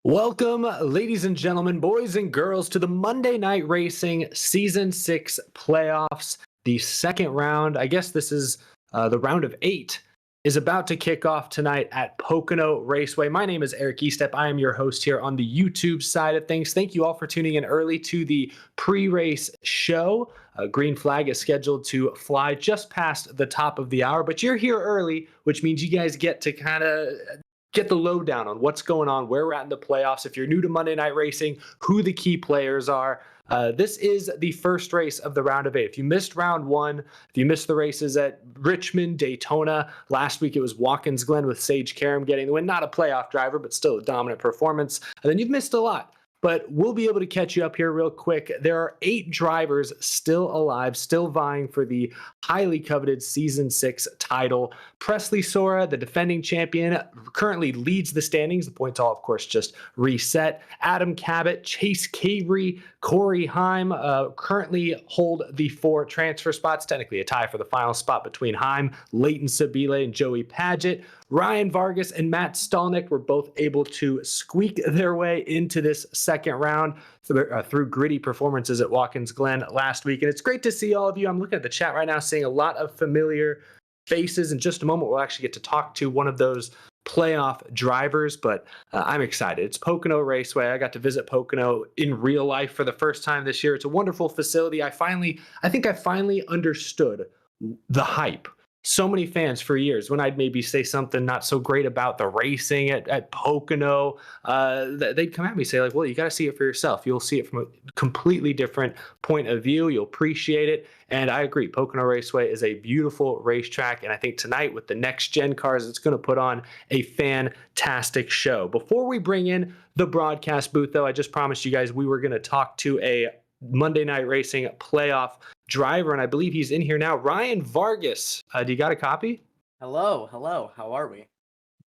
Welcome, ladies and gentlemen, boys and girls, to the Monday Night Racing Season 6 playoffs. The second round, I guess this is the round of 8, is about to kick off tonight at Pocono Raceway. My name is Eric Estep. I am your host here on the YouTube side of things. Thank you all for tuning in early to the pre-race show. Green flag is scheduled to fly just past the top of the hour, but you're here early, which means you guys get to kind of get the lowdown on what's going on, where we're at in the playoffs. If you're new to Monday Night Racing, who the key players are. This is the first race of the round of 8. If you missed round 1, if you missed the races at Richmond, Daytona, last week it was Watkins Glen with Sage Karam getting the win. Not a playoff driver, but still a dominant performance. And then you've missed a lot. But we'll be able to catch you up here real quick. There are 8 drivers still alive, still vying for the highly coveted Season 6 title. Presley Sora, the defending champion, currently leads the standings. The points all, of course, just reset. Adam Cabot, Chase Cabrey, Corey Heim currently hold the 4 transfer spots. Technically a tie for the final spot between Heim, Leighton Sabile, and Joey Padgett. Ryan Vargas and Matt Stallnick were both able to squeak their way into this second round through gritty performances at Watkins Glen last week. And it's great to see all of you. I'm looking at the chat right now, seeing a lot of familiar faces. In just a moment, we'll actually get to talk to one of those playoff drivers, but I'm excited. It's Pocono Raceway. I got to visit Pocono in real life for the first time this year. It's a wonderful facility. I think I finally understood the hype. So many fans for years, when I'd maybe say something not so great about the racing at Pocono, they'd come at me and say, like, well, you got to see it for yourself. You'll see it from a completely different point of view. You'll appreciate it. And I agree. Pocono Raceway is a beautiful racetrack. And I think tonight with the next gen cars, it's going to put on a fantastic show. Before we bring in the broadcast booth, though, I just promised you guys we were going to talk to a Monday Night Racing playoff driver, and I believe he's in here now. Ryan Vargas, do you got a copy? Hello. How are we?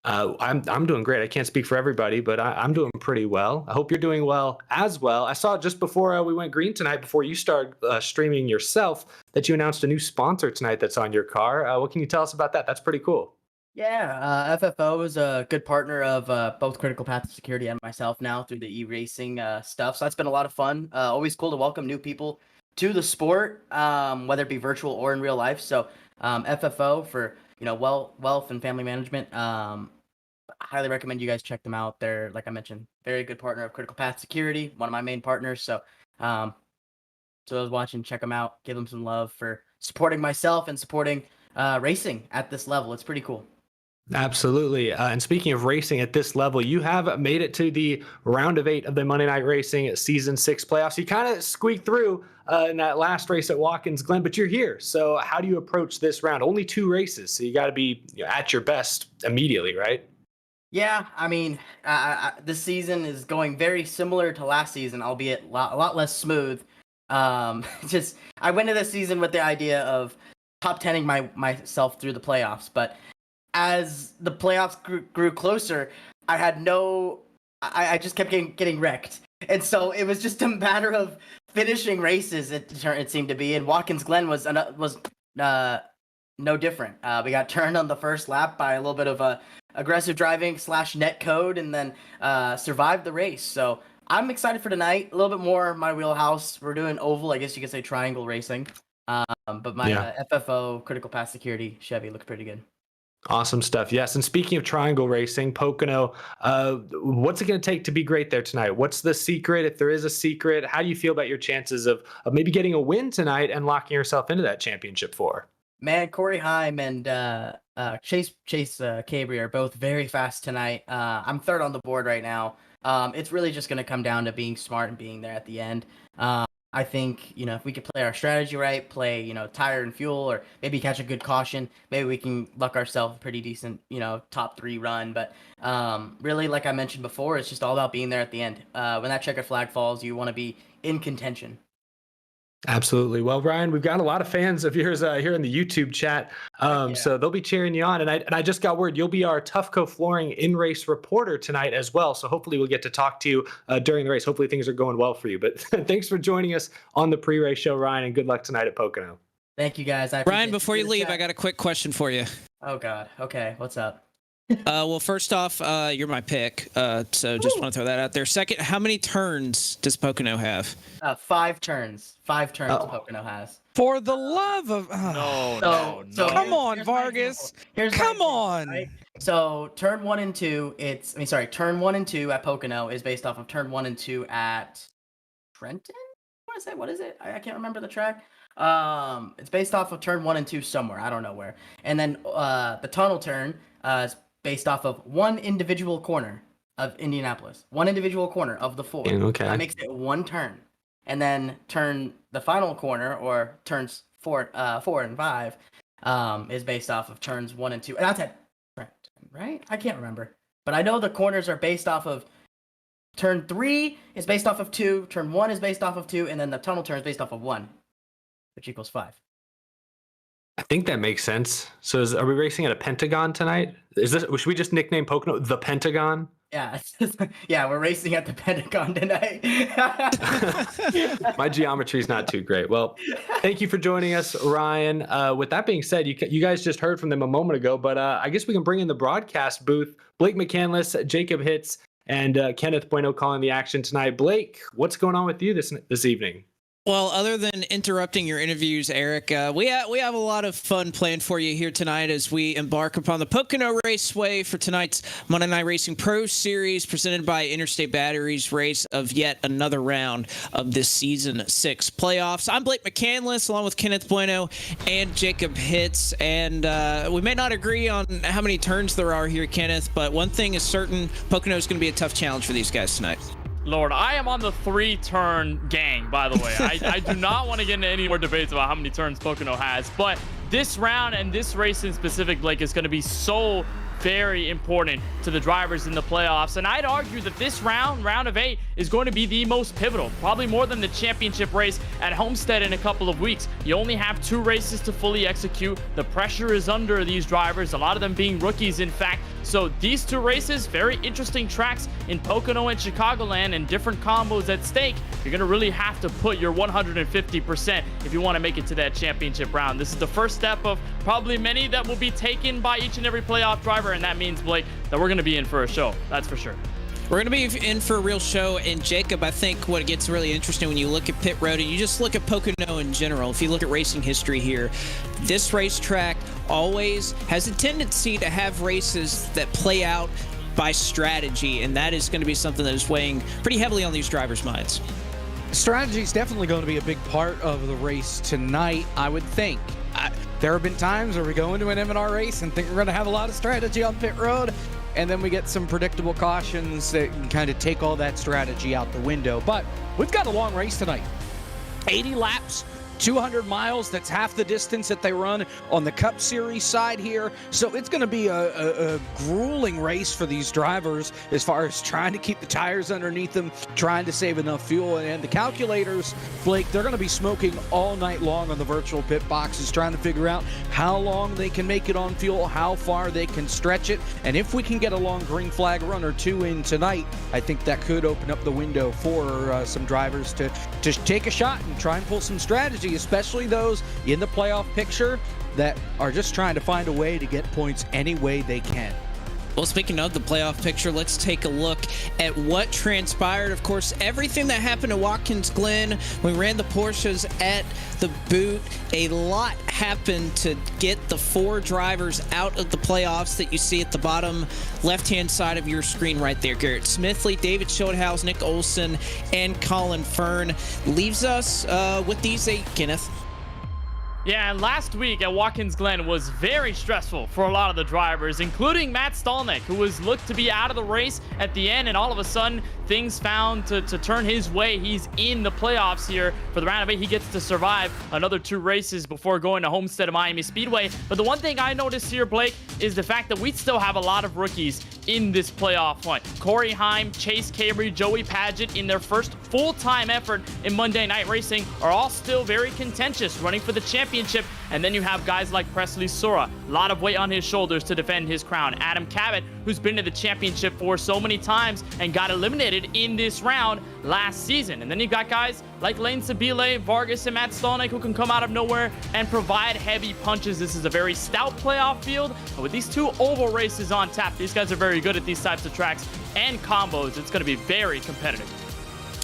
I'm doing great. I can't speak for everybody, but I'm doing pretty well. I hope you're doing well as well. I saw just before we went green tonight, before you started streaming yourself, that you announced a new sponsor tonight that's on your car. What can you tell us about that? That's pretty cool. Yeah, FFO is a good partner of both Critical Path Security and myself now through the iRACING stuff. So that's been a lot of fun. Always cool to welcome new people to the sport, whether it be virtual or in real life. So FFO for wealth and family management. I highly recommend you guys check them out. They're, like I mentioned, very good partner of Critical Path Security, one of my main partners. So those watching, check them out. Give them some love for supporting myself and supporting racing at this level. It's pretty cool. Absolutely. And speaking of racing at this level, you have made it to the round of 8 of the Monday Night Racing Season 6 playoffs. You kind of squeaked through in that last race at Watkins Glen, but you're here. So how do you approach this round? Only 2 races, so you got to be at your best immediately, right? Yeah, I mean, this season is going very similar to last season, albeit a lot less smooth. Just I went into this season with the idea of top 10ing myself through the playoffs, but as the playoffs grew closer, I just kept getting wrecked. And so it was just a matter of finishing races, it seemed to be. And Watkins Glen was no different. We got turned on the first lap by a little bit of aggressive driving / net code, and then survived the race. So I'm excited for tonight. A little bit more my wheelhouse. We're doing oval, I guess you could say triangle racing. But my FFO Critical Path Security Chevy looks pretty good. Awesome stuff. Yes. And speaking of triangle racing, Pocono, what's it going to take to be great there tonight? What's the secret? If there is a secret, how do you feel about your chances of maybe getting a win tonight and locking yourself into that championship 4? Man, Corey Heim and Chase Cabrey are both very fast tonight. I'm third on the board right now. It's really just going to come down to being smart and being there at the end. I think, if we could play our strategy right, play, tire and fuel, or maybe catch a good caution, maybe we can luck ourselves a pretty decent, top 3 run. But really, like I mentioned before, it's just all about being there at the end. When that checkered flag falls, you want to be in contention. Absolutely. Well, Ryan, we've got a lot of fans of yours here in the YouTube chat, so they'll be cheering you on. And I just got word you'll be our Toughco Flooring in-race reporter tonight as well. So hopefully we'll get to talk to you during the race. Hopefully things are going well for you. But thanks for joining us on the pre-race show, Ryan, and good luck tonight at Pocono. Thank you, guys. Ryan, before you leave, I got a quick question for you. Oh, God. Okay, what's up? Well, first off, you're my pick, so just want to throw that out there. Second, how many turns does Pocono have? 5 turns. 5 turns Oh. Pocono has. For the love of No. Come on, here's my Vargas. example. Here's my Come example, on. right? So turn 1 and 2, turn 1 and 2 at Pocono is based off of turn 1 and 2 at Trenton? What is it? I can't remember the track. It's based off of turn 1 and 2 somewhere. I don't know where. And then the tunnel turn is based off of one individual corner of Indianapolis. One individual corner of the 4. Okay. That makes it 1 turn. And then the final corner, or turns 4 and 5, is based off of turns 1 and 2. And that's at Trenton, right? I can't remember. But I know the corners are based off of turn 3 is based off of 2, turn 1 is based off of 2, and then the tunnel turn is based off of 1, which equals 5. I think that makes sense. So are we racing at a Pentagon tonight? Should we just nickname Pocono the Pentagon? Yeah, yeah, we're racing at the Pentagon tonight. My geometry is not too great. Well, thank you for joining us, Ryan. With that being said, you guys just heard from them a moment ago, but I guess we can bring in the broadcast booth. Blake McCandless, Jacob Hitz, and Kenneth Bueno calling the action tonight. Blake, what's going on with you this evening? Well, other than interrupting your interviews, Eric, we have a lot of fun planned for you here tonight as we embark upon the Pocono Raceway for tonight's Monday Night Racing Pro Series presented by Interstate Batteries race of yet another round of this Season 6 playoffs. I'm Blake McCandless along with Kenneth Bueno and Jacob Hitz, and we may not agree on how many turns there are here, Kenneth, but one thing is certain, Pocono is going to be a tough challenge for these guys tonight. Lord, I am on the 3-turn gang, by the way. I do not want to get into any more debates about how many turns Pocono has, but this round and this race in specific, Blake, is going to be so very important to the drivers in the playoffs. And I'd argue that this round of 8, is going to be the most pivotal, probably more than the championship race at Homestead in a couple of weeks. You only have 2 races to fully execute. The pressure is under these drivers, a lot of them being rookies, in fact. So these 2 races, very interesting tracks in Pocono and Chicagoland, and different combos at stake. You're going to really have to put your 150% if you want to make it to that championship round. This is the first step of probably many that will be taken by each and every playoff driver, and that means, Blake, that we're going to be in for a show. That's for sure. We're going to be in for a real show, and Jacob, I think what gets really interesting when you look at pit road and you just look at Pocono in general, if you look at racing history here, this racetrack always has a tendency to have races that play out by strategy, and that is going to be something that is weighing pretty heavily on these drivers' minds. Strategy is definitely going to be a big part of the race tonight, I would think. There have been times where we go into an M&R race and think we're going to have a lot of strategy on pit road, and then we get some predictable cautions that can kind of take all that strategy out the window. But we've got a long race tonight. 80 laps, 200 miles. That's half the distance that they run on the Cup Series side here. So it's going to be a grueling race for these drivers as far as trying to keep the tires underneath them, trying to save enough fuel. And the calculators, Blake, they're going to be smoking all night long on the virtual pit boxes, trying to figure out how long they can make it on fuel, how far they can stretch it. And if we can get a long green flag run or 2 in tonight, I think that could open up the window for some drivers to take a shot and try and pull some strategy, especially those in the playoff picture that are just trying to find a way to get points any way they can. Well, speaking of the playoff picture, let's take a look at what transpired. Of course, everything that happened at Watkins Glen, we ran the Porsches at the boot. A lot happened to get the 4 drivers out of the playoffs that you see at the bottom left-hand side of your screen right there. Garrett Smithley, David Schildhaus, Nick Olson, and Colin Fern. Leaves us with these 8, Kenneth. Yeah, and last week at Watkins Glen was very stressful for a lot of the drivers, including Matt Stolnick, who was looked to be out of the race at the end, and all of a sudden, things found to turn his way. He's in the playoffs here for the round of 8. He gets to survive another 2 races before going to Homestead of Miami Speedway. But the one thing I noticed here, Blake, is the fact that we still have a lot of rookies in this playoff hunt. Corey Heim, Chase Cabry, Joey Padgett, in their first full-time effort in Monday Night Racing, are all still very contentious, running for the championship And then you have guys like Presley Sora, a lot of weight on his shoulders to defend his crown. Adam Cabot, who's been to the championship for so many times and got eliminated in this round last season. And then you've got guys like Lane Sabile, Vargas, and Matt Stolnick who can come out of nowhere and provide heavy punches. This is a very stout playoff field. And with these two oval races on tap, these guys are very good at these types of tracks and combos. It's going to be very competitive.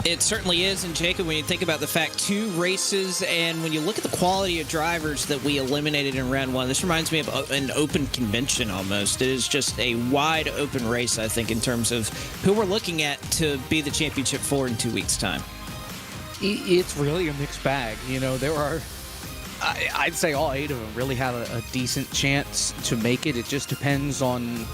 It certainly is. And Jacob, when you think about the fact 2 races, and when you look at the quality of drivers that we eliminated in round 1, this reminds me of an open convention almost. It is just a wide open race, I think, in terms of who we're looking at to be the championship 4 in 2 weeks' time. It's really a mixed bag. You know, there are, I'd say all 8 of them really have a decent chance to make it. It just depends on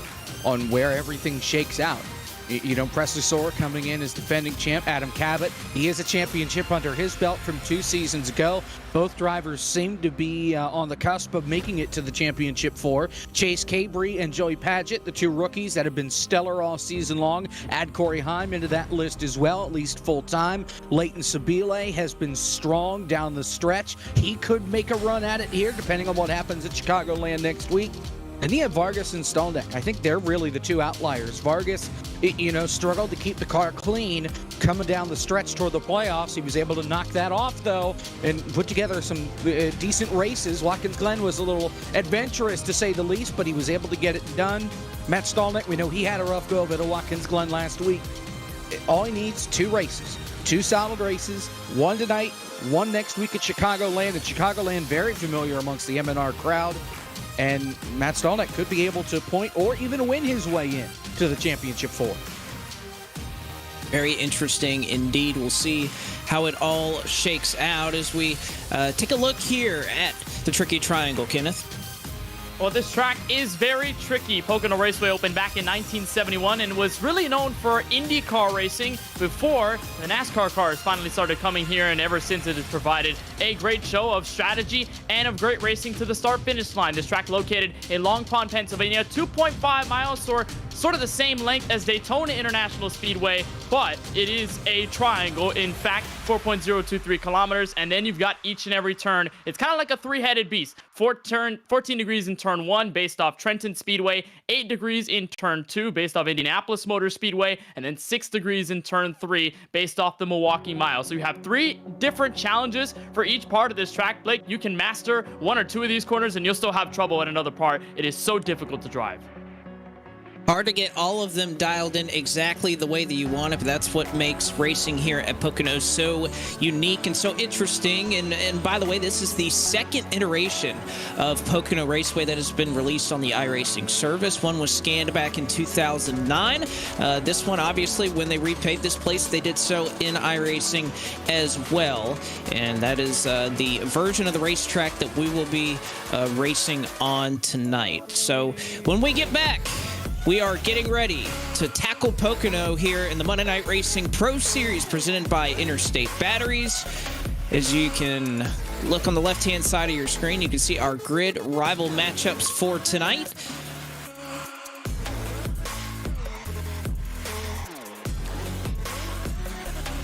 where everything shakes out. You know, Presley Sora coming in as defending champ. Adam Cabot, he has a championship under his belt from 2 seasons ago. Both drivers seem to be on the cusp of making it to the championship 4. Chase Cabry and Joey Padgett, the 2 rookies that have been stellar all season long. Add Corey Heim into that list as well, at least full-time. Leighton Sabile has been strong down the stretch. He could make a run at it here, depending on what happens at Chicagoland next week. And then you have Vargas and Stolnick. I think they're really the 2 outliers. Vargas, you know, struggled to keep the car clean coming down the stretch toward the playoffs. He was able to knock that off, though, and put together some decent races. Watkins Glen was a little adventurous, to say the least, but he was able to get it done. Matt Stolnick, we know he had a rough go of it at Watkins Glen last week. All he needs, 2 races. 2 solid races, 1 tonight, 1 next week at Chicagoland. And Chicagoland, very familiar amongst the MNR crowd. And Matt Stolnick could be able to point or even win his way in to the championship 4. Very interesting indeed. We'll see how it all shakes out as we take a look here at the Tricky Triangle, Kenneth. Well, this track is very tricky. Pocono Raceway opened back in 1971 and was really known for IndyCar racing before the NASCAR cars finally started coming here, and ever since it has provided a great show of strategy and of great racing to the start-finish line. This track located in Long Pond, Pennsylvania, 2.5 miles, or sort of the same length as Daytona International Speedway, but it is a triangle. In fact, 4.023 kilometers, and then you've got each and every turn. It's kind of like a 3-headed beast. 14 degrees in turn 1 based off Trenton Speedway, 8 degrees in turn 2 based off Indianapolis Motor Speedway, and then 6 degrees in turn 3 based off the Milwaukee Mile. So you have 3 different challenges for each part of this track. Blake, you can master 1 or 2 of these corners and you'll still have trouble at another part. It is so difficult to drive. Hard to get all of them dialed in exactly the way that you want it, but that's what makes racing here at Pocono so unique and so interesting. And by the way, this is the 2nd iteration of Pocono Raceway that has been released on the iRacing service. One was scanned back in 2009. This one, obviously, when they repaved this place, they did so in iRacing as well. And that is the version of the racetrack that we will be racing on tonight. So when we get back, we are getting ready to tackle Pocono here in the Monday Night Racing Pro Series presented by Interstate Batteries. As you can look on the left-hand side of your screen, you can see our grid rival matchups for tonight.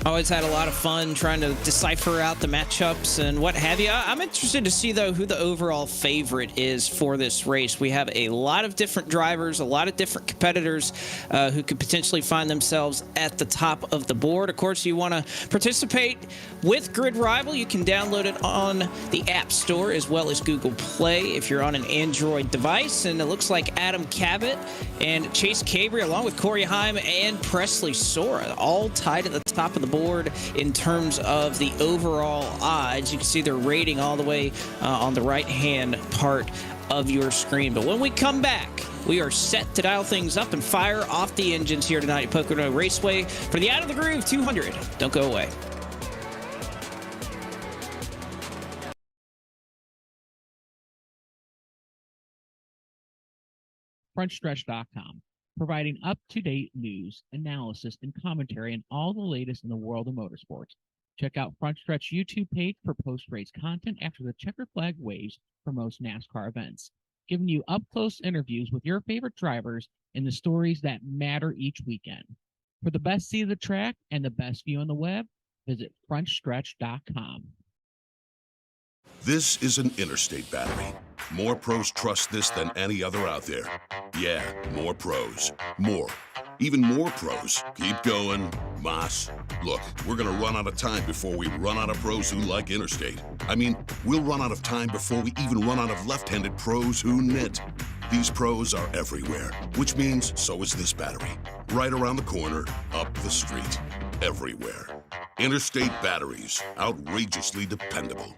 Always had a lot of fun trying to decipher out the matchups and what have you. I'm interested to see, though, who the overall favorite is for this race. We have a lot of different drivers, a lot of different competitors who could potentially find themselves at the top of the board. Of course, you want to participate with Grid Rival. You can download it on the App Store as well as Google Play if you're on an Android device. And it looks like Adam Cabot and Chase Cabry, along with Corey Heim and Presley Sora, all tied at the top of the board in terms of the overall odds. You can see their rating all the way on the right-hand part of your screen. But when we come back, we are set to dial things up and fire off the engines here tonight at Pocono Raceway for the Out of the Groove 200. Don't go away. FrontStretch.com, providing up-to-date news, analysis, and commentary on all the latest in the world of motorsports. Check out Front Stretch YouTube page for post-race content after the checkered flag waves for most NASCAR events, giving you up-close interviews with your favorite drivers and the stories that matter each weekend. For the best seat of the track and the best view on the web, visit FrontStretch.com. This is an Interstate battery. More pros trust this than any other out there. Yeah, more pros. More. Even more pros. Keep going, Moss. Look, we're gonna run out of time before we run out of pros who like Interstate. I mean, we'll run out of time before we even run out of left-handed pros who knit. These pros are everywhere, which means so is this battery. Right around the corner, up the street, everywhere. Interstate batteries, outrageously dependable.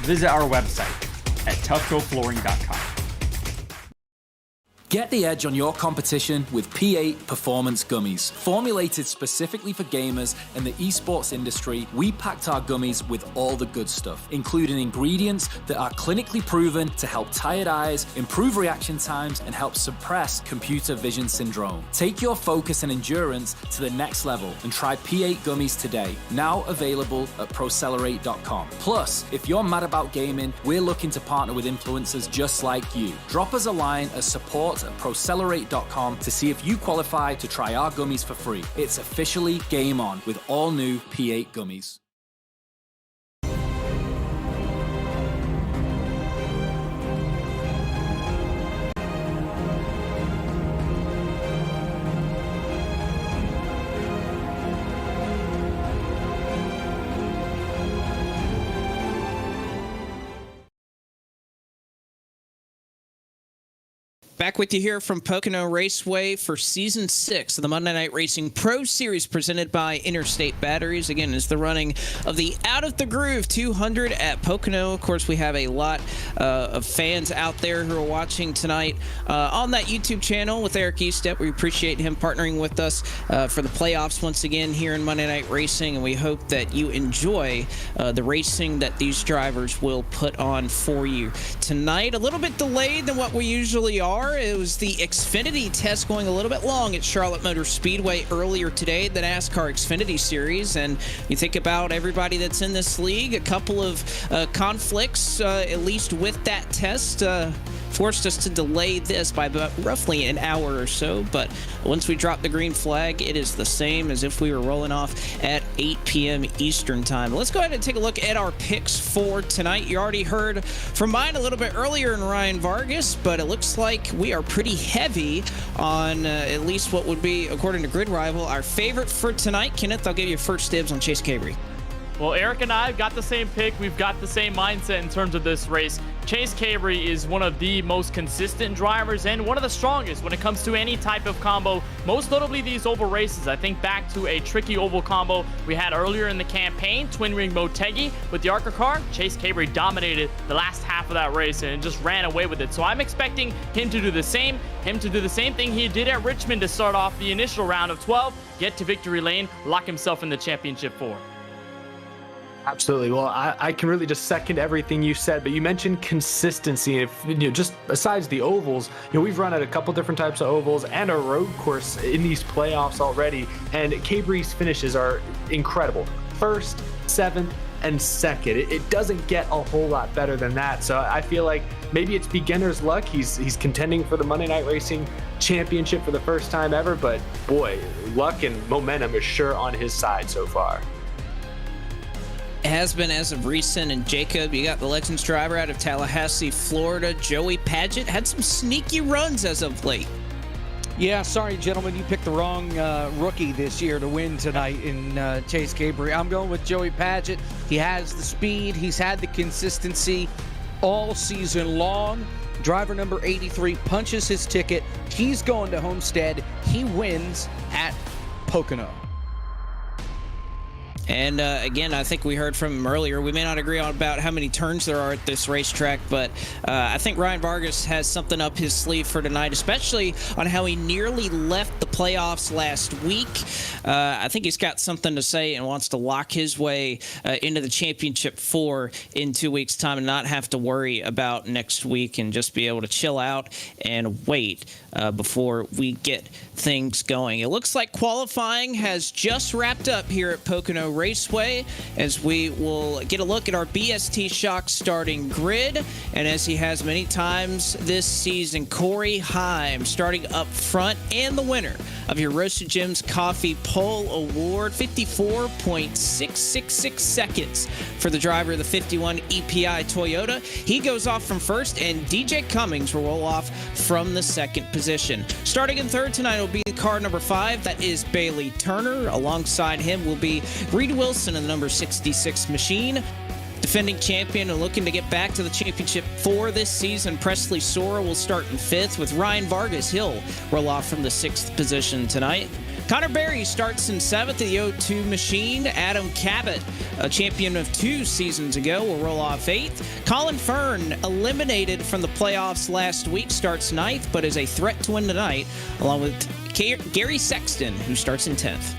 Visit our website at toughgoflooring.com. Get the edge on your competition with P8 Performance Gummies. Formulated specifically for gamers and the esports industry, we packed our gummies with all the good stuff, including ingredients that are clinically proven to help tired eyes, improve reaction times, and help suppress computer vision syndrome. Take your focus and endurance to the next level and try P8 Gummies today. Now available at Procelerate.com. Plus, if you're mad about gaming, we're looking to partner with influencers just like you. Drop us a line at support at Procelerate.com to see if you qualify to try our gummies for free. It's officially game on with all new P8 gummies. Back with you here from Pocono Raceway for Season 6 of the Monday Night Racing Pro Series presented by Interstate Batteries. Again, it's the running of the Out of the Groove 200 at Pocono. Of course, we have a lot of fans out there who are watching tonight on that YouTube channel with Eric Eastep. We appreciate him partnering with us for the playoffs once again here in Monday Night Racing, and we hope that you enjoy the racing that these drivers will put on for you tonight. A little bit delayed than what we usually are. It was the Xfinity test going a little bit long at Charlotte Motor Speedway earlier today, the NASCAR Xfinity Series. And you think about everybody that's in this league, a couple of conflicts, at least with that test, forced us to delay this by about roughly an hour or so. But once we drop the green flag, it is the same as if we were rolling off at 8 p.m. Eastern time. Let's go ahead and take a look at our picks for tonight. You already heard from mine a little bit earlier in Ryan Vargas, but it looks like we are pretty heavy on at least what would be, according to Grid Rival, our favorite for tonight. Kenneth, I'll give you first dibs on Chase Cabre. Well, Eric and I have got the same pick. We've got the same mindset in terms of this race. Chase Cabre is one of the most consistent drivers and one of the strongest when it comes to any type of combo, most notably these oval races. I think back to a tricky oval combo we had earlier in the campaign, Twin Ring Motegi with the ARCA car. Chase Cabre dominated the last half of that race and just ran away with it. So I'm expecting him to do the same, thing he did at Richmond to start off the initial round of 12, get to victory lane, lock himself in the championship 4. Absolutely. Well, I can really just second everything you said, but you mentioned consistency. If just besides the ovals, we've run at a couple different types of ovals and a road course in these playoffs already, and Cabre's finishes are incredible. First, seventh, and second. It doesn't get a whole lot better than that. So I feel like maybe it's beginner's luck. He's contending for the Monday Night Racing championship for the first time ever, but boy, luck and momentum is sure on his side so far. It has been as of recent. And Jacob, you got the Legends driver out of Tallahassee, Florida, Joey Padgett, had some sneaky runs as of late. Yeah, sorry, gentlemen, you picked the wrong rookie this year to win tonight in Chase Cabry. I'm going with Joey Padgett. He has the speed. He's had the consistency all season long. Driver number 83 punches his ticket. He's going to Homestead. He wins at Pocono. And again, I think we heard from him earlier. We may not agree on about how many turns there are at this racetrack, but I think Ryan Vargas has something up his sleeve for tonight, especially on how he nearly left the playoffs last week. I think he's got something to say and wants to lock his way into the championship 4 in 2 weeks' time and not have to worry about next week and just be able to chill out and wait before we get things going. It looks like qualifying has just wrapped up here at Pocono Raceway, as we will get a look at our BST Shock starting grid. And as he has many times this season, Corey Heim starting up front, and the winner of your Roasted Gems Coffee Pole Award, 54.666 seconds for the driver of the 51 EPI Toyota. He goes off from first, and DJ Cummings will roll off from the second position. Starting in third tonight will be car number 5. That is Bailey Turner. Alongside him will be Reed Wilson in the number 66 machine. Defending champion and looking to get back to the championship 4 this season, Presley Sora will start in 5th, with Ryan Vargas. He'll roll off from the 6th position tonight. Connor Berry starts in 7th, the O2 machine. Adam Cabot, a champion of 2 seasons ago, will roll off 8th. Colin Fern, eliminated from the playoffs last week, starts 9th, but is a threat to win tonight, along with Gary Sexton, who starts in 10th.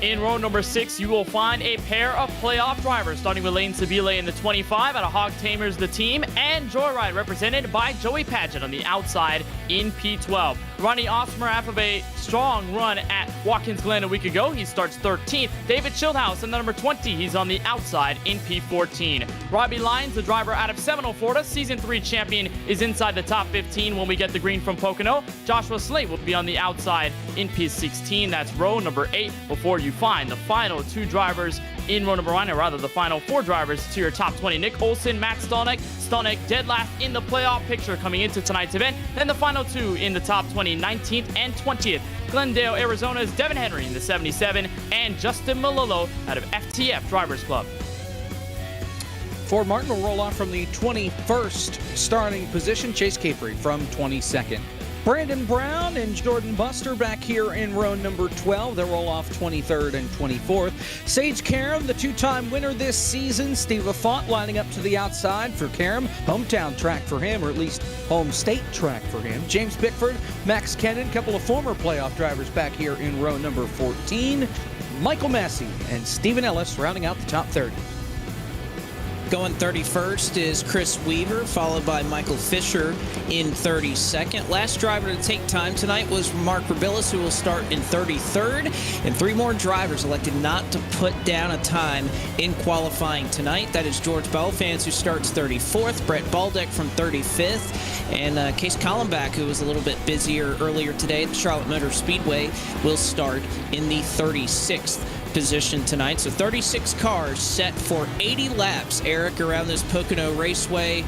In row number 6, you will find a pair of playoff drivers, starting with Lane Sabile in the 25 out of Hog Tamers, the team, and Joyride, represented by Joey Padgett on the outside in P12. Ronnie Osmer, after a strong run at Watkins Glen a week ago, he starts 13th. David Schildhouse in the number 20, he's on the outside in P14. Robbie Lyons, the driver out of Seminole, Florida, Season 3 champion, is inside the top 15 when we get the green from Pocono. Joshua Slate will be on the outside in P16. That's row number 8, before you find the final 2 drivers in row number 1, or rather the final 4 drivers to your top 20. Nick Olson, Matt Stolnick. Stolnick dead last in the playoff picture coming into tonight's event. Then the final 2 in the top 20, 19th and 20th. Glendale, Arizona's Devin Henry in the 77, and Justin Malillo out of FTF Drivers Club. Ford Martin will roll off from the 21st starting position. Chase Capri from 22nd. Brandon Brown and Jordan Buster back here in row number 12. They'll roll off 23rd and 24th. Sage Karam, the 2-time winner this season. Steve Lafont lining up to the outside for Karam. Hometown track for him, or at least home state track for him. James Bickford, Max Kennan, a couple of former playoff drivers back here in row number 14. Michael Massey and Stephen Ellis rounding out the top 30. Going 31st is Chris Weaver, followed by Michael Fisher in 32nd. Last driver to take time tonight was Mark Rabillis, who will start in 33rd. And 3 more drivers elected not to put down a time in qualifying tonight. That is George Belfans, who starts 34th, Brett Baldeck from 35th, and Case Collenbach, who was a little bit busier earlier today at the Charlotte Motor Speedway, will start in the 36th position tonight. So 36 cars set for 80 laps, Eric, around this Pocono Raceway.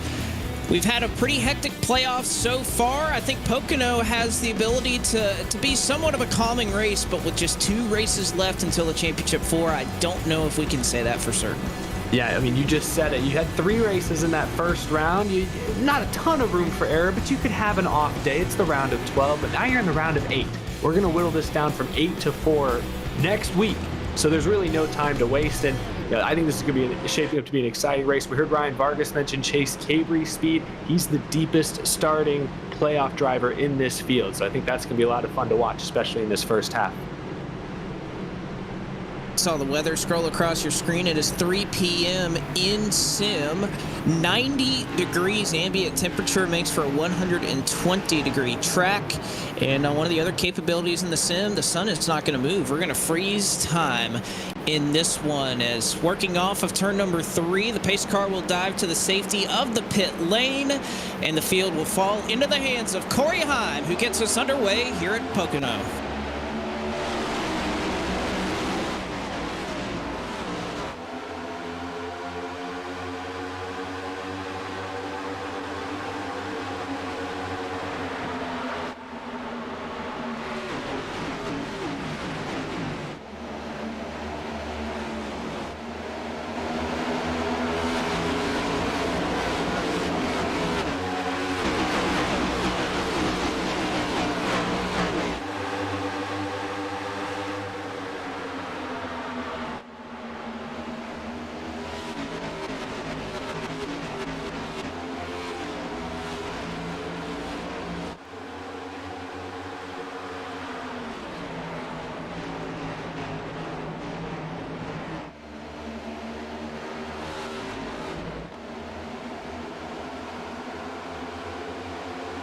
We've had a pretty hectic playoff so far. I think Pocono has the ability to be somewhat of a calming race, but with just 2 races left until the Championship 4, I don't know if we can say that for certain. Yeah, I mean, you just said it. You had 3 races in that first round. Not a ton of room for error, but you could have an off day. It's the round of 12, but now you're in the round of 8. We're going to whittle this down from 8 to 4 next week. So there's really no time to waste, and I think this is going to be shaping up to be an exciting race. We heard Ryan Vargas mention Chase Cabry's speed. He's the deepest starting playoff driver in this field, so I think that's going to be a lot of fun to watch, especially in this first half. Saw the weather scroll across your screen. It is 3 p.m. in sim. 90 degrees ambient temperature makes for a 120-degree track. And one of the other capabilities in the sim, the sun is not going to move. We're going to freeze time in this one. As working off of turn number 3, the pace car will dive to the safety of the pit lane, and the field will fall into the hands of Corey Heim, who gets us underway here at Pocono.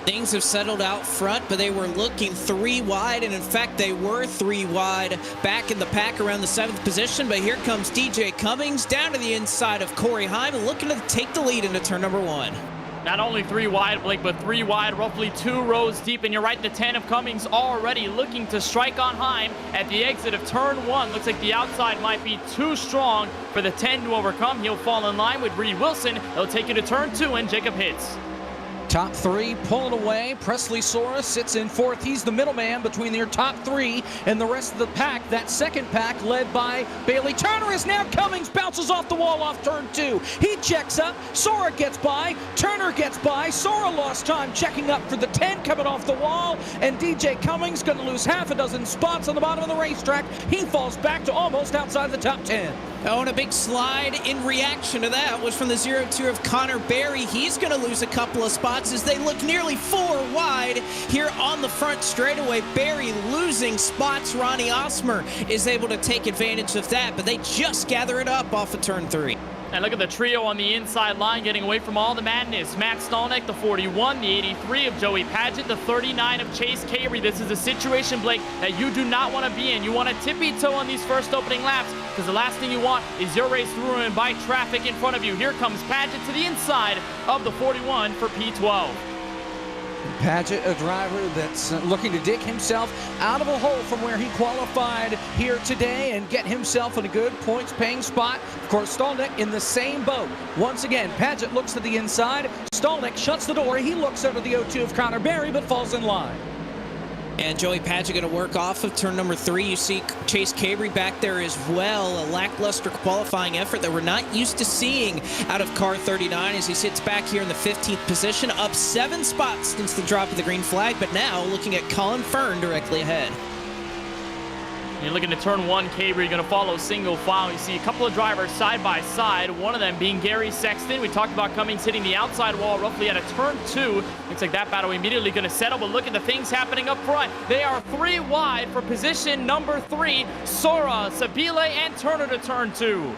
Things have settled out front, but they were looking 3 wide, and in fact they were 3 wide back in the pack around the 7th position. But here comes DJ Cummings down to the inside of Corey Heim, looking to take the lead into turn number 1. Not only 3 wide, Blake, but 3 wide, roughly 2 rows deep. And you're right, the 10 of Cummings already looking to strike on Heim at the exit of turn 1. Looks like the outside might be too strong for the 10 to overcome. He'll fall in line with Reed Wilson. They'll take you to turn 2, and Jacob hits. Top 3 pulling away. Presley Sora sits in 4th. He's the middleman between their top 3 and the rest of the pack. That second pack led by Bailey Turner is now Cummings. Bounces off the wall off turn 2. He checks up. Sora gets by. Turner gets by. Sora lost time checking up for the 10 coming off the wall. And DJ Cummings going to lose half a dozen spots on the bottom of the racetrack. He falls back to almost outside the top 10. Oh, and a big slide in reaction to that was from the 0-2 of Connor Berry. He's going to lose a couple of spots as they look nearly 4 wide here on the front straightaway. Berry losing spots. Ronnie Osmer is able to take advantage of that, but they just gather it up off of turn 3. And look at the trio on the inside line getting away from all the madness. Matt Stolnick, the 41, the 83 of Joey Padgett, the 39 of Chase Cabre. This is a situation, Blake, that you do not want to be in. You want to tippy-toe on these first opening laps because the last thing you want is your race ruined by traffic in front of you. Here comes Padgett to the inside of the 41 for P12. Padgett, a driver that's looking to dig himself out of a hole from where he qualified here today and get himself in a good points-paying spot. Of course, Stolnick in the same boat. Once again, Padgett looks to the inside. Stolnick shuts the door. He looks over the 0-2 of Connor Berry, but falls in line. And Joey Padgett going to work off of turn number 3. You see Chase Cabre back there as well. A lackluster qualifying effort that we're not used to seeing out of car 39 as he sits back here in the 15th position, up 7 spots since the drop of the green flag, but now looking at Colin Fern directly ahead. You're looking at turn 1, Cabre, you're going to follow single file. You see a couple of drivers side by side, one of them being Gary Sexton. We talked about Cummings hitting the outside wall roughly at a turn 2. Looks like that battle immediately going to settle, but look at the things happening up front. They are 3 wide for position number 3. Sora, Sabile, and Turner to turn 2.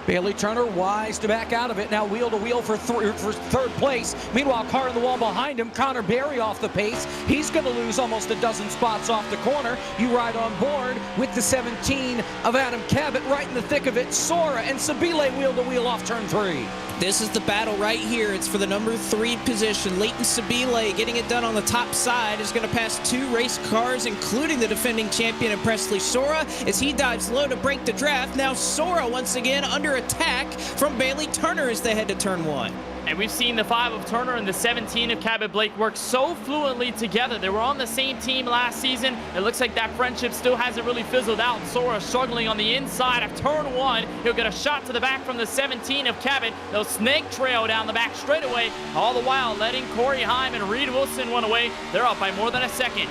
Bailey Turner wise to back out of it. Now wheel to wheel for third place. Meanwhile, car in the wall behind him. Connor Berry off the pace. He's going to lose almost a dozen spots off the corner. You ride on board with the 17 of Adam Cabot right in the thick of it. Sora and Sabile wheel to wheel off turn 3. This is the battle right here. It's for the number 3 position. Leighton Sabile getting it done on the top side is going to pass 2 race cars, including the defending champion of Presley Sora, as he dives low to break the draft. Now Sora once again under attack from Bailey Turner as they head to turn 1. And we've seen the 5 of Turner and the 17 of Cabot Blake work so fluently together. They were on the same team last season. It looks like that friendship still hasn't really fizzled out. Sora struggling on the inside of turn 1. He'll get a shot to the back from the 17 of Cabot. They'll snake trail down the back straightaway, all the while letting Corey Heim and Reed Wilson run away. They're up by more than a second.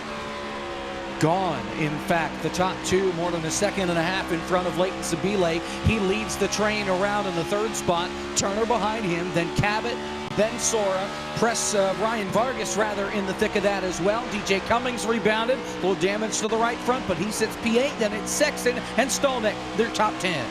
Gone. In fact, the top 2 more than a second and a half in front of Leighton Sabile. He leads the train around in the 3rd spot. Turner behind him, then Cabot, then Sora. Press Ryan Vargas, rather, in the thick of that as well. DJ Cummings rebounded. A little damage to the right front, but he sits P8. Then it's Sexton and Stolnick, their top 10.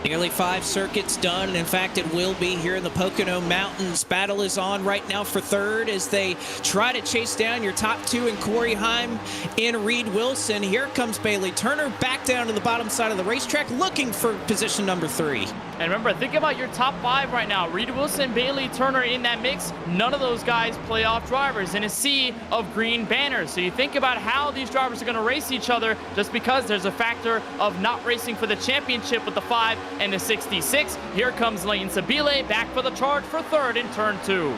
Nearly 5 circuits done. In fact, it will be here in the Pocono Mountains. Battle is on right now for third as they try to chase down your top 2 in Corey Heim and Reed Wilson. Here comes Bailey Turner back down to the bottom side of the racetrack looking for position number 3. And remember, think about your top 5 right now. Reed Wilson, Bailey Turner in that mix. None of those guys playoff drivers in a sea of green banners. So you think about how these drivers are going to race each other just because there's a factor of not racing for the championship with the 5 and the 66. Here comes Leighton Sabile back for the charge for third in turn 2.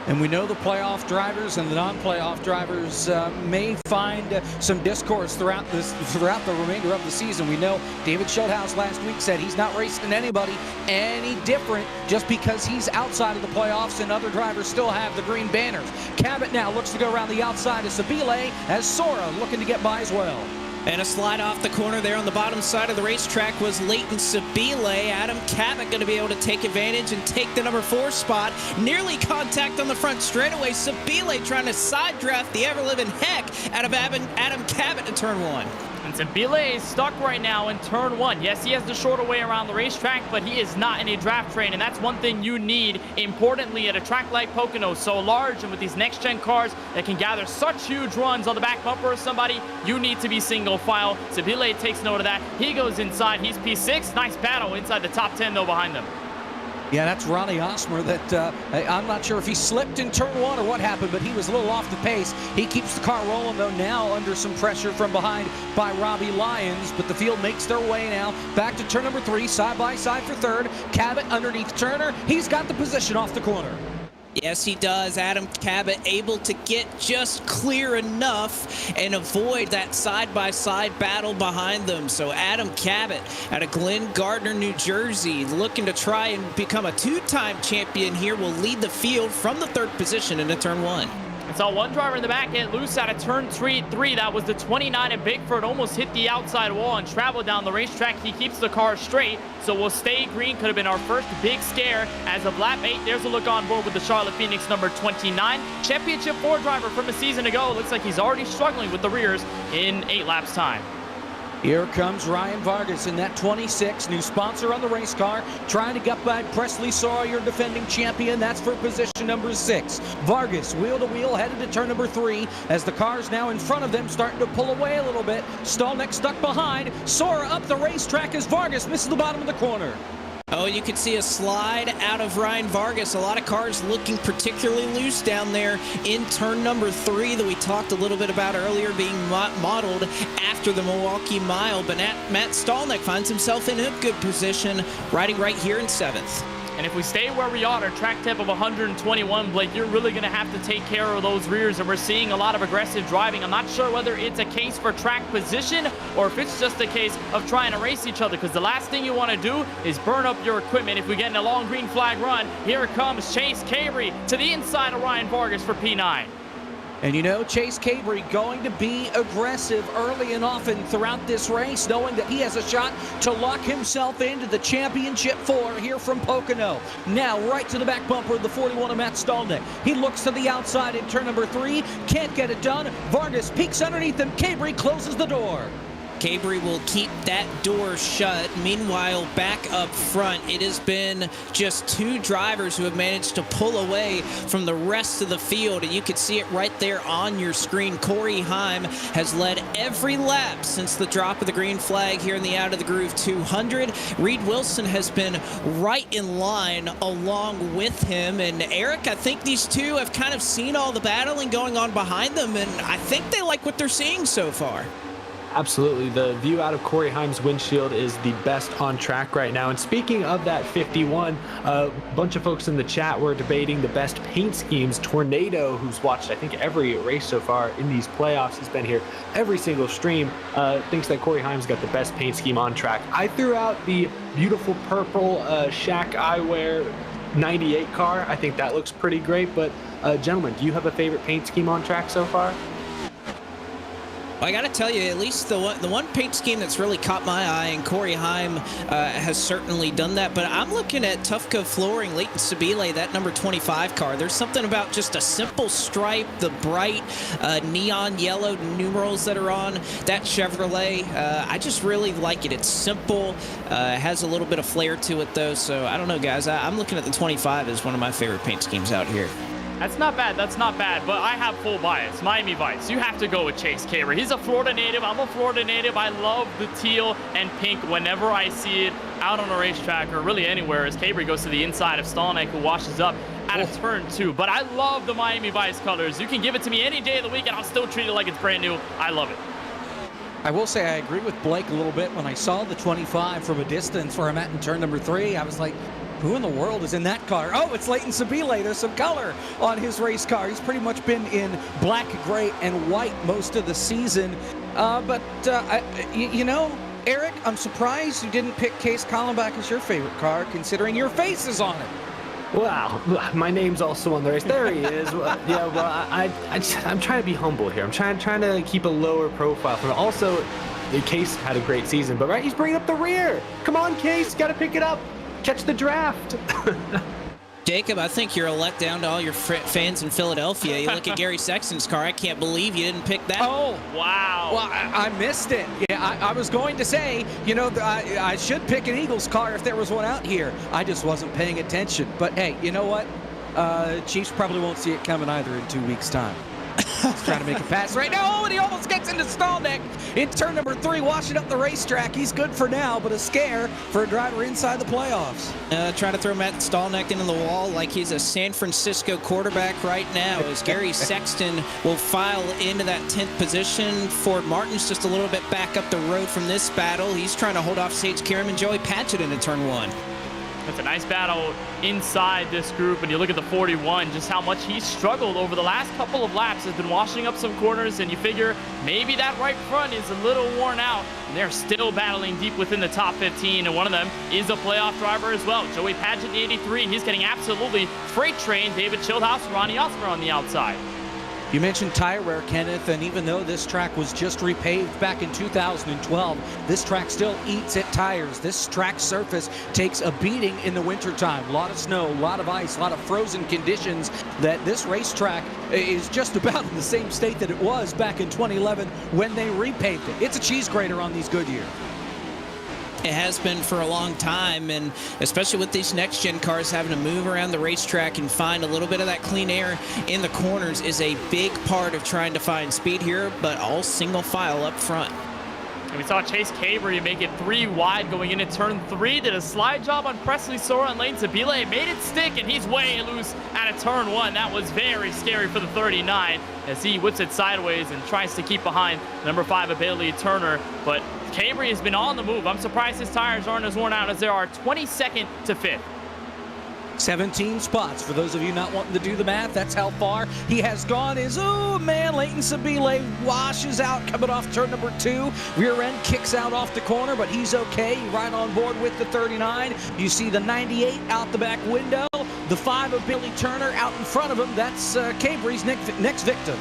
And we know the playoff drivers and the non-playoff drivers may find some discourse throughout the remainder of the season. We know David Schulthouse last week said he's not racing anybody any different just because he's outside of the playoffs and other drivers still have the green banners. Cabot now looks to go around the outside of Sabile as Sora looking to get by as well. And a slide off the corner there on the bottom side of the racetrack was Leighton Sabile. Adam Cabot going to be able to take advantage and take the number 4 spot. Nearly contact on the front straightaway. Sabile trying to side draft the ever-living heck out of Adam Cabot in turn 1. And Sabile is stuck right now in turn 1. Yes, he has the shorter way around the racetrack, but he is not in a draft train, and that's one thing you need, importantly, at a track like Pocono, so large, and with these next-gen cars that can gather such huge runs on the back bumper of somebody, you need to be single file. Sabile takes note of that. He goes inside. He's P6. Nice battle inside the top 10, though, behind them. Yeah, that's Ronnie Osmer that I'm not sure if he slipped in turn 1 or what happened, but he was a little off the pace. He keeps the car rolling, though, now under some pressure from behind by Robbie Lyons, but the field makes their way now back to turn number 3, side by side for third. Cabot underneath Turner. He's got the position off the corner. Yes, he does. Adam Cabot able to get just clear enough and avoid that side-by-side battle behind them. So Adam Cabot out of Glen Gardner, New Jersey, looking to try and become a 2-time champion here, will lead the field from the 3rd position into turn 1. I saw one driver in the back get loose out of turn 3. That was the 29 at Bigford. Almost hit the outside wall and traveled down the racetrack. He keeps the car straight, so we'll stay green. Could have been our first big scare as of lap 8. There's a look on board with the Charlotte Phoenix number 29. Championship 4 driver from a season ago. Looks like he's already struggling with the rears in 8 laps time. Here comes Ryan Vargas in that 26, new sponsor on the race car, trying to get by Presley Sawyer, defending champion. That's for position number 6. Vargas, wheel to wheel, headed to turn number 3, as the cars now in front of them starting to pull away a little bit. Stolnick stuck behind. Sora up the racetrack as Vargas misses the bottom of the corner. Oh, you can see a slide out of Ryan Vargas. A lot of cars looking particularly loose down there in turn number 3 that we talked a little bit about earlier, being modeled after the Milwaukee Mile. But Matt Stolnick finds himself in a good position, riding right here in 7th. And if we stay where we are, track temp of 121, Blake, you're really going to have to take care of those rears, and we're seeing a lot of aggressive driving. I'm not sure whether it's a case for track position or if it's just a case of trying to race each other, because the last thing you want to do is burn up your equipment. If we get in a long green flag run, here comes Chase Cabry to the inside of Ryan Vargas for P9. And you know, Chase Cabry going to be aggressive early and often throughout this race, knowing that he has a shot to lock himself into the championship 4 here from Pocono. Now right to the back bumper of the 41 of Matt Stolnick. He looks to the outside in turn number 3, can't get it done. Vargas peeks underneath him. Cabry closes the door. Cabry will keep that door shut. Meanwhile, back up front, it has been just 2 drivers who have managed to pull away from the rest of the field, and you can see it right there on your screen. Corey Heim has led every lap since the drop of the green flag here in the Out of the Groove 200. Reed Wilson has been right in line along with him, and Eric, I think these 2 have kind of seen all the battling going on behind them, and I think they like what they're seeing so far. Absolutely. The view out of Corey Heim's windshield is the best on track right now. And speaking of that 51, a bunch of folks in the chat were debating the best paint schemes. Tornado, who's watched, I think, every race so far in these playoffs, he's been here every single stream, thinks that Corey Heim's got the best paint scheme on track. I threw out the beautiful purple Shaq Eyewear 98 car. I think that looks pretty great. But gentlemen, do you have a favorite paint scheme on track so far? I got to tell you, at least the one paint scheme that's really caught my eye, and Corey Heim has certainly done that, but I'm looking at Tufco Flooring, Leighton Sabile, that number 25 car. There's something about just a simple stripe, the bright neon yellow numerals that are on that Chevrolet. I just really like it. It's simple, has a little bit of flair to it, though, so I don't know, guys. I'm looking at the 25 as one of my favorite paint schemes out here. That's not bad. That's not bad. But I have full bias. Miami Vice. You have to go with Chase Caber. He's a Florida native. I'm a Florida native. I love the teal and pink whenever I see it out on a racetrack or really anywhere, as Caber goes to the inside of Stallneck, who washes up at a turn 2. But I love the Miami Vice colors. You can give it to me any day of the week, and I'll still treat it like it's brand new. I love it. I will say I agree with Blake a little bit. When I saw the 25 from a distance where I'm at in turn number 3, I was like, who in the world is in that car? Oh, it's Leighton Sabile. There's some color on his race car. He's pretty much been in black, gray, and white most of the season. You know, Eric, I'm surprised you didn't pick Case Collenbach as your favorite car, considering your face is on it. Wow, my name's also on the race. There he is. I'm trying to be humble here. I'm trying to keep a lower profile from it. Also, Case had a great season, but right, he's bringing up the rear. Come on, Case, got to pick it up. Catch the draft. Jacob, I think you're a letdown to all your fans in Philadelphia. You look at Gary Sexton's car. I can't believe you didn't pick that. Oh, wow. Well, I missed it. Yeah, I was going to say, you know, I should pick an Eagles car if there was one out here. I just wasn't paying attention. But, hey, you know what? Chiefs probably won't see it coming either in 2 weeks' time. He's trying to make a pass right now. Oh, and he almost gets into Stallneck in turn number 3, washing up the racetrack. He's good for now, but a scare for a driver inside the playoffs. Trying to throw Matt Stallneck into the wall like he's a San Francisco quarterback right now, as Gary Sexton will file into that 10th position. Ford Martin's just a little bit back up the road from this battle. He's trying to hold off Sage Karam and Joey Patchett into turn 1. It's a nice battle inside this group, and you look at the 41, just how much he's struggled over the last couple of laps, has been washing up some corners, and you figure maybe that right front is a little worn out, and they're still battling deep within the top 15, and one of them is a playoff driver as well. Joey Padgett, the 83, and he's getting absolutely freight trained. David Childhouse and Ronnie Osmer on the outside. You mentioned tire wear, Kenneth, and even though this track was just repaved back in 2012, this track still eats at tires. This track surface takes a beating in the wintertime. A lot of snow, a lot of ice, a lot of frozen conditions, that this racetrack is just about in the same state that it was back in 2011 when they repaved it. It's a cheese grater on these Goodyear. It has been for a long time, and especially with these next-gen cars having to move around the racetrack and find a little bit of that clean air in the corners is a big part of trying to find speed here, but all single file up front. And we saw Chase Caber make it 3 wide going into turn 3. Did a slide job on Presley Sora and Lane Sabile. Made it stick, and he's way loose out of turn 1. That was very scary for the 39 as he whips it sideways and tries to keep behind number 5 of Bailey Turner. But Caber has been on the move. I'm surprised his tires aren't as worn out as there are. 22nd to 5th. 17 spots. For those of you not wanting to do the math, that's how far he has gone. Oh man, Leighton Sabile washes out coming off turn number 2. Rear end kicks out off the corner, but he's okay. Right on board with the 39. You see the 98 out the back window. The 5 of Billy Turner out in front of him. That's Caber's next victim.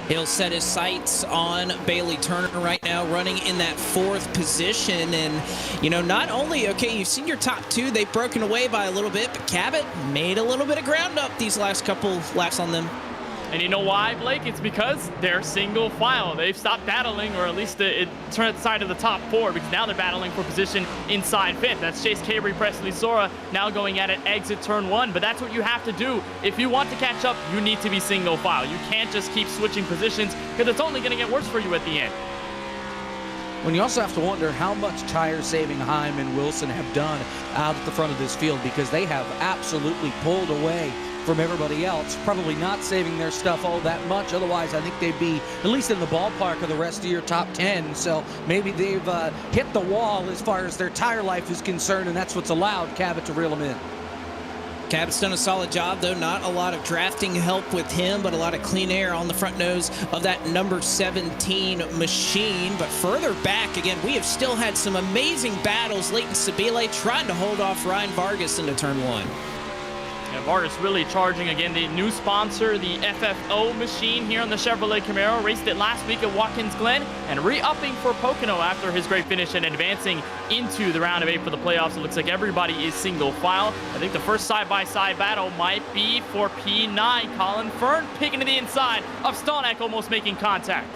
He'll set his sights on Bailey Turner right now, running in that 4th position. And, you know, not only, okay, you've seen your top 2, they've broken away by a little bit, but Cabot made a little bit of ground up these last couple laps on them. And you know why, Blake? It's because they're single file. They've stopped battling, or at least it turned side of the top 4, because now they're battling for position inside 5th. That's Chase Caber, Presley Sora now going at it exit turn 1. But that's what you have to do. If you want to catch up, you need to be single file. You can't just keep switching positions, because it's only going to get worse for you at the end. When you also have to wonder how much tire saving Heim and Wilson have done out at the front of this field, because they have absolutely pulled away from everybody else, probably not saving their stuff all that much. Otherwise, I think they'd be at least in the ballpark of the rest of your top 10. So maybe they've hit the wall as far as their tire life is concerned, and that's what's allowed Cabot to reel them in. Cabot's done a solid job, though. Not a lot of drafting help with him, but a lot of clean air on the front nose of that number 17 machine. But further back, again, we have still had some amazing battles. Leighton Sabile trying to hold off Ryan Vargas into turn 1. Yeah, Vargas really charging again. The new sponsor, the FFO machine here on the Chevrolet Camaro, raced it last week at Watkins Glen and re-upping for Pocono after his great finish and advancing into the round of 8 for the playoffs. It looks like everybody is single file. I think the first side-by-side battle might be for P9. Colin Fern picking to the inside of Stolnek, almost making contact.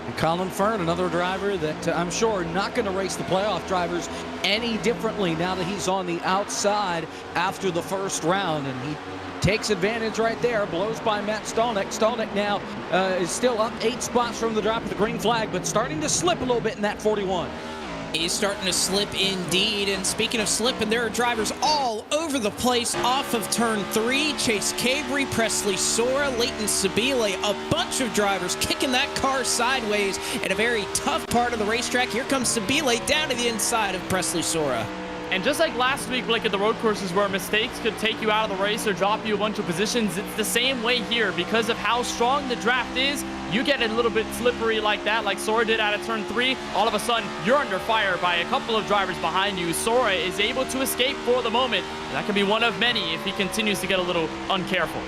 And Colin Fern, another driver that I'm sure not going to race the playoff drivers any differently now that he's on the outside after the first round. And he takes advantage right there, blows by Matt Stolnek. Stolnek now is still up 8 spots from the drop of the green flag, but starting to slip a little bit in that 41. He's starting to slip indeed. And speaking of slipping, there are drivers all over the place off of turn 3. Chase Cabry, Presley Sora, Leighton Sabile, a bunch of drivers kicking that car sideways at a very tough part of the racetrack. Here comes Sabile down to the inside of Presley Sora. And just like last week, Blake, at the road courses where mistakes could take you out of the race or drop you a bunch of positions, it's the same way here. Because of how strong the draft is, you get a little bit slippery like that, like Sora did out of turn 3. All of a sudden, you're under fire by a couple of drivers behind you. Sora is able to escape for the moment. And that could be one of many if he continues to get a little uncareful.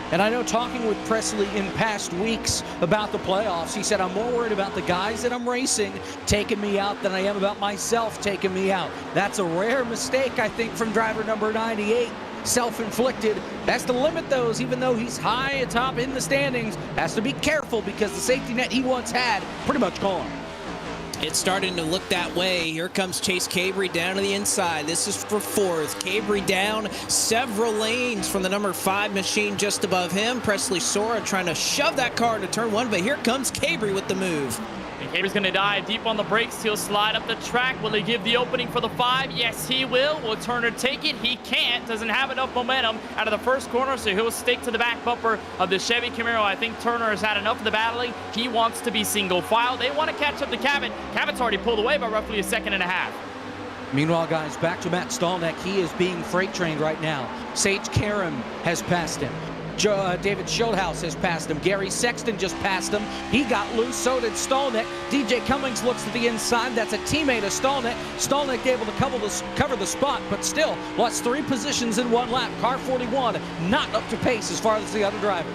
And I know talking with Presley in past weeks about the playoffs, he said, I'm more worried about the guys that I'm racing taking me out than I am about myself taking me out. That's a rare mistake, I think, from driver number 98. Self-inflicted. Has to limit those, even though he's high atop in the standings. Has to be careful because the safety net he once had, pretty much gone. It's starting to look that way. Here comes Chase Cabry down to the inside. This is for 4th. Cabry down several lanes from the number 5 machine just above him. Presley Sora trying to shove that car into turn 1, but here comes Cabry with the move. And Cabry's going to dive deep on the brakes. He'll slide up the track. Will he give the opening for the 5? Yes, he will. Will Turner take it? He can't. Doesn't have enough momentum out of the first corner, so he'll stick to the back bumper of the Chevy Camaro. I think Turner has had enough of the battling. He wants to be single file. They want to catch up to Cabot. Cabot's already pulled away by roughly a second and a half. Meanwhile, guys, back to Matt Stolnek. He is being freight trained right now. Sage Karam has passed him. David Schildhaus has passed him. Gary Sexton just passed him. He got loose, so did Stolnek. DJ Cummings looks to the inside. That's a teammate of Stolnek. Stolnek able to cover the spot, but still lost 3 positions in 1 lap. Car 41 not up to pace as far as the other drivers.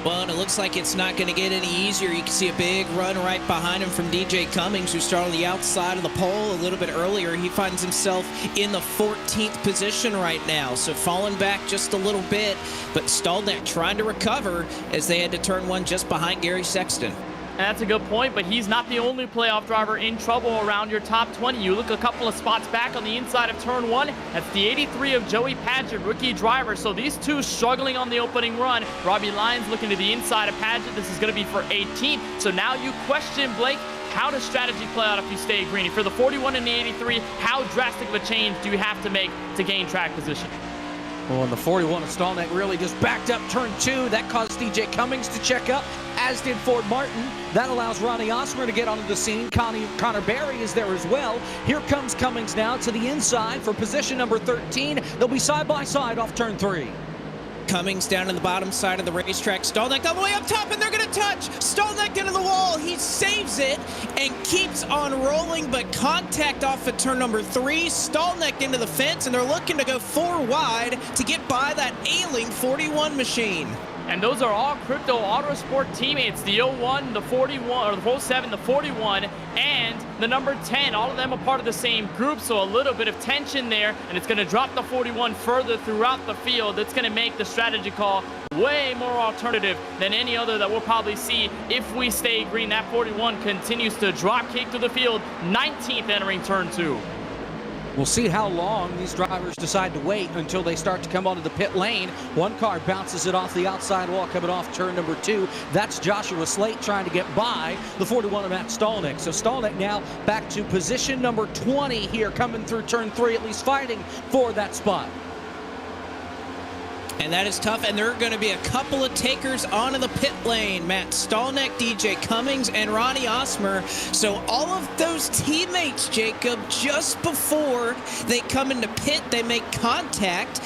Well, and it looks like it's not going to get any easier. You can see a big run right behind him from DJ Cummings, who started on the outside of the pole a little bit earlier. He finds himself in the 14th position right now, so falling back just a little bit. But Stolnek trying to recover as they had to turn 1 just behind Gary Sexton. And that's a good point, but he's not the only playoff driver in trouble around your top 20. You look a couple of spots back on the inside of turn 1. That's the 83 of Joey Padgett, rookie driver. So these two struggling on the opening run. Robbie Lyons looking to the inside of Padgett. This is going to be for 18th. So now you question, Blake, how does strategy play out if you stay green? For the 41 and the 83, how drastic of a change do you have to make to gain track position? Well, in the 41 of Stolnek really just backed up turn 2. That caused DJ Cummings to check up, as did Ford Martin. That allows Ronnie Osmer to get onto the scene. Connor Berry is there as well. Here comes Cummings now to the inside for position number 13. They'll be side by side off turn 3. Cummings down on the bottom side of the racetrack. Stolnek all the way up top, and they're going to touch. Stolnek into the wall. He saves it and keeps on rolling, but contact off at turn number 3. Stolnek into the fence, and they're looking to go 4 wide to get by that ailing 41 machine. And those are all Crypto Autosport teammates. The 01, the 41, or the 07, the 41, and the number 10. All of them are part of the same group, so a little bit of tension there, and it's going to drop the 41 further throughout the field. It's going to make the strategy call way more alternative than any other that we'll probably see if we stay green. That 41 continues to drop kick to the field, 19th entering turn 2. We'll see how long these drivers decide to wait until they start to come onto the pit lane. One car bounces it off the outside wall coming off turn number 2. That's Joshua Slate trying to get by the 41 of Matt Stolnek. So Stolnek now back to position number 20 here, coming through turn 3, at least fighting for that spot. And that is tough, and there are going to be a couple of takers onto the pit lane. Matt Stolnek, DJ Cummings, and Ronnie Osmer. So all of those teammates, Jacob, just before they come into pit, they make contact.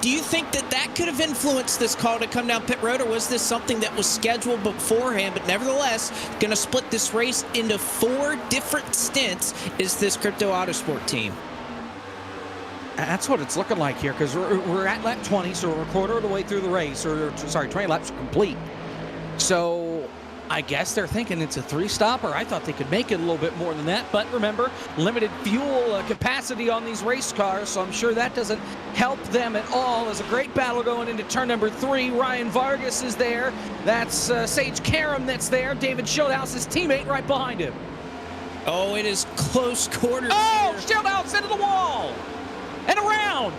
Do you think that that could have influenced this call to come down pit road, or was this something that was scheduled beforehand? But nevertheless, going to split this race into 4 different stints is this Crypto Autosport team. That's what it's looking like here, because we're at lap 20, so we're a quarter of the way through the race, or sorry, 20 laps are complete. So I guess they're thinking it's a 3-stopper. I thought they could make it a little bit more than that, but remember, limited fuel capacity on these race cars, so I'm sure that doesn't help them at all. There's a great battle going into turn number 3. Ryan Vargas is there. That's Sage Karam that's there. David Schildhaus, teammate, right behind him. Oh, it is close quarters. Oh, Schildhaus into the wall and around.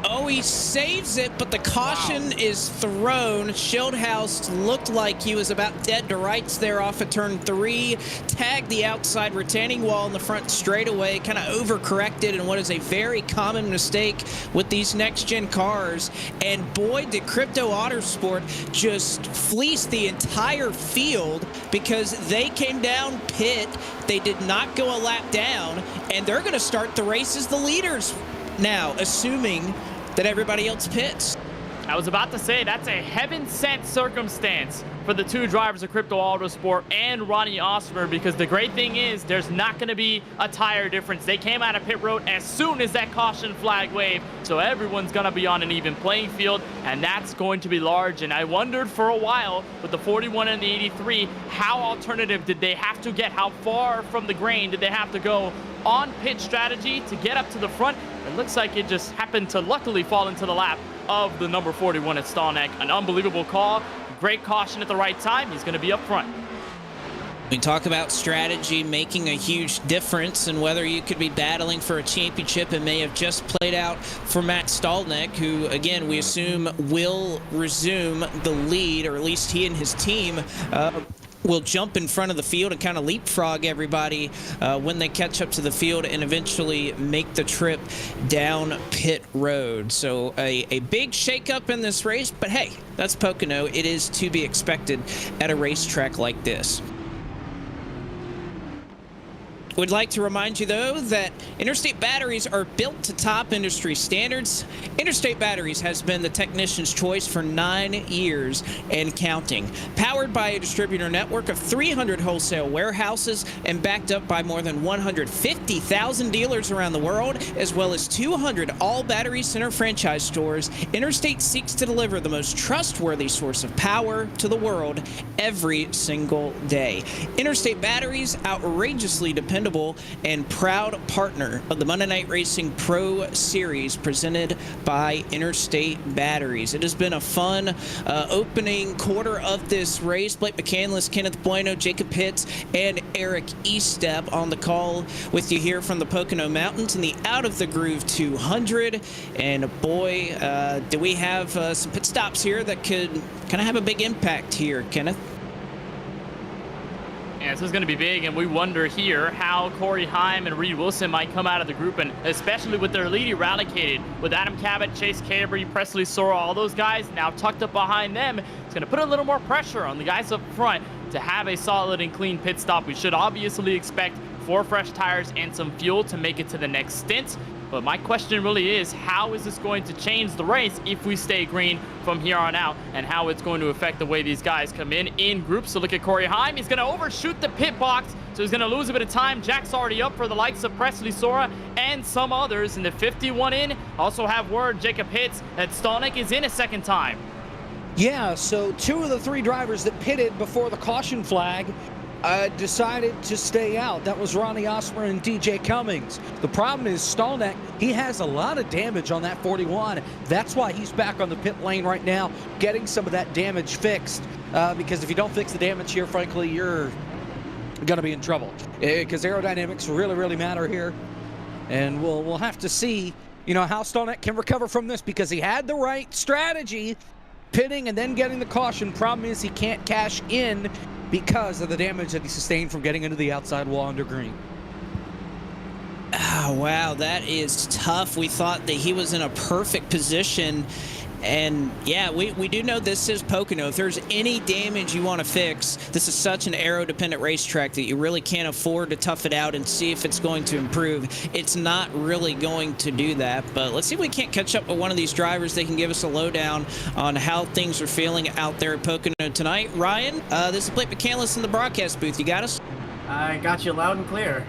Oh, he saves it, but the caution is thrown. Schildhaus looked like he was about dead to rights there off of turn 3. Tagged the outside retaining wall in the front straightaway. Kind of overcorrected in what is a very common mistake with these next-gen cars. And boy, did Crypto Autosport just fleece the entire field because they came down pit. They did not go a lap down, and they're going to start the race as the leaders now, assuming that everybody else pits. I was about to say, that's a heaven-sent circumstance for the two drivers of Crypto Autosport and Ronnie Osmer, because the great thing is there's not going to be a tire difference. They came out of pit road as soon as that caution flag waved, so everyone's going to be on an even playing field, and that's going to be large. And I wondered for a while with the 41 and the 83, how alternative did they have to get? How far from the grain did they have to go on pit strategy to get up to the front? It looks like it just happened to luckily fall into the lap of the number 41 at Stallneck. An unbelievable call. Great caution at the right time. He's going to be up front. We talk about strategy making a huge difference, and whether you could be battling for a championship, it may have just played out for Matt Stallneck, who, again, we assume will resume the lead, or at least he and his team will jump in front of the field and kind of leapfrog everybody when they catch up to the field and eventually make the trip down pit road. So a big shakeup in this race, but hey, that's Pocono. It is to be expected at a racetrack like this. We'd like to remind you, though, that Interstate batteries are built to top industry standards. Interstate Batteries has been the technician's choice for 9 years and counting. Powered by a distributor network of 300 wholesale warehouses and backed up by more than 150,000 dealers around the world, as well as 200 all-battery center franchise stores, Interstate seeks to deliver the most trustworthy source of power to the world every single day. Interstate Batteries, outrageously dependable and proud partner of the Monday Night Racing Pro Series presented by Interstate Batteries. It has been a fun opening quarter of this race. Blake McCandless, Kenneth Bueno, Jacob Pitts, and Eric Estep on the call with you here from the Pocono Mountains in the Out of the Groove 200. And boy, do we have some pit stops here that could kind of have a big impact here, Kenneth. Yeah, this is going to be big, and we wonder here how Corey Heim and Reed Wilson might come out of the group, and especially with their lead eradicated, with Adam Cabot, Chase Cabre, Presley Sora, all those guys now tucked up behind them. It's going to put a little more pressure on the guys up front to have a solid and clean pit stop. We should obviously expect 4 fresh tires and some fuel to make it to the next stint. But my question really is, how is this going to change the race if we stay green from here on out, and how it's going to affect the way these guys come in groups? So look at Corey Heim. He's going to overshoot the pit box, so he's going to lose a bit of time. Jack's already up for the likes of Presley Sora and some others. In the 51 in, also have word Jacob Pitts that Stallneck is in a second time. Yeah, so 2 of the 3 drivers that pitted before the caution flag decided to stay out. That was Ronnie Osmer and DJ Cummings. The problem is Stallneck, he has a lot of damage on that 41. That's why he's back on the pit lane right now, getting some of that damage fixed. Because if you don't fix the damage here, frankly, you're going to be in trouble. Because aerodynamics really, really matter here. And we'll have to see, how Stallneck can recover from this, because he had the right strategy, pitting and then getting the caution. Problem is he can't cash in because of the damage that he sustained from getting into the outside wall under green. Oh, wow, that is tough. We thought that he was in a perfect position. And yeah, we do know this is Pocono. If there's any damage you want to fix, this is such an aero-dependent racetrack that you really can't afford to tough it out and see if it's going to improve. It's not really going to do that. But let's see if we can't catch up with one of these drivers. They can give us a lowdown on how things are feeling out there at Pocono tonight. Ryan, this is Blake McCandless in the broadcast booth. You got us? I got you loud and clear.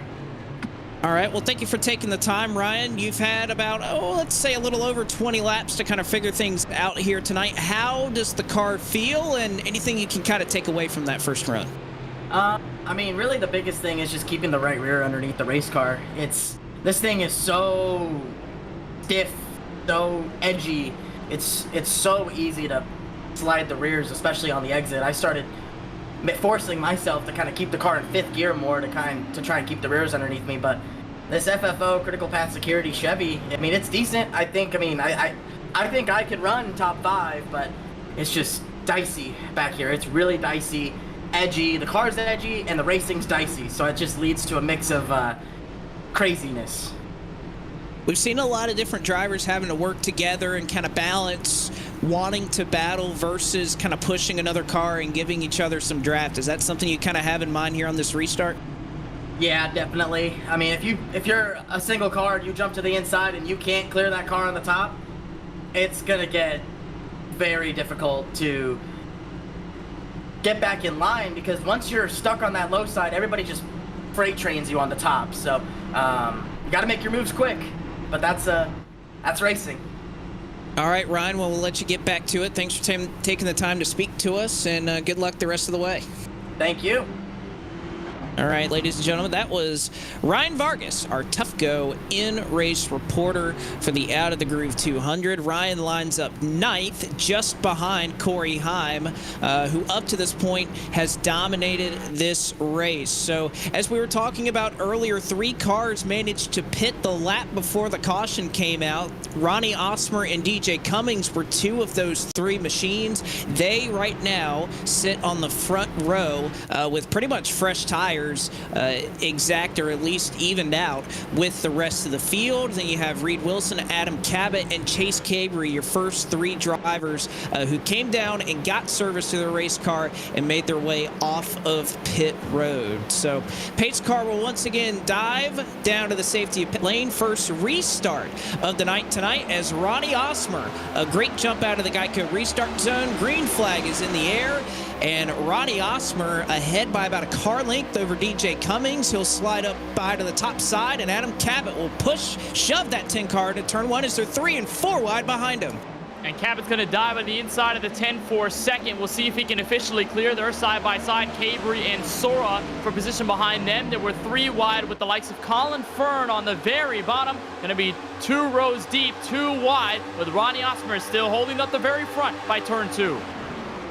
All right. Well, thank you for taking the time, Ryan. You've had about, let's say a little over 20 laps to kind of figure things out here tonight. How does the car feel, and anything you can kind of take away from that first run? I mean, really the biggest thing is just keeping the right rear underneath the race car. This thing is so stiff, so edgy. It's so easy to slide the rears, especially on the exit. I started forcing myself to kind of keep the car in 5th gear more to try and keep the rears underneath me. But this FFO Critical Path Security Chevy, I mean, it's decent. I think I could run top 5, but it's just dicey back here. It's really dicey, edgy. The car's edgy and the racing's dicey, so it just leads to a mix of craziness. We've seen a lot of different drivers having to work together and kind of balance wanting to battle versus kind of pushing another car and giving each other some draft. Is that something you kind of have in mind here on this restart? Yeah, definitely. I mean, if you're a single car and you jump to the inside and you can't clear that car on the top, it's gonna get very difficult to get back in line, because once you're stuck on that low side, everybody just freight trains you on the top. So you got to make your moves quick. But that's racing. All right, Ryan, well, we'll let you get back to it. Thanks for taking the time to speak to us, and good luck the rest of the way. Thank you. All right, ladies and gentlemen, that was Ryan Vargas, our Tough Go in-race reporter for the Out of the Groove 200. Ryan lines up 9th, just behind Corey Heim, who up to this point has dominated this race. So as we were talking about earlier, 3 cars managed to pit the lap before the caution came out. Ronnie Osmer and DJ Cummings were 2 of those 3 machines. They right now sit on the front row with pretty much fresh tires, exact or at least evened out with the rest of the field. Then you have Reed Wilson, Adam Cabot, and Chase Cabry, your first 3 drivers who came down and got service to their race car and made their way off of pit road. So Pate's car will once again dive down to the safety lane. First restart of the night tonight as Ronnie Osmer, a great jump out of the Geico restart zone. Green flag is in the air, and Ronnie Osmer ahead by about a car length over DJ Cummings. He'll slide up by to the top side, and Adam Cabot will shove that 10 car to turn 1 as they're 3 and 4 wide behind him. And Cabot's going to dive on the inside of the 10 for second. We'll see if he can officially clear their side-by-side, Cabry and Sora, for position behind them. There were 3 wide with the likes of Colin Fern on the very bottom. Going to be 2 rows deep, 2 wide, with Ronnie Osmer still holding up the very front by turn 2.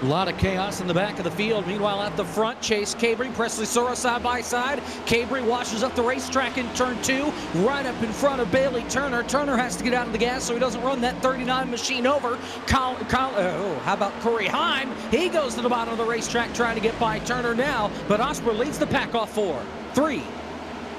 A lot of chaos in the back of the field. Meanwhile, at the front, Chase Cabry, Presley Sora side by side. Cabry washes up the racetrack in turn 2, right up in front of Bailey Turner. Turner has to get out of the gas so he doesn't run that 39 machine over. How about Corey Heim? He goes to the bottom of the racetrack trying to get by Turner now, but Osmer leads the pack off 4, 3.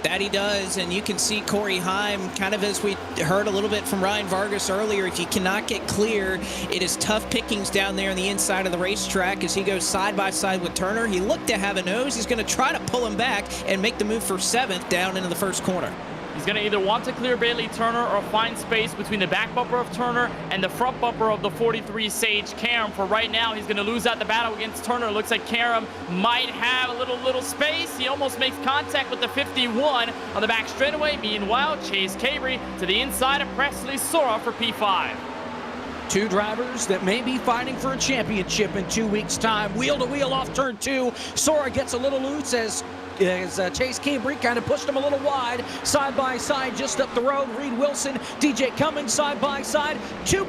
That he does, and you can see Corey Heim, kind of as we heard a little bit from Ryan Vargas earlier, if you cannot get clear, it is tough pickings down there on the inside of the racetrack as he goes side by side with Turner. He looked to have a nose. He's going to try to pull him back and make the move for 7th down into the first corner. He's going to either want to clear Bailey Turner or find space between the back bumper of Turner and the front bumper of the 43 Sage Karam. For right now, he's going to lose out the battle against Turner. Looks like Karam might have a little space. He almost makes contact with the 51 on the back straightaway. Meanwhile, Chase Cabry to the inside of Presley Sora for P5. 2 drivers that may be fighting for a championship in 2 weeks' time. Wheel to wheel off turn 2. Sora gets a little loose as Chase Cabry kind of pushed him a little wide. Side by side just up the road. Reed Wilson, DJ Cummings side by side. Two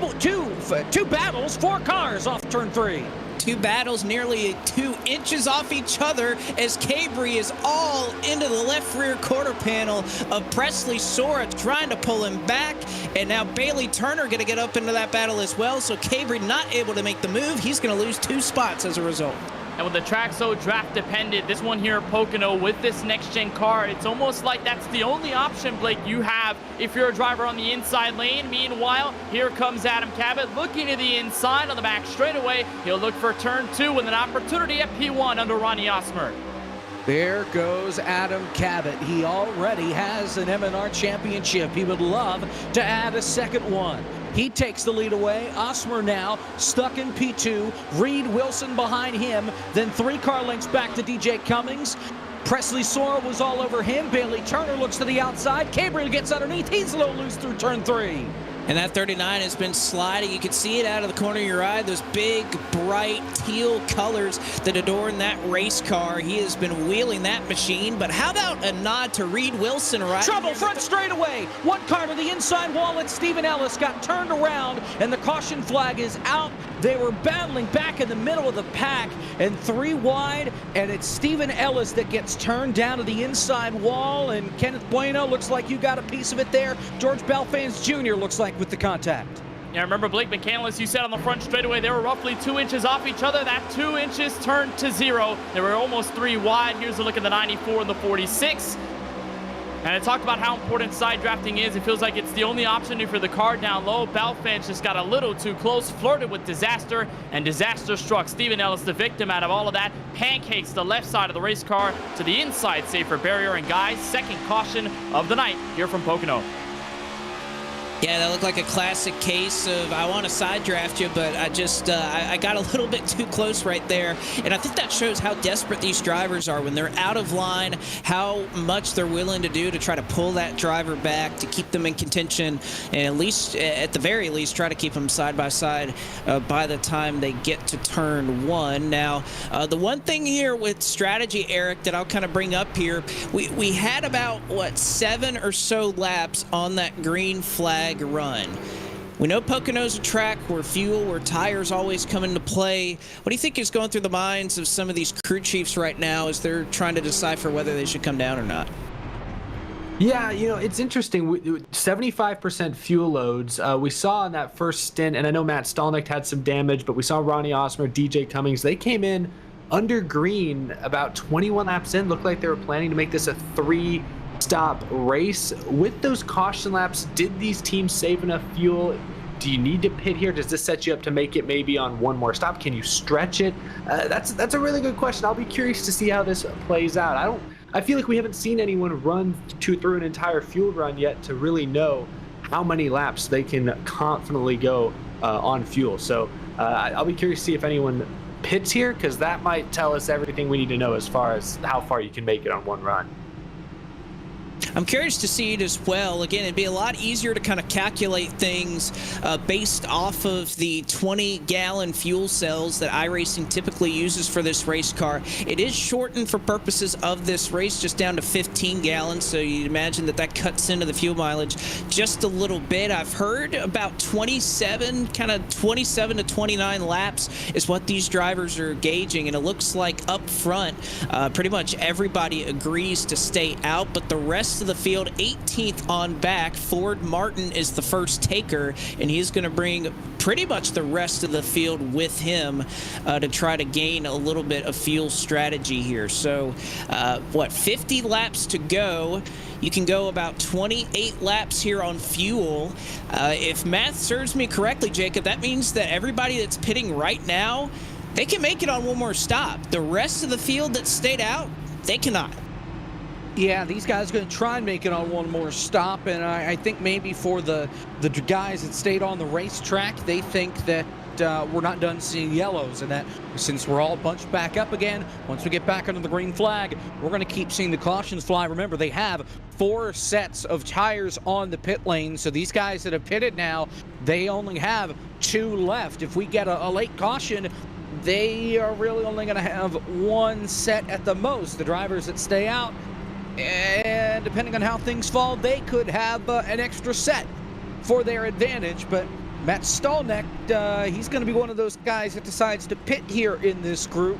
battles, 4 cars off turn 3. 2 battles nearly 2 inches off each other as Cabry is all into the left rear quarter panel of Presley Sora trying to pull him back, and now Bailey Turner going to get up into that battle as well, so Cabry not able to make the move. He's going to lose 2 spots as a result. And with the track so draft dependent, this one here at Pocono with this next gen car, it's almost like that's the only option, Blake, you have if you're a driver on the inside lane. Meanwhile, here comes Adam Cabot looking to the inside on the back straightaway. He'll look for turn 2 with an opportunity at P1 under Ronnie Osmer. There goes Adam Cabot. He already has an M&R championship. He would love to add a second one. He takes the lead away. Osmer now stuck in P2. Reed Wilson behind him. Then 3 car lengths back to DJ Cummings. Presley Sorrell was all over him. Bailey Turner looks to the outside. Gabriel gets underneath. He's a little loose through turn 3. And that 39 has been sliding. You can see it out of the corner of your eye. Those big, bright teal colors that adorn that race car. He has been wheeling that machine. But how about a nod to Reed Wilson? Right? Trouble front straightaway. 1 car to the inside wall. It's Stephen Ellis got turned around, and the caution flag is out. They were battling back in the middle of the pack, and 3 wide, and it's Stephen Ellis that gets turned down to the inside wall, and Kenneth Bueno looks like you got a piece of it there. George Belfans Jr. looks like with the contact. Yeah, remember Blake McCandless, you said on the front straightaway, they were roughly 2 inches off each other. That 2 inches turned to 0. They were almost 3 wide. Here's a look at the 94 and the 46. And I talked about how important side drafting is. It feels like it's the only option for the car down low. Belfans just got a little too close, flirted with disaster, and disaster struck. Stephen Ellis, the victim out of all of that, pancakes the left side of the race car to the inside safer barrier. And guys, second caution of the night here from Pocono. Yeah, that looked like a classic case of I want to side draft you, but I just I got a little bit too close right there. And I think that shows how desperate these drivers are when they're out of line, how much they're willing to do to try to pull that driver back to keep them in contention, and at the very least, try to keep them side by side by the time they get to turn 1. Now, the one thing here with strategy, Eric, that I'll kind of bring up here, we had about, 7 or so laps on that green flag run. We know Pocono's a track where tires always come into play. What do you think is going through the minds of some of these crew chiefs right now as they're trying to decipher whether they should come down or not? Yeah, it's interesting. 75% fuel loads. We saw in that first stint, and I know Matt Stolnick had some damage, but we saw Ronnie Osmer, DJ Cummings. They came in under green about 21 laps in. Looked like they were planning to make this a 3-stop race. With those caution laps, did these teams save enough fuel? Do you need to pit here? Does this set you up to make it maybe on one more stop? Can you stretch it? That's a really good question. I'll be curious to see how this plays out. I feel like we haven't seen anyone run through an entire fuel run yet to really know how many laps they can confidently go on fuel. So I'll be curious to see if anyone pits here, because that might tell us everything we need to know as far as how far you can make it on one run. I'm curious to see it as well. Again, it'd be a lot easier to kind of calculate things based off of the 20-gallon fuel cells that iRacing typically uses for this race car. It is shortened for purposes of this race just down to 15 gallons, so you'd imagine that cuts into the fuel mileage just a little bit. I've heard about 27 to 29 laps is what these drivers are gauging, and it looks like up front pretty much everybody agrees to stay out, but the rest of the field 18th on back. Ford Martin is the first taker, and he's going to bring pretty much the rest of the field with him to try to gain a little bit of fuel strategy here. So 50 laps to go. You can go about 28 laps here on fuel. If math serves me correctly, Jacob, that means that everybody that's pitting right now, they can make it on one more stop. The rest of the field that stayed out, they cannot. Yeah, these guys are going to try and make it on one more stop, and I think maybe for the guys that stayed on the racetrack, they think that we're not done seeing yellows, and that since we're all bunched back up again, once we get back under the green flag, we're going to keep seeing the cautions fly. Remember, they have 4 sets of tires on the pit lane, so these guys that have pitted now, they only have 2 left. If we get a late caution, they are really only going to have 1 set at the most. The drivers that stay out, and depending on how things fall, they could have an extra set for their advantage. But Matt Stolnick, he's going to be one of those guys that decides to pit here in this group,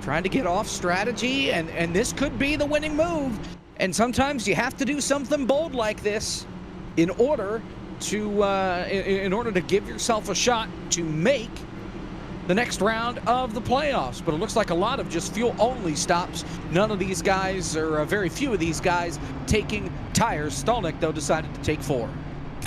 trying to get off strategy, and this could be the winning move. And sometimes you have to do something bold like this in order to give yourself a shot to make the next round of the playoffs. But it looks like a lot of just fuel-only stops. None of these guys, or very few of these guys, taking tires. Stolnick, though, decided to take 4.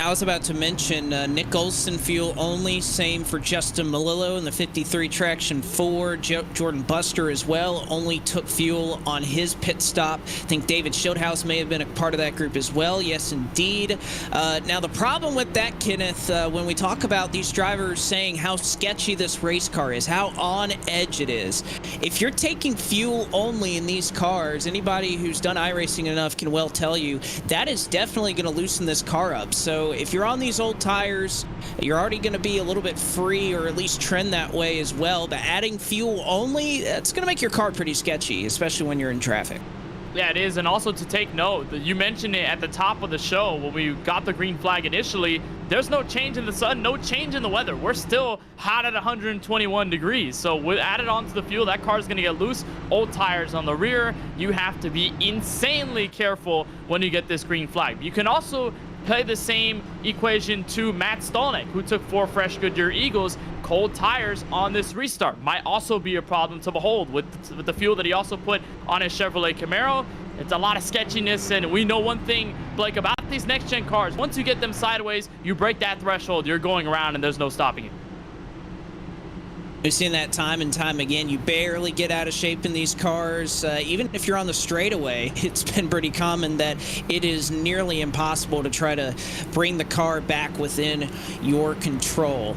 I was about to mention Nick Olson fuel only, same for Justin Malillo in the 53 Traction 4. Jordan Buster as well only took fuel on his pit stop. I think David Schildhouse may have been a part of that group as well. Yes, indeed. Now, the problem with that, Kenneth, when we talk about these drivers saying how sketchy this race car is, how on edge it is, if you're taking fuel only in these cars, anybody who's done iRacing enough can well tell you that is definitely going to loosen this car up. So if you're on these old tires, you're already going to be a little bit free, or at least trend that way as well. But adding fuel only, that's going to make your car pretty sketchy, especially when you're in traffic. Yeah, it is. And also to take note, you mentioned it at the top of the show when we got the green flag initially, there's no change in the sun, no change in the weather. We're still hot at 121 degrees. So with added onto the fuel, that car is going to get loose. Old tires on the rear. You have to be insanely careful when you get this green flag. You can also play the same equation to Matt Stolnick, who took 4 fresh Goodyear Eagles. Cold tires on this restart might also be a problem to behold with the fuel that he also put on his Chevrolet Camaro. It's a lot of sketchiness, and we know one thing, Blake, about these next-gen cars. Once you get them sideways, you break that threshold, you're going around, and there's no stopping it. We've seen that time and time again. You barely get out of shape in these cars. Even if you're on the straightaway, it's been pretty common that it is nearly impossible to try to bring the car back within your control.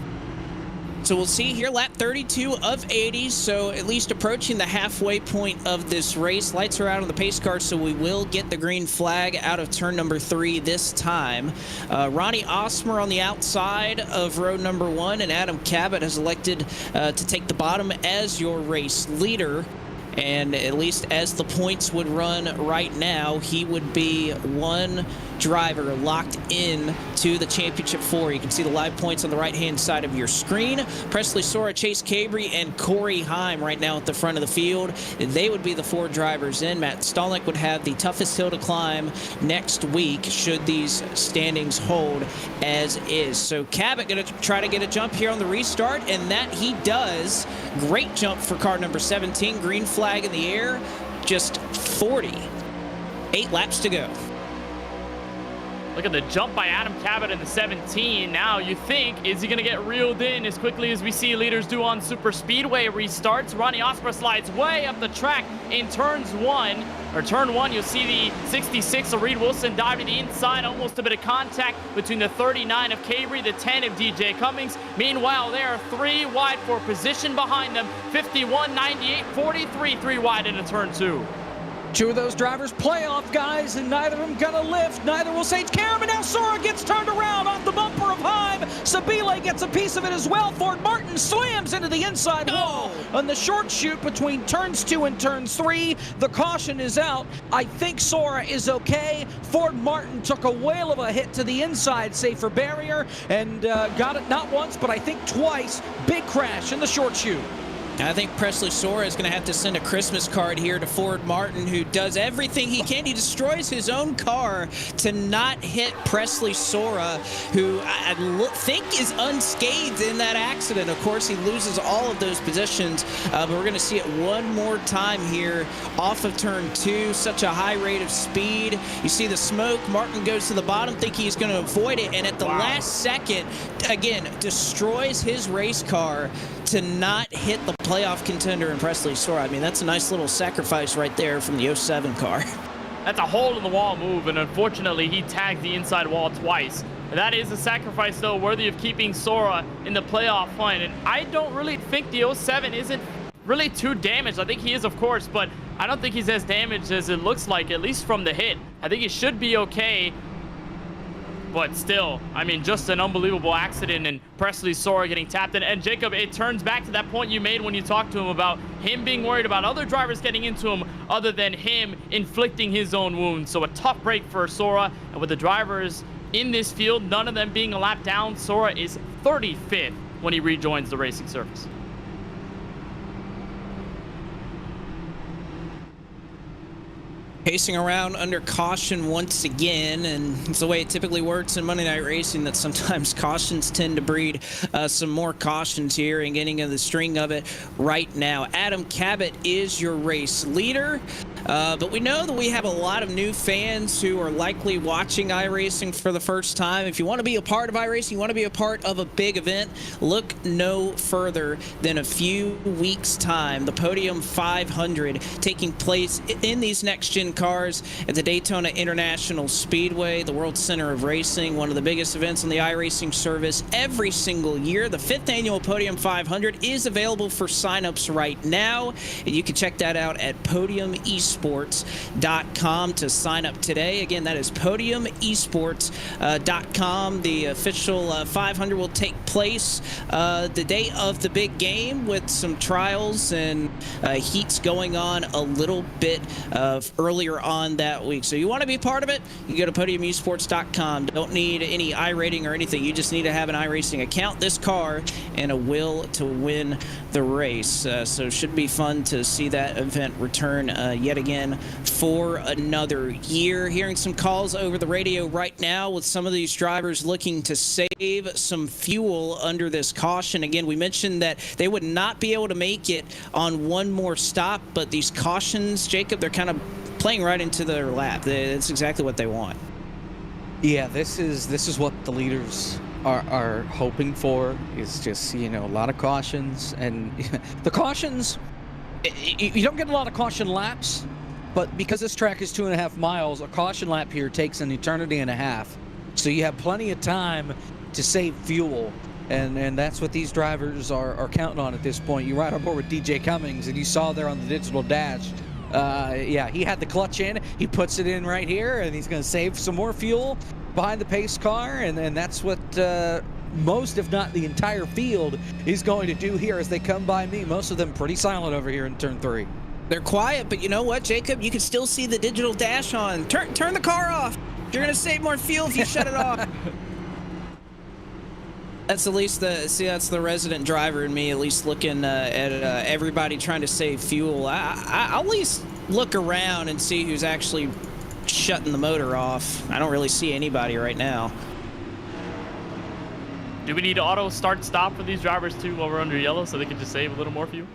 So we'll see here, lap 32 of 80, so at least approaching the halfway point of this race. Lights are out on the pace car, so we will get the green flag out of turn number 3 this time. Ronnie Osmer on the outside of row number 1, and Adam Cabot has elected to take the bottom as your race leader. And at least as the points would run right now, he would be one driver locked in to the championship 4. You can see the live points on the right-hand side of your screen. Presley Sora, Chase Cabry, and Corey Heim right now at the front of the field. They would be the 4 drivers in. Matt Stolnick would have the toughest hill to climb next week should these standings hold as is. So Cabot going to try to get a jump here on the restart, and that he does. Great jump for car number 17. Green flag in the air. Just 40. 8 laps to go. Look at the jump by Adam Cabot in the 17. Now you think, is he going to get reeled in as quickly as we see leaders do on super speedway restarts? Ronnie Osmer slides way up the track in turn 1. You'll see the 66 of Reed Wilson dive to the inside, almost a bit of contact between the 39 of Cabry, the 10 of DJ Cummings. Meanwhile, there are 3 wide for position behind them. 51, 98, 43, 3 wide into turn 2. 2 of those drivers playoff guys, and neither of them gonna lift. Neither will Sage Karam, and now Sora gets turned around off the bumper of Heim. Sabile gets a piece of it as well. Ford Martin slams into the inside wall on the short chute between turns 2 and turn 3. The caution is out. I think Sora is okay. Ford Martin took a whale of a hit to the inside safer barrier and got it not once, but I think twice. Big crash in the short chute. I think Presley Sora is going to have to send a Christmas card here to Ford Martin, who does everything he can. He destroys his own car to not hit Presley Sora, who I think is unscathed in that accident. Of course, he loses all of those positions, but we're going to see it one more time here off of turn 2. Such a high rate of speed. You see the smoke. Martin goes to the bottom, think he's going to avoid it, and at the last second, again, destroys his race car to not hit the playoff contender in Presley Sora. I mean, that's a nice little sacrifice right there from the 07 car. That's a hole-in-the-wall move, and unfortunately, he tagged the inside wall twice. That is a sacrifice, though, worthy of keeping Sora in the playoff hunt. And I don't really think the 07 isn't really too damaged. I think he is, of course, but I don't think he's as damaged as it looks like, at least from the hit. I think he should be okay. But still, I mean, just an unbelievable accident, and Presley Sora getting tapped in. And Jacob, it turns back to that point you made when you talked to him about him being worried about other drivers getting into him other than him inflicting his own wounds. So a tough break for Sora, and with the drivers in this field, none of them being a lap down, Sora is 35th when he rejoins the racing surface. Pacing around under caution once again, and it's the way it typically works in Monday Night Racing, that sometimes cautions tend to breed some more cautions here, and getting in the string of it right now. Adam Cabot is your race leader. But we know that we have a lot of new fans who are likely watching iRacing for the first time. If you want to be a part of iRacing, you want to be a part of a big event, look no further than a few weeks' time. The Podium 500 taking place in these next-gen cars at the Daytona International Speedway, the World Center of Racing, one of the biggest events on the iRacing service every single year. The 5th annual Podium 500 is available for signups right now, and you can check that out at podiumesports.com to sign up today. Again, that is podiumesports.com. The official 500 will take place the day of the big game, with some trials and heats going on a little bit earlier on that week. So you want to be part of it, you go to podiumesports.com. Don't need any iRating or anything. You just need to have an iRacing account, this car, and a will to win the race. So it should be fun to see that event return yet again for another year. Hearing some calls over the radio right now with some of these drivers looking to save some fuel under this caution. Again, we mentioned that they would not be able to make it on one more stop, but these cautions, Jacob, they're kind of playing right into their lap. That's exactly what they want. Yeah, this is what the leaders are hoping for. Is just, a lot of cautions, and the cautions, you don't get a lot of caution laps, but because this track is 2.5 miles, a caution lap here takes an eternity and a half. So you have plenty of time to save fuel, and that's what these drivers are counting on at this point. You ride on board with DJ Cummings, and you saw there on the digital dash, he had the clutch in. He puts it in right here, and he's going to save some more fuel behind the pace car, and that's what most, if not the entire field, is going to do here as they come by me. Most of them pretty silent over here in turn 3. They're quiet, but you know what, Jacob? You can still see the digital dash on. Turn the car off. You're going to save more fuel if you shut it off. That's at least that's the resident driver in me, at least looking at everybody trying to save fuel. I'll at least look around and see who's actually shutting the motor off. I don't really see anybody right now. Do we need auto start stop for these drivers too while we're under yellow so they can just save a little more fuel?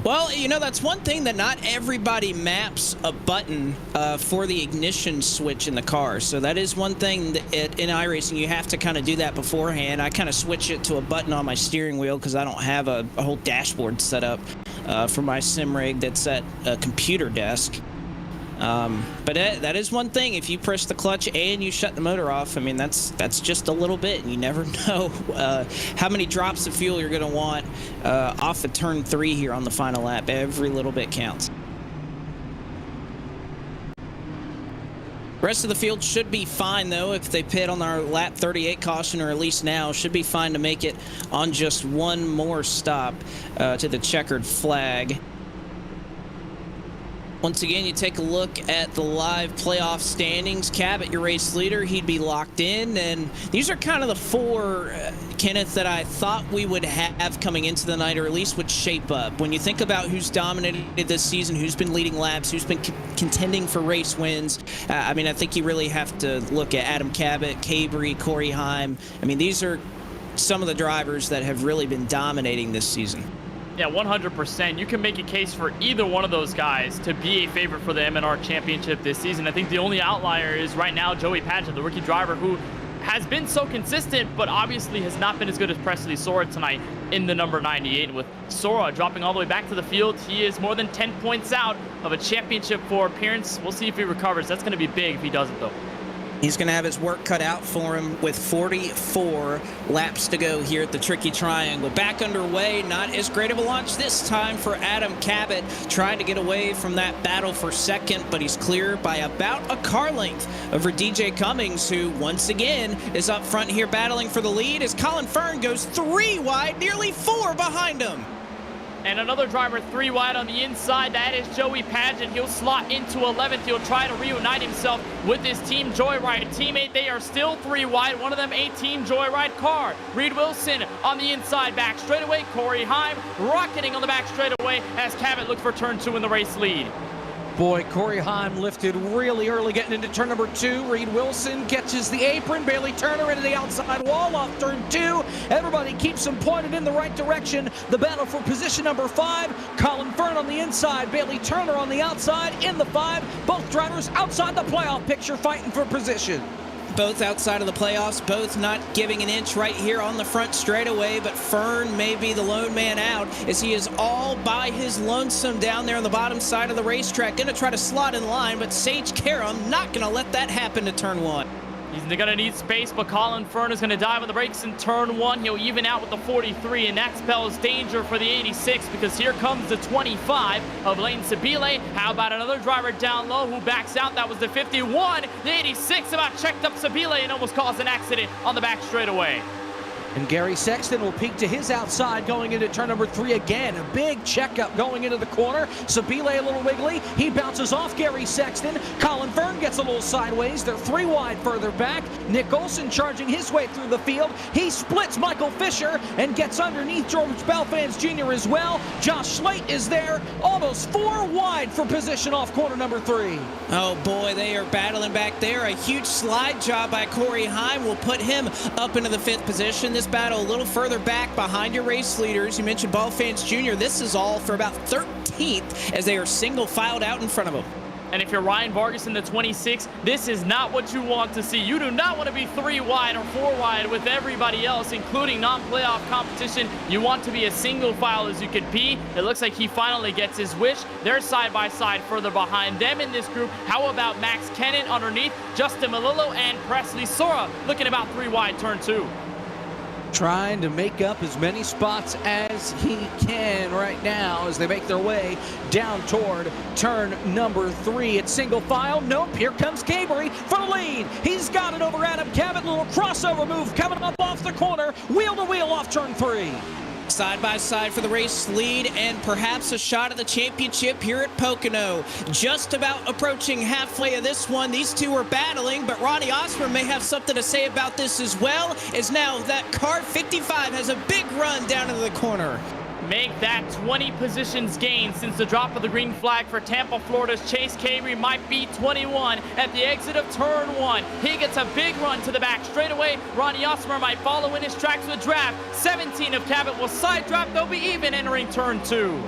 Well, that's one thing that not everybody maps a button for the ignition switch in the car. So that is one thing that in iRacing you have to kind of do that beforehand. I kind of switch it to a button on my steering wheel because I don't have a whole dashboard set up for my sim rig that's at a computer desk. But that is one thing. If you press the clutch and you shut the motor off, I mean, that's just a little bit, and you never know how many drops of fuel you're going to want off of turn 3 here on the final lap. Every little bit counts. Rest of the field should be fine, though, if they pit on our lap 38 caution, or at least now, should be fine to make it on just one more stop to the checkered flag. Once again, you take a look at the live playoff standings. Cabot, your race leader, he'd be locked in. And these are kind of the 4, Kenneth, that I thought we would have coming into the night, or at least would shape up. When you think about who's dominated this season, who's been leading laps, who's been contending for race wins, I think you really have to look at Adam Cabot, Cabry, Corey Heim. I mean, these are some of the drivers that have really been dominating this season. Yeah, 100%. You can make a case for either one of those guys to be a favorite for the M&R Championship this season. I think the only outlier is right now Joey Padgett, the rookie driver who has been so consistent, but obviously has not been as good as Presley Sora tonight in the number 98. With Sora dropping all the way back to the field, he is more than 10 points out of a Championship 4 appearance. We'll see if he recovers. That's going to be big if he doesn't, though. He's going to have his work cut out for him with 44 laps to go here at the Tricky Triangle. Back underway, not as great of a launch this time for Adam Cabot, trying to get away from that battle for second, but he's clear by about a car length over DJ Cummings, who once again is up front here battling for the lead as Colin Fern goes 3 wide, nearly 4 behind him. And another driver 3 wide on the inside. That is Joey Padgett. He'll slot into 11th. He'll try to reunite himself with his Team Joyride teammate. They are still 3 wide. One of them a Team Joyride car. Reed Wilson on the inside, back straightaway. Corey Heim rocketing on the back straightaway as Cabot looks for turn 2 in the race lead. boy, Corey Heim lifted really early getting into turn number 2. Reed Wilson catches the apron. Bailey Turner into the outside wall off turn 2. Everybody keeps them pointed in the right direction. The battle for position number 5. Colin Fern on the inside. Bailey Turner on the outside in the 5. Both drivers outside the playoff picture fighting for position. Both outside of the playoffs, both not giving an inch right here on the front straightaway, but Fern may be the lone man out as he is all by his lonesome down there on the bottom side of the racetrack. Going to try to slot in line, but Sage Karam not going to let that happen to turn 1. He's going to need space, but Colin Fern is going to dive on the brakes in turn 1. He'll even out with the 43, and that spells danger for the 86 because here comes the 25 of Lane Sabile. How about another driver down low who backs out? That was the 51. The 86 about checked up Sabile and almost caused an accident on the back straightaway. And Gary Sexton will peek to his outside going into turn number 3 again. A big checkup going into the corner. Sabile a little wiggly. He bounces off Gary Sexton. Colin Fern gets a little sideways. They're 3 wide further back. Nick Olson charging his way through the field. He splits Michael Fisher and gets underneath George Belfans Jr. as well. Josh Slate is there. Almost 4 wide for position off corner number 3. Oh boy, they are battling back there. A huge slide job by Corey Heim will put him up into the 5th position. This battle a little further back behind your race leaders. You mentioned Belfans Jr. This is all for about 13th as they are single filed out in front of him. And if you're Ryan Vargas in the 26, this is not what you want to see. You do not want to be 3 wide or 4 wide with everybody else, including non-playoff competition. You want to be as single file as you could be. It looks like he finally gets his wish. They're side by side further behind them in this group. How about Max Kennan underneath? Justin Malillo and Presley Sora looking about 3 wide turn 2. Trying to make up as many spots as he can right now as they make their way down toward turn number 3. It's single file. Nope, here comes Cabry for the lead. He's got it over Adam Cabot. Little crossover move coming up off the corner. Wheel to wheel off turn 3. Side by side for the race lead and perhaps a shot at the championship here at Pocono. Just about approaching halfway of this one. These two are battling, but Ronnie Osborne may have something to say about this as well, as now that car 55 has a big run down into the corner. Make that 20 positions gain since the drop of the green flag for Tampa, Florida's Chase Cabry might be 21 at the exit of turn 1. He gets a big run to the back straightaway. Ronnie Osmer might follow in his tracks with draft. 17 of Cabot will side draft. They'll be even entering turn 2.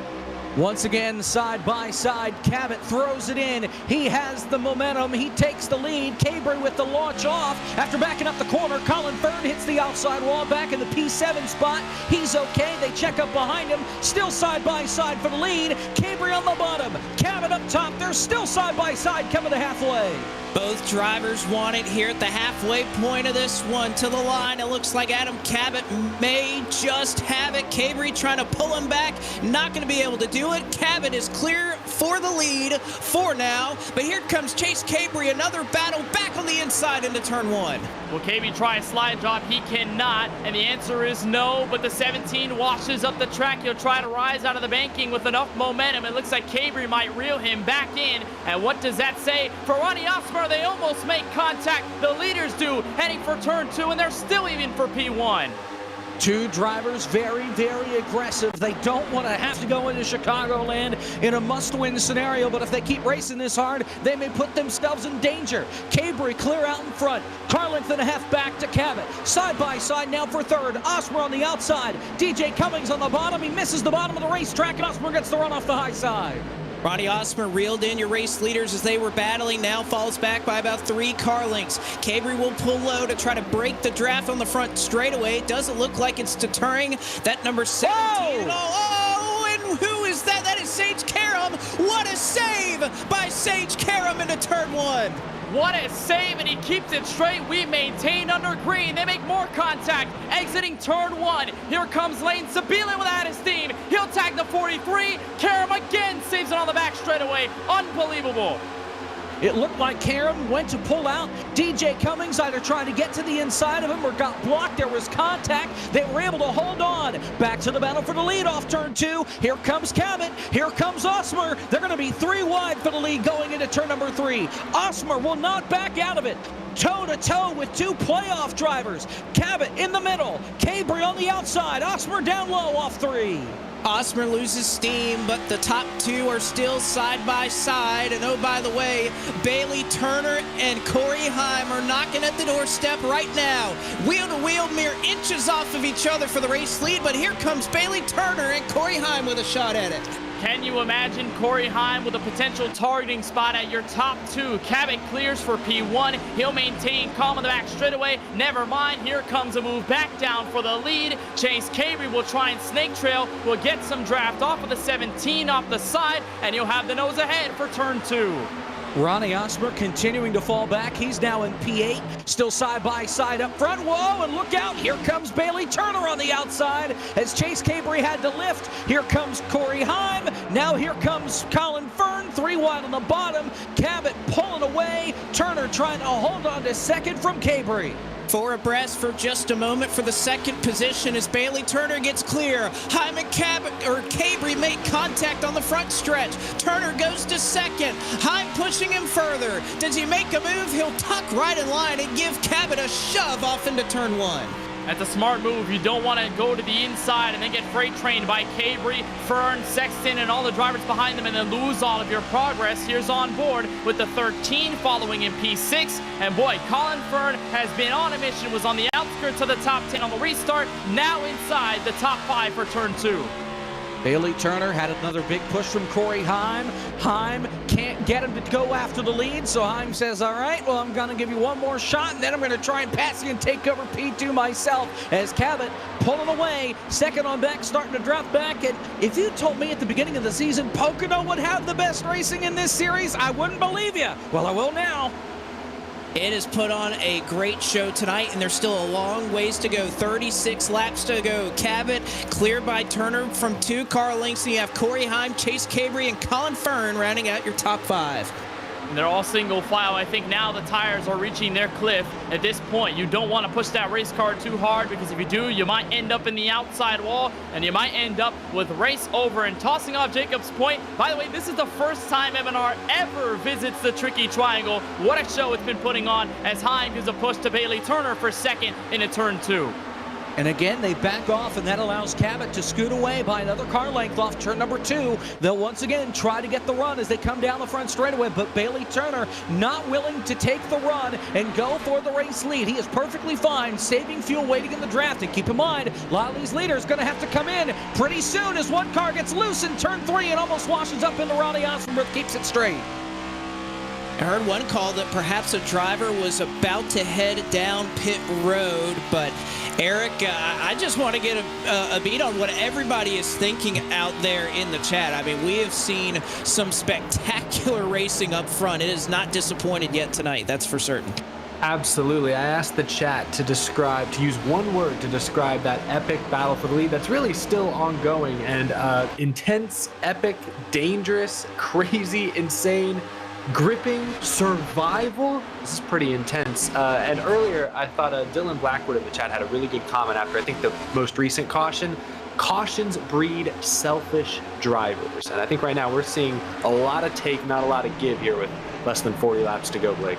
Once again, side by side, Cabot throws it in. He has the momentum. He takes the lead. Cabry with the launch off. After backing up the corner, Colin Fern hits the outside wall back in the P7 spot. He's okay. They check up behind him. Still side by side for the lead. Cabry on the bottom. Cabot up top. They're still side by side coming to halfway. Both drivers want it here at the halfway point of this one. To the line, it looks like Adam Cabot may just have it. Cabry trying to pull him back. Not going to be able to do it. Cabot is clear for the lead for now. But here comes Chase Cabry. Another battle back on the inside into turn 1. Will Cabry try a slide drop? He cannot. And the answer is no. But the 17 washes up the track. He'll try to rise out of the banking with enough momentum. It looks like Cabry might reel him back in. And what does that say for Ronnie Osmer? They almost make contact. The leaders do, heading for turn 2, and they're still even for P1. 2 drivers very, very aggressive. They don't want to have to go into Chicagoland in a must-win scenario, but if they keep racing this hard, they may put themselves in danger. Cabry clear out in front. Car length and a half back to Cabot. Side by side now for 3rd. Osmer on the outside. DJ Cummings on the bottom. He misses the bottom of the racetrack, and Osmer gets the run off the high side. Ronnie Osmer reeled in your race leaders as they were battling, now falls back by about 3 car lengths. Cabry will pull low to try to break the draft on the front straightaway. It doesn't look like it's deterring that number 17 at all. Oh, and who is that? That is Sage Karam. What a save by Sage Karam into turn 1. What a save, and he keeps it straight. We maintain under green. They make more contact, exiting turn 1. Here comes Lane Sabile without his team. He'll tag the 43. Karam again saves it on the back straightaway. Unbelievable. It looked like Karam went to pull out. DJ Cummings either tried to get to the inside of him or got blocked. There was contact. They were able to hold on. Back to the battle for the lead off turn 2. Here comes Cabot. Here comes Osmer. They're going to be 3 wide for the lead going into turn number 3. Osmer will not back out of it. Toe-to-toe with 2 playoff drivers. Cabot in the middle. Cabry on the outside. Osmer down low off 3. Osmer loses steam, but the top two are still side by side. And oh, by the way, Bailey Turner and Corey Heim are knocking at the doorstep right now. Wheel to wheel, mere inches off of each other for the race lead, but here comes Bailey Turner and Corey Heim with a shot at it. Can you imagine Corey Heim with a potential targeting spot at your top two? Cabot clears for P1. He'll maintain calm on the back straightaway. Never mind. Here comes a move back down for the lead. Chase Cabry will try and snake trail. Will get some draft off of the 17 off the side, and you'll have the nose ahead for turn 2. Ronnie Osmer continuing to fall back. He's now in P8, still side by side up front. Whoa, and look out. Here comes Bailey Turner on the outside as Chase Cabry had to lift. Here comes Corey Heim. Now here comes Colin Fern, 3 wide on the bottom. Cabot pulling away. Turner trying to hold on to second from Cabry. 4 abreast for just a moment for the second position as Bailey Turner gets clear. Heim and Cabry make contact on the front stretch. Turner goes to second. Heim pushing him further. Does he make a move? He'll tuck right in line and give Cabot a shove off into turn 1. That's a smart move. You don't want to go to the inside and then get freight trained by Cabry, Fern, Sexton, and all the drivers behind them and then lose all of your progress. Here's on board with the 13 following in P6. And boy, Colin Fern has been on a mission, was on the outskirts of the top 10 on the restart, now inside the top 5 for turn 2. Bailey Turner had another big push from Corey Heim. Heim can't get him to go after the lead, so Heim says, all right, well, I'm going to give you one more shot, and then I'm going to try and pass you and take over P2 myself as Cabot pulling away, second on back, starting to drop back. And if you told me at the beginning of the season Pocono would have the best racing in this series, I wouldn't believe you. Well, I will now. It has put on a great show tonight, and there's still a long ways to go. 36 laps to go. Cabot cleared by Turner from 2 car lengths. And you have Corey Heim, Chase Cabry, and Colin Fern rounding out your top 5. And they're all single file. I think now the tires are reaching their cliff. At this point, you don't want to push that race car too hard, because if you do, you might end up in the outside wall, and you might end up with race over and tossing off Jacobs Point. By the way, this is the first time M&R ever visits the Tricky Triangle. What a show it's been putting on as Heim gives a push to Bailey Turner for second into turn 2. And again, they back off, and that allows Cabot to scoot away by another car length off turn number 2. They'll once again try to get the run as they come down the front straightaway, but Bailey Turner not willing to take the run and go for the race lead. He is perfectly fine, saving fuel, waiting in the draft. And keep in mind, a lot of these leaders going to have to come in pretty soon as one car gets loose in turn 3 and almost washes up into Ronnie Osmer, but keeps it straight. I heard one call that perhaps a driver was about to head down pit road, but Eric, I just want to get a beat on what everybody is thinking out there in the chat. I mean, we have seen some spectacular racing up front. It has not disappointed yet tonight, that's for certain. Absolutely. I asked the chat to use one word to describe that epic battle for the lead that's really still ongoing, and intense, epic, dangerous, crazy, insane, gripping, survival. This is pretty intense. And earlier, I thought Dylan Blackwood in the chat had a really good comment after, I think, the most recent caution. Cautions breed selfish drivers. And I think right now we're seeing a lot of take, not a lot of give here with less than 40 laps to go, Blake.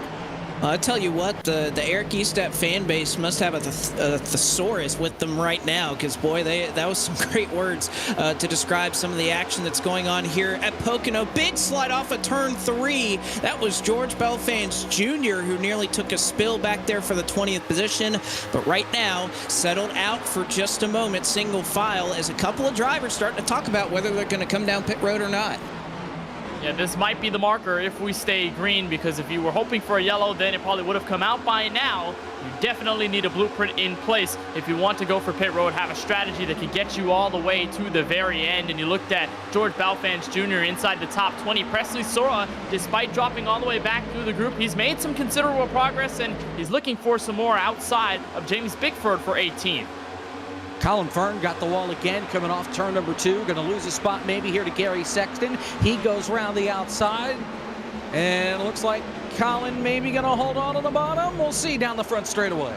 I tell you what, the Eric Estep fan base must have a thesaurus with them right now, because boy, that was some great words to describe some of the action that's going on here at Pocono. Big slide off of turn 3. That was George Belfans Jr. who nearly took a spill back there for the 20th position, but right now settled out for just a moment, single file, as a couple of drivers starting to talk about whether they're going to come down pit road or not. Yeah, this might be the marker if we stay green, because if you were hoping for a yellow, then it probably would have come out by now. You definitely need a blueprint in place if you want to go for pit road, have a strategy that can get you all the way to the very end. And you looked at George Balfans Jr. inside the top 20. Presley Sora, despite dropping all the way back through the group, he's made some considerable progress, and he's looking for some more outside of James Bickford for 18th. Colin Fern got the wall again, coming off turn number 2. Going to lose a spot maybe here to Gary Sexton. He goes around the outside. And it looks like Colin maybe going to hold on to the bottom. We'll see down the front straightaway.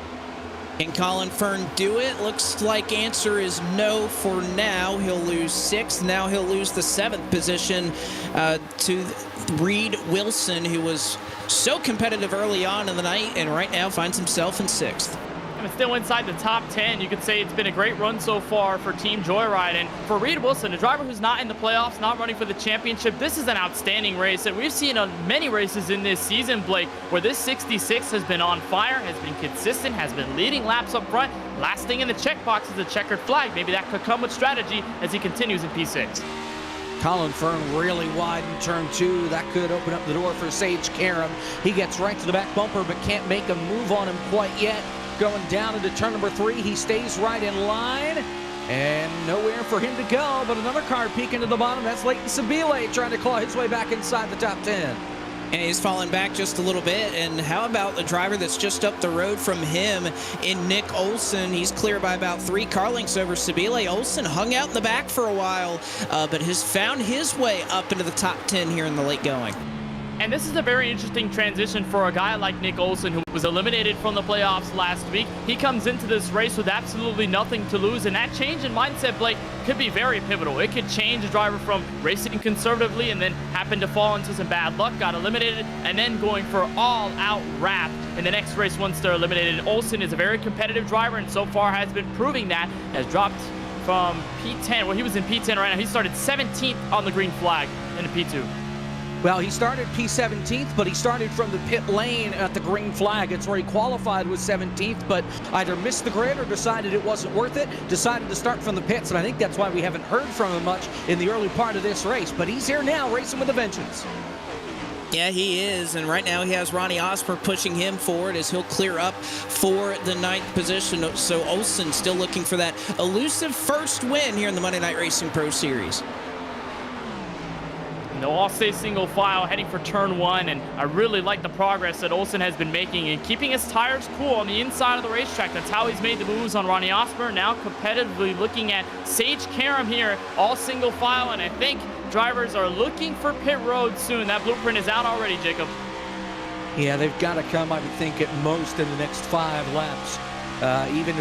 Can Colin Fern do it? Looks like answer is no for now. He'll lose 6th. Now he'll lose the 7th position to Reed Wilson, who was so competitive early on in the night and right now finds himself in 6th. and still inside the top 10. You could say it's been a great run so far for Team Joyride. And for Reed Wilson, a driver who's not in the playoffs, not running for the championship, this is an outstanding race. And we've seen many races in this season, Blake, where this 66 has been on fire, has been consistent, has been leading laps up front. Last thing in the checkbox is a checkered flag. Maybe that could come with strategy as he continues in P6. Colin Fern really wide in turn 2. That could open up the door for Sage Karam. He gets right to the back bumper, but can't make a move on him quite yet. Going down into turn number 3, he stays right in line. And nowhere for him to go, but another car peeking to the bottom. That's Leighton Sabile trying to claw his way back inside the top 10. And he's fallen back just a little bit. And how about the driver that's just up the road from him in Nick Olson? He's clear by about 3 car lengths over Sabile. Olson hung out in the back for a while, but has found his way up into the top 10 here in the late going. And this is a very interesting transition for a guy like Nick Olson, who was eliminated from the playoffs last week. He comes into this race with absolutely nothing to lose, and that change in mindset, Blake, could be very pivotal. It could change a driver from racing conservatively and then happened to fall into some bad luck, got eliminated, and then going for all-out wrap in the next race once they're eliminated. Olson is a very competitive driver, and so far has been proving that, has dropped from P10. Well, he was in P10 right now. He started 17th on the green flag in the P2. Well, he started P17th, but he started from the pit lane at the green flag. It's where he qualified with 17th, but either missed the grid or decided it wasn't worth it, decided to start from the pits, and I think that's why we haven't heard from him much in the early part of this race. But he's here now, racing with a vengeance. Yeah, he is, and right now he has Ronnie Osmer pushing him forward as he'll clear up for the 9th position. So Olson still looking for that elusive first win here in the Monday Night Racing Pro Series. They'll all stay single file heading for turn 1, and I really like the progress that Olson has been making and keeping his tires cool on the inside of the racetrack. That's how he's made the moves on Ronnie Osmer. Now competitively looking at Sage Karam here, all single file, and I think drivers are looking for pit road soon. That blueprint is out already, Jacob. Yeah, they've got to come, I would think, at most in the next 5 laps. Even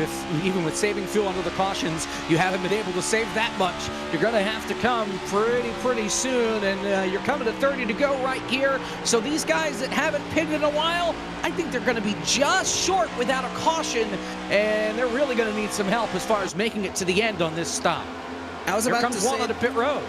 with saving fuel under the cautions, you haven't been able to save that much. You're going to have to come pretty soon, and you're coming to 30 to go right here. So these guys that haven't pitted in a while, I think they're going to be just short without a caution, and they're really going to need some help as far as making it to the end on this stop. Here comes one on the pit road.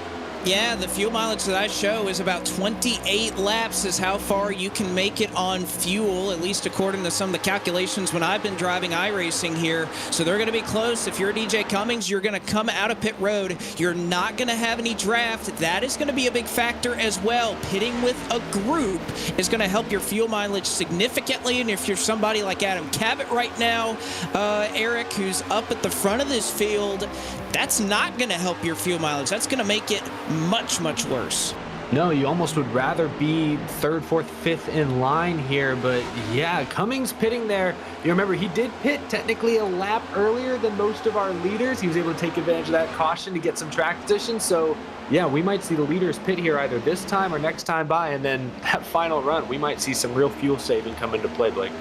Yeah, the fuel mileage that I show is about 28 laps is how far you can make it on fuel, at least according to some of the calculations when I've been driving iRacing here. So they're going to be close. If you're DJ Cummings, you're going to come out of pit road. You're not going to have any draft. That is going to be a big factor as well. Pitting with a group is going to help your fuel mileage significantly. And if you're somebody like Adam Cabot right now, Eric, who's up at the front of this field, that's not going to help your fuel mileage. That's going to make it much worse. No, you almost would rather be 3rd, 4th, 5th in line here, but yeah, Cummings pitting there. You remember he did pit technically a lap earlier than most of our leaders. He was able to take advantage of that caution to get some track position. So yeah, we might see the leaders pit here either this time or next time by, and then that final run, we might see some real fuel saving come into play, Blake.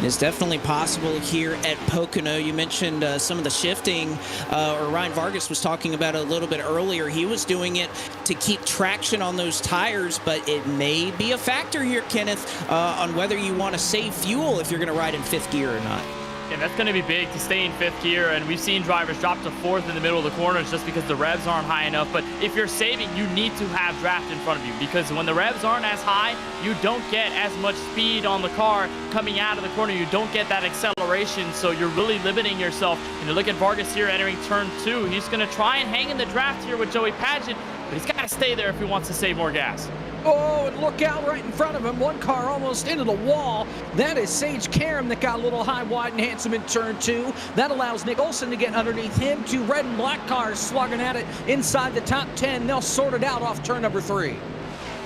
It's definitely possible here at Pocono. You mentioned some of the shifting, or Ryan Vargas was talking about it a little bit earlier. He was doing it to keep traction on those tires, but it may be a factor here, Kenneth, on whether you want to save fuel if you're going to ride in 5th gear or not. Yeah, that's going to be big to stay in 5th gear, and we've seen drivers drop to 4th in the middle of the corners just because the revs aren't high enough. But if you're saving, you need to have draft in front of you, because when the revs aren't as high, you don't get as much speed on the car coming out of the corner. You don't get that acceleration, so you're really limiting yourself. And you look at Vargas here entering turn 2. He's going to try and hang in the draft here with Joey Paget, but he's got to stay there if he wants to save more gas. Oh, and look out right in front of him. One car almost into the wall. That is Sage Karam that got a little high, wide, and handsome in turn 2. That allows Nick Olson to get underneath him. 2 red and black cars slugging at it inside the top 10. They'll sort it out off turn number 3.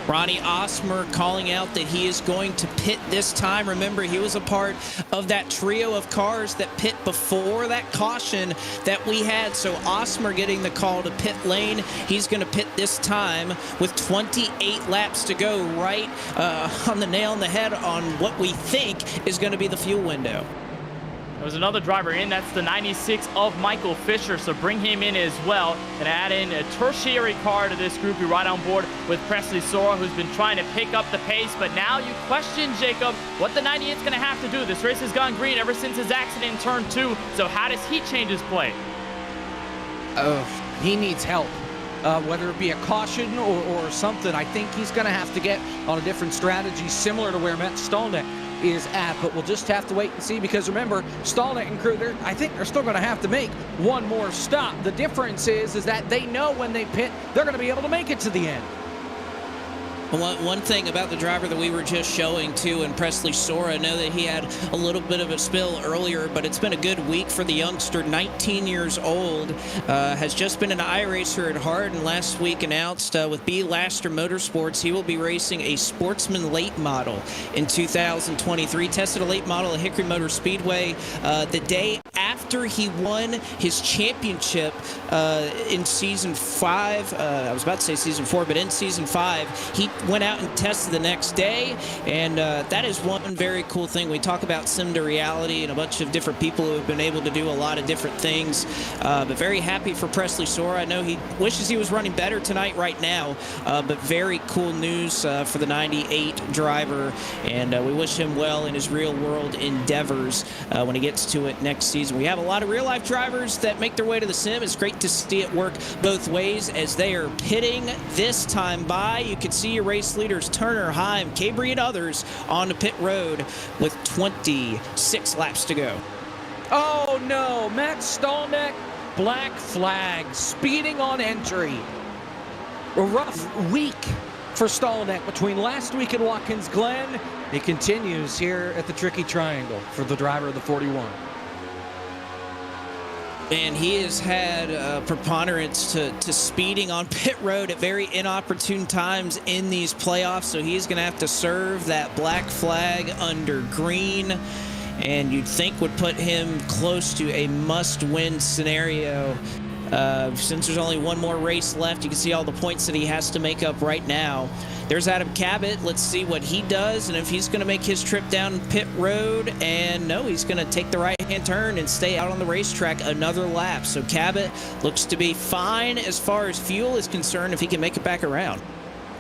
Ronnie Osmer calling out that he is going to pit this time. Remember, he was a part of that trio of cars that pit before that caution that we had. So Osmer getting the call to pit lane. He's going to pit this time with 28 laps to go, right on the nail on the head on what we think is going to be the fuel window. There's another driver in. That's the 96 of Michael Fisher. So bring him in as well and add in a tertiary car to this group. You ride on board with Presley Sora, who's been trying to pick up the pace. But now you question, Jacob, what the 98 is going to have to do. This race has gone green ever since his accident in turn 2. So how does he change his play? He needs help. Whether it be a caution or something, I think he's going to have to get on a different strategy similar to where Matt Stolnick is at, but we'll just have to wait and see, because remember, Stolnick and crew, I think they're still going to have to make one more stop. The difference is that they know when they pit, they're going to be able to make it to the end. One thing about the driver that we were just showing too, and Presley Sora, I know that he had a little bit of a spill earlier, but it's been a good week for the youngster, 19 years old, has just been an iRacer at heart, and last week announced with B. Laster Motorsports he will be racing a Sportsman late model in 2023. Tested a late model at Hickory Motor Speedway the day after he won his championship in Season 5. I was about to say Season 4, but in Season 5, he went out and tested the next day, and that is one very cool thing. We talk about sim to reality and a bunch of different people who have been able to do a lot of different things, but very happy for Presley Sora. I know he wishes he was running better tonight right now, but very cool news for the 98 driver, and we wish him well in his real-world endeavors when he gets to it next season. We have a lot of real-life drivers that make their way to the sim. It's great to see it work both ways as they are pitting this time by. You can see your race leaders Turner, Heim, Cabri, and others on the pit road with 26 laps to go. Oh no, Matt Stolnick, black flag, speeding on entry. A rough week for Stolnick between last week and Watkins Glen. It continues here at the Tricky Triangle for the driver of the 41. And he has had preponderance to speeding on pit road at very inopportune times in these playoffs, so he's going to have to serve that black flag under green, and you'd think would put him close to a must-win scenario. Since there's only one more race left, you can see all the points that he has to make up right now. There's Adam Cabot. Let's see what he does and if he's going to make his trip down pit road. And no, he's going to take the right-hand turn and stay out on the racetrack another lap. So Cabot looks to be fine as far as fuel is concerned if he can make it back around.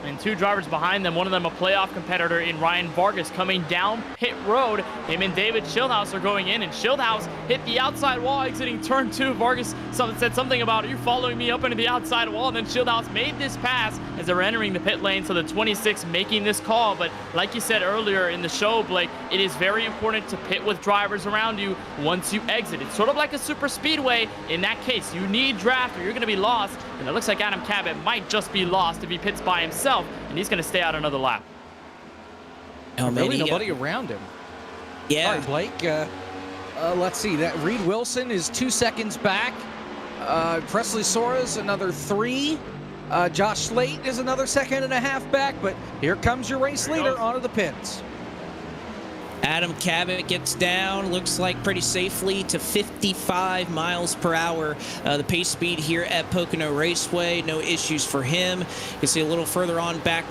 And two drivers behind them, one of them a playoff competitor in Ryan Vargas coming down pit road. Him and David Schildhaus are going in, and Schildhaus hit the outside wall exiting turn 2. Vargas said something about, "Are you following me up into the outside wall?" And then Schildhaus made this pass as they were entering the pit lane, so the 26 making this call. But like you said earlier in the show, Blake, it is very important to pit with drivers around you once you exit. It's sort of like a super speedway. In that case, you need draft or you're going to be lost. And it looks like Adam Cabot might just be lost if he pits by himself, and he's going to stay out another lap. Oh, really nobody around him. Yeah. All right, Blake, let's see. That Reed Wilson is 2 seconds back. Presley Sora's another 3. Josh Slate is another 1.5 seconds back, but here comes your race leader onto the pits. Adam Cabot gets down, looks like pretty safely, to 55 miles per hour. The pace speed here at Pocono Raceway, no issues for him. You can see a little further on back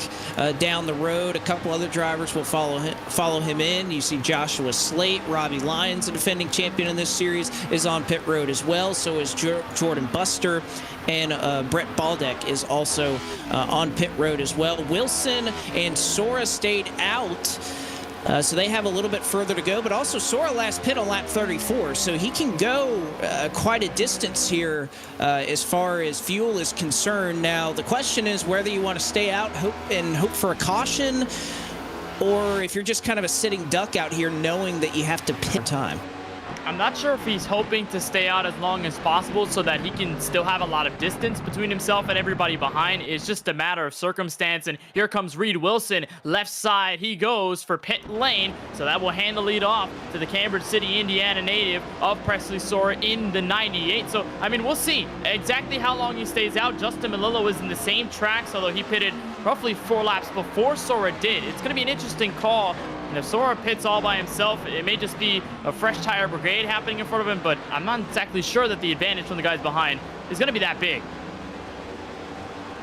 down the road, a couple other drivers will follow him in. You see Joshua Slate, Robbie Lyons, the defending champion in this series, is on pit road as well. So is Jordan Buster, and Brett Baldeck is also on pit road as well. Wilson and Sora stayed out. So they have a little bit further to go, but also Sora last pit on lap 34, so he can go quite a distance here as far as fuel is concerned. Now, the question is whether you want to stay out and hope for a caution, or if you're just kind of a sitting duck out here knowing that you have to pit time. I'm not sure if he's hoping to stay out as long as possible so that he can still have a lot of distance between himself and everybody behind. It's just a matter of circumstance. And here comes Reed Wilson. Left side he goes for pit lane. So that will hand the lead off to the Cambridge City, Indiana native of Presley Sora in the 98. So, I mean, we'll see exactly how long he stays out. Justin Melillo is in the same tracks, although he pitted roughly 4 laps before Sora did. It's going to be an interesting call. And if Sora pits all by himself, it may just be a fresh tire brigade happening in front of him, but I'm not exactly sure that the advantage from the guys behind is going to be that big.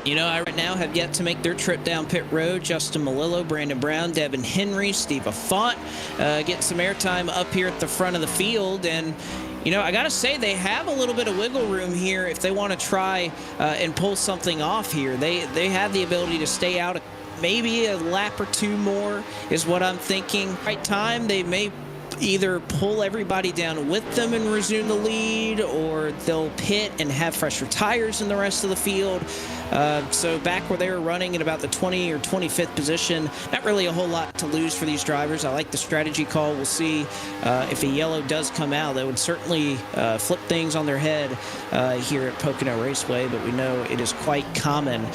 You know, I right now have yet to make their trip down pit road. Justin Malillo, Brandon Brown, Devin Henry, Steve Affont getting some airtime up here at the front of the field. And, you know, I got to say they have a little bit of wiggle room here if they want to try and pull something off here. They have the ability to stay out maybe a lap or two more is what I'm thinking. Right time, they may either pull everybody down with them and resume the lead, or they'll pit and have fresher tires in the rest of the field. So back where they were running at about the 20 or 25th position, not really a whole lot to lose for these drivers. I like the strategy call. We'll see if a yellow does come out. That would certainly flip things on their head here at Pocono Raceway, but we know it is quite common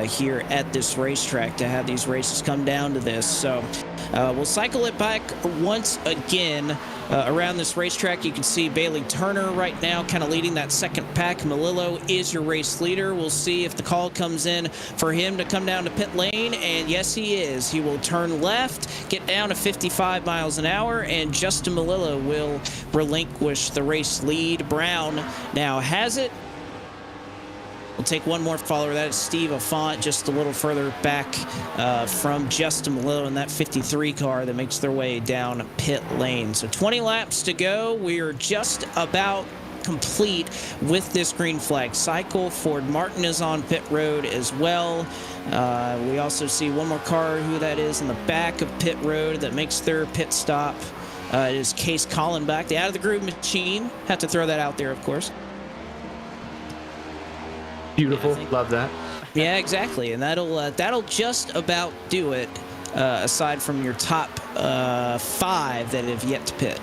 here at this racetrack to have these races come down to this. So we'll cycle it back once again around this racetrack. You can see Bailey Turner right now kind of leading that second pack. Malillo is your race leader. We'll see if the call comes in for him to come down to pit lane, and yes, he is. He will turn left, get down to 55 miles an hour, and Justin Malillo will relinquish the race lead. Brown now has it. We'll take one more follower. That is Steve Affont, just a little further back from Justin Malillo in that 53 car that makes their way down pit lane. So 20 laps to go. We are just about complete with this green flag cycle. Ford Martin is on pit road as well. We also see one more car, who that is, in the back of pit road that makes their pit stop. It is Case Collenbach, the out of the groove machine. Have to throw that out there, of course. Beautiful. Love that. Yeah, exactly. And that'll just about do it, aside from your top 5 that have yet to pit.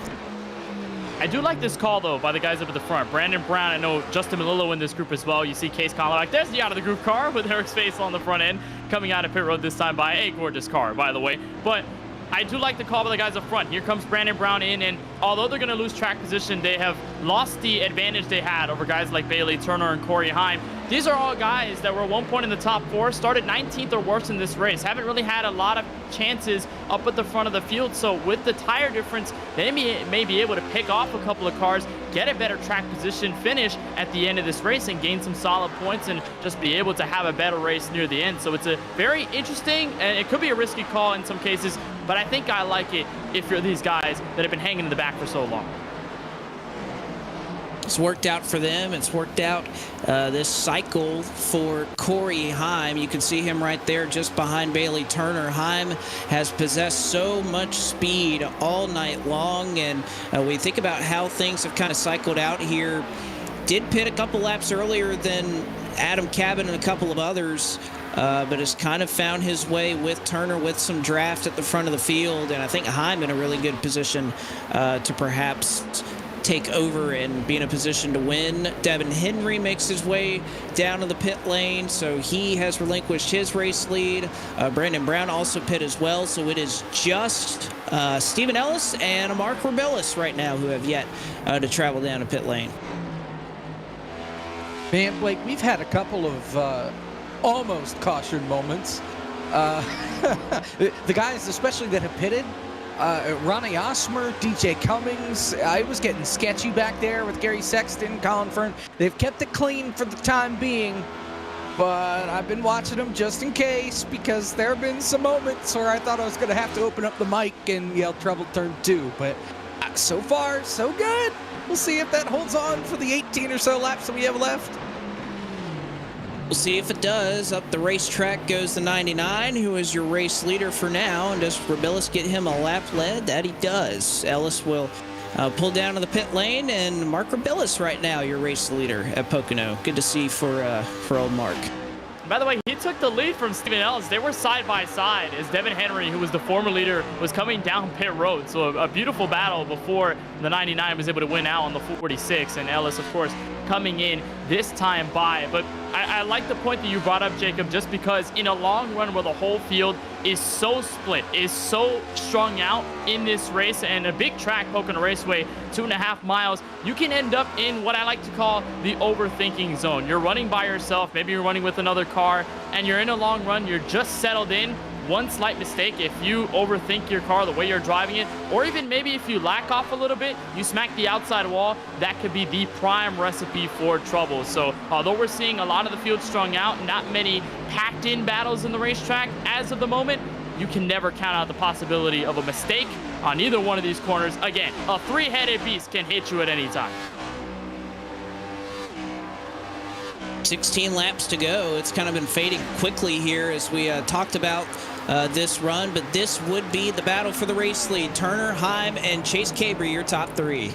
I do like this call, though, by the guys up at the front. Brandon Brown, I know Justin Malillo in this group as well. You see Case Collenbach. There's the out-of-the-group car with Eric's face on the front end, coming out of pit road this time by a gorgeous car, by the way. But I do like the call by the guys up front. Here comes Brandon Brown in, and although they're going to lose track position, they have lost the advantage they had over guys like Bailey Turner and Corey Heim. These are all guys that were at one point in the top 4, started 19th or worse in this race. Haven't really had a lot of chances up at the front of the field. So with the tire difference, they may be able to pick off a couple of cars, get a better track position, finish at the end of this race, and gain some solid points and just be able to have a better race near the end. So it's a very interesting, and it could be a risky call in some cases, but I think I like it if you're these guys that have been hanging in the back for so long. It's worked out for them. It's worked out this cycle for Corey Heim. You can see him right there just behind Bailey Turner. Heim has possessed so much speed all night long, and we think about how things have kind of cycled out here. Did pit a couple laps earlier than Adam Cabin and a couple of others, but has kind of found his way with Turner with some draft at the front of the field, and I think Heim in a really good position to perhaps take over and be in a position to win. Devin Henry makes his way down to the pit lane, so he has relinquished his race lead. Brandon Brown also pit as well, so it is just Stephen Ellis and Mark Rebillis right now who have yet to travel down to pit lane. Man, Blake, we've had a couple of almost caution moments. The guys, especially that have pitted, Ronnie Osmer, DJ Cummings, I was getting sketchy back there with Gary Sexton, Colin Fern. They've kept it clean for the time being, but I've been watching them just in case, because there have been some moments where I thought I was going to have to open up the mic and yell trouble turn 2, but so far, so good. We'll see if that holds on for the 18 or so laps that we have left. We'll see if it does. Up the racetrack goes the 99, who is your race leader for now. And does Rebillis get him a lap lead? That he does. Ellis will pull down to the pit lane, and Mark Rebillis right now, your race leader at Pocono. Good to see for old Mark. By the way, he took the lead from Stephen Ellis. They were side by side as Devin Henry, who was the former leader, was coming down pit road. So a beautiful battle before the 99 was able to win out on the 46. And Ellis, of course, coming in this time by. But I like the point that you brought up, Jacob, just because in a long run where the whole field is so split, is so strung out in this race, and a big track, Pocono Raceway, 2.5 miles, you can end up in what I like to call the overthinking zone. You're running by yourself, maybe you're running with another car, and you're in a long run, you're just settled in. one slight mistake, if you overthink your car, the way you're driving it, or even maybe if you lack off a little bit, you smack the outside wall, that could be the prime recipe for trouble. So although we're seeing a lot of the field strung out, not many packed in battles in the racetrack as of the moment, you can never count out the possibility of a mistake on either one of these corners. Again, a three-headed beast can hit you at any time. 16 laps to go. It's kind of been fading quickly here as we talked about this run, but this would be the battle for the race lead. Turner, Heim, and Chase Cabry, your top three.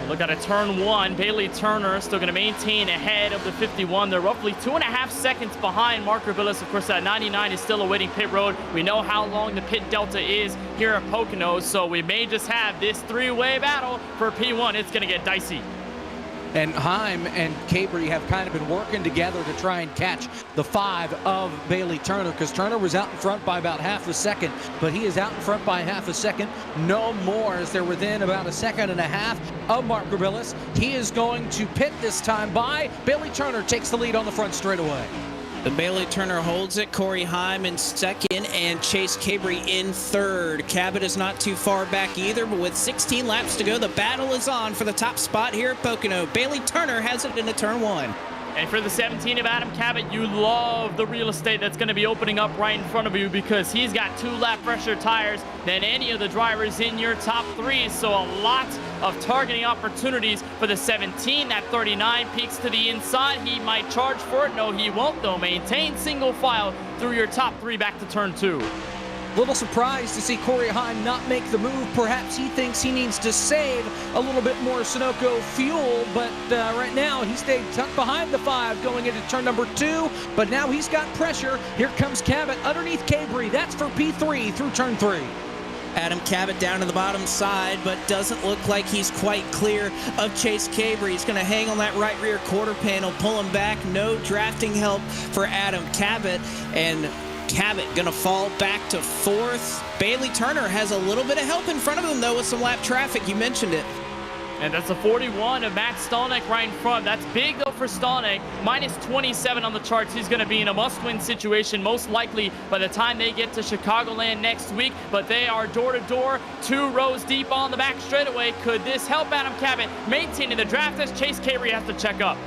Look at a turn one. Bailey Turner still going to maintain ahead of the 51. They're roughly 2.5 seconds behind Mark Rubilis. Of course, that 99 is still awaiting pit road. We know how long the pit delta is here at Pocono, so we may just have this three-way battle for P1. It's going to get dicey. And Heim and Cabry have kind of been working together to try and catch the 5 of Bailey Turner, because Turner was out in front by about half a second, but he is out in front by half a second. No more, as they're within about a second and a half of Mark Rubilis. He is going to pit this time by Bailey Turner, takes the lead on the front straightaway. But Bailey Turner holds it. Corey Heim in second and Chase Cabry in third. Cabot is not too far back either, but with 16 laps to go, the battle is on for the top spot here at Pocono. Bailey Turner has it into turn one. And for the 17 of Adam Cabot, you love the real estate that's going to be opening up right in front of you, because he's got 2 lap fresher tires than any of the drivers in your top 3. So a lot of targeting opportunities for the 17. That 39 peaks to the inside. He might charge for it. No, he won't, though. Maintain single file through your top 3 back to turn 2. Little surprised to see Corey Heim not make the move. Perhaps he thinks he needs to save a little bit more Sunoco fuel, but right now he stayed tucked behind the 5 going into turn number 2, but now he's got pressure. Here comes Cabot underneath Cabry. That's for P3 through turn 3. Adam Cabot down to the bottom side, but doesn't look like he's quite clear of Chase Cabry. He's going to hang on that right rear quarter panel, pull him back. No drafting help for Adam Cabot, and Cabot going to fall back to 4th. Bailey Turner has a little bit of help in front of him, though, with some lap traffic. You mentioned it. And that's a 41 of Matt Stolnick right in front. That's big, though, for Stolnick. Minus 27 on the charts. He's going to be in a must-win situation, most likely by the time they get to Chicagoland next week. But they are door-to-door, 2 rows deep on the back straightaway. Could this help Adam Cabot maintaining the draft as Chase Cabry has to check up?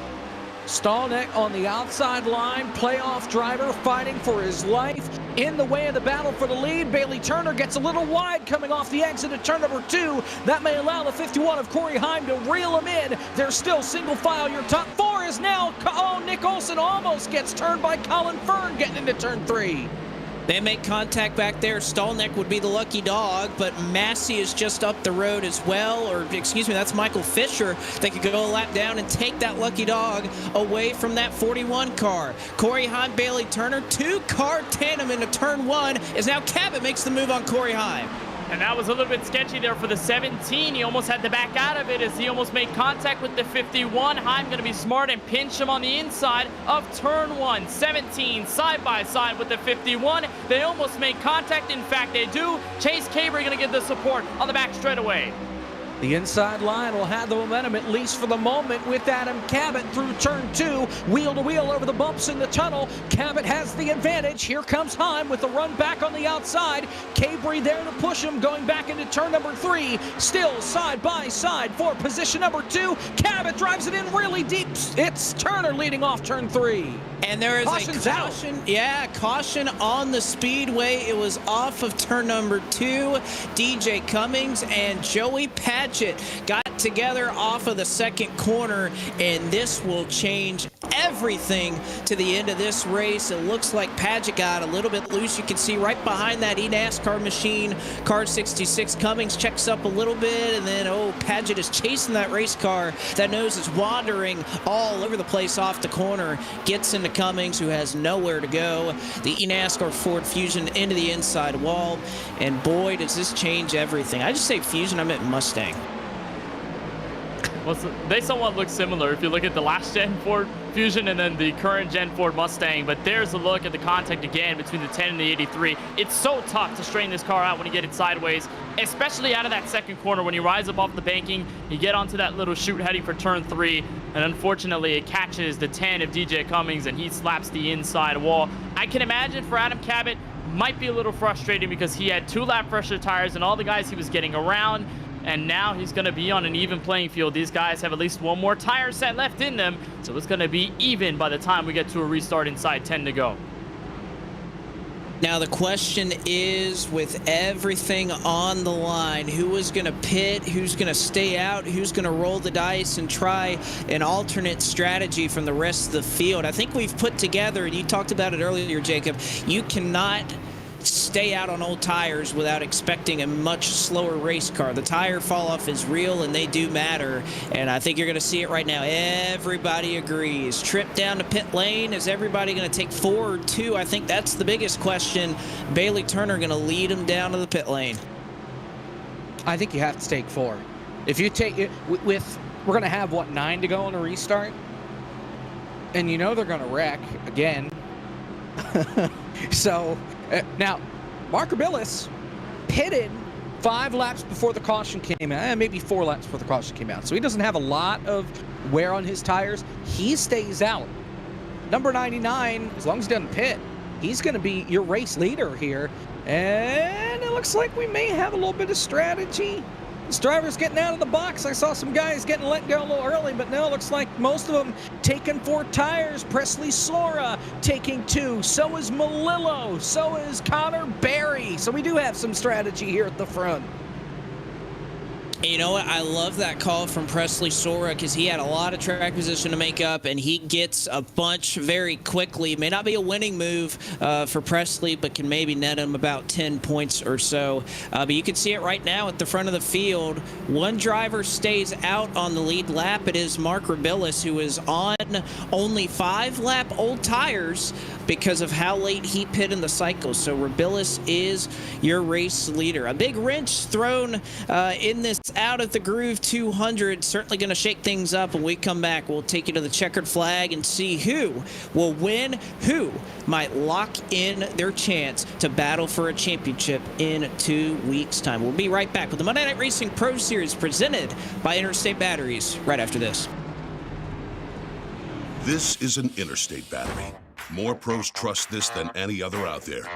Stolnick on the outside line, playoff driver fighting for his life. In the way of the battle for the lead, Bailey Turner gets a little wide coming off the exit at turn number 2. That may allow the 51 of Corey Heim to reel him in. They're still single file. Your top 4 is now, Nick Olson almost gets turned by Colin Fern getting into turn 3. They make contact back there. Stolnick would be the lucky dog, but Massey is just up the road as well, or excuse me, that's Michael Fisher. They could go a lap down and take that lucky dog away from that 41 car. Corey Heim, Bailey Turner, 2-car tandem into turn 1 as now Cabot makes the move on Corey Heim. And that was a little bit sketchy there for the 17. He almost had to back out of it as he almost made contact with the 51. Heim going to be smart and pinch him on the inside of turn 1. 17 side by side with the 51. They almost made contact. In fact, they do. Chase Cabry going to get the support on the back straightaway. The inside line will have the momentum, at least for the moment, with Adam Cabot through turn 2. Wheel to wheel over the bumps in the tunnel. Cabot has the advantage. Here comes Heim with the run back on the outside. Cabry there to push him, going back into turn number 3. Still side by side for position number 2. Cabot drives it in really deep. It's Turner leading off turn 3. And there is Caution's a caution. Yeah, caution on the speedway. It was off of turn number 2. DJ Cummings and Joey Padgett got together off of the second corner, and this will change everything to the end of this race. It looks like Padgett got a little bit loose. You can see right behind that eNASCAR machine, car 66. Cummings checks up a little bit, and then, Padgett is chasing that race car. That nose is wandering all over the place off the corner. Gets into Cummings, who has nowhere to go. The eNASCAR Ford Fusion into the inside wall, and boy, does this change everything. I just say Fusion, I meant Mustang. Well, they somewhat look similar if you look at the last gen Ford Fusion and then the current gen Ford Mustang, but there's a look at the contact again between the 10 and the 83. It's so tough to straighten this car out when you get it sideways, especially out of that second corner when you rise up off the banking, you get onto that little chute heading for turn 3. and unfortunately it catches the 10 of DJ Cummings and he slaps the inside wall. I can imagine for Adam Cabot, might be a little frustrating because he had 2 lap pressure tires and all the guys he was getting around, and now he's going to be on an even playing field. These guys have at least 1 more tire set left in them, so it's going to be even by the time we get to a restart inside 10 to go. Now the question is, with everything on the line, who is going to pit, who's going to stay out, who's going to roll the dice and try an alternate strategy from the rest of the field? I think we've put together, and you talked about it earlier, Jacob, you cannot stay out on old tires without expecting a much slower race car. The tire fall off is real and they do matter, and I think you're going to see it right now. Everybody agrees. Trip down to pit lane. Is everybody going to take 4 or 2? I think that's the biggest question. Bailey Turner going to lead them down to the pit lane. I think you have to take 4. If you take it we're going to have, 9 to go on a restart? And you know they're going to wreck again. So, now, Mark Rebillis pitted 5 laps before the caution came out, maybe 4 laps before the caution came out. So he doesn't have a lot of wear on his tires. He stays out. Number 99, as long as he doesn't pit, he's going to be your race leader here. And it looks like we may have a little bit of strategy. This driver's getting out of the box. I saw some guys getting let go a little early, but no, it looks like most of them taking 4 tires. Presley Sora taking 2. So is Malillo. So is Connor Berry. So we do have some strategy here at the front. You know what? I love that call from Presley Sora because he had a lot of track position to make up, and he gets a bunch very quickly. It may not be a winning move for Presley, but can maybe net him about 10 points or so. But you can see it right now at the front of the field. 1 driver stays out on the lead lap. It is Mark Rebillis, who is on only 5-lap old tires because of how late he pit in the cycle. So Rebillis is your race leader. A big wrench thrown in this out at the Groove 200. Certainly going to shake things up. When we come back, we'll take you to the checkered flag and see who will win, who might lock in their chance to battle for a championship in 2 weeks' time. We'll be right back with the Monday Night Racing Pro Series presented by Interstate Batteries right after this. This is an Interstate battery. More pros trust this than any other out there.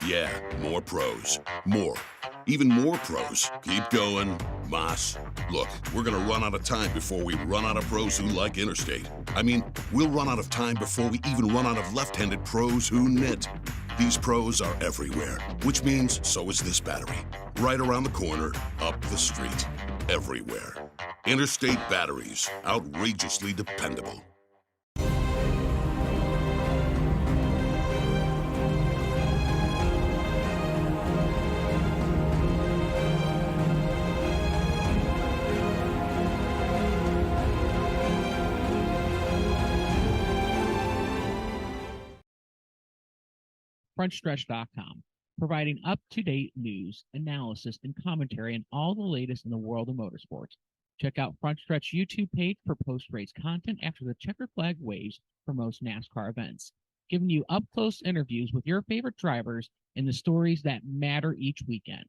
Yeah, more pros. More. Even more pros. Keep going. Moss. Look, we're going to run out of time before we run out of pros who like Interstate. I mean, we'll run out of time before we even run out of left-handed pros who knit. These pros are everywhere, which means so is this battery. Right around the corner, up the street. Everywhere. Interstate Batteries. Outrageously dependable. FrontStretch.com, providing up-to-date news, analysis, and commentary on all the latest in the world of motorsports. Check out Front Stretch YouTube page for post-race content after the checkered flag waves for most NASCAR events, giving you up-close interviews with your favorite drivers and the stories that matter each weekend.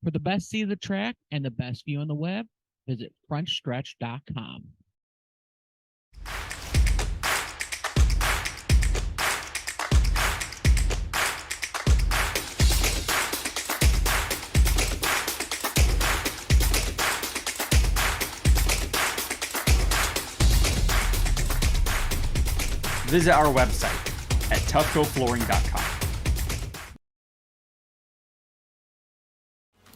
For the best seat of the track and the best view on the web, visit FrontStretch.com. Visit our website at toughgoflooring.com.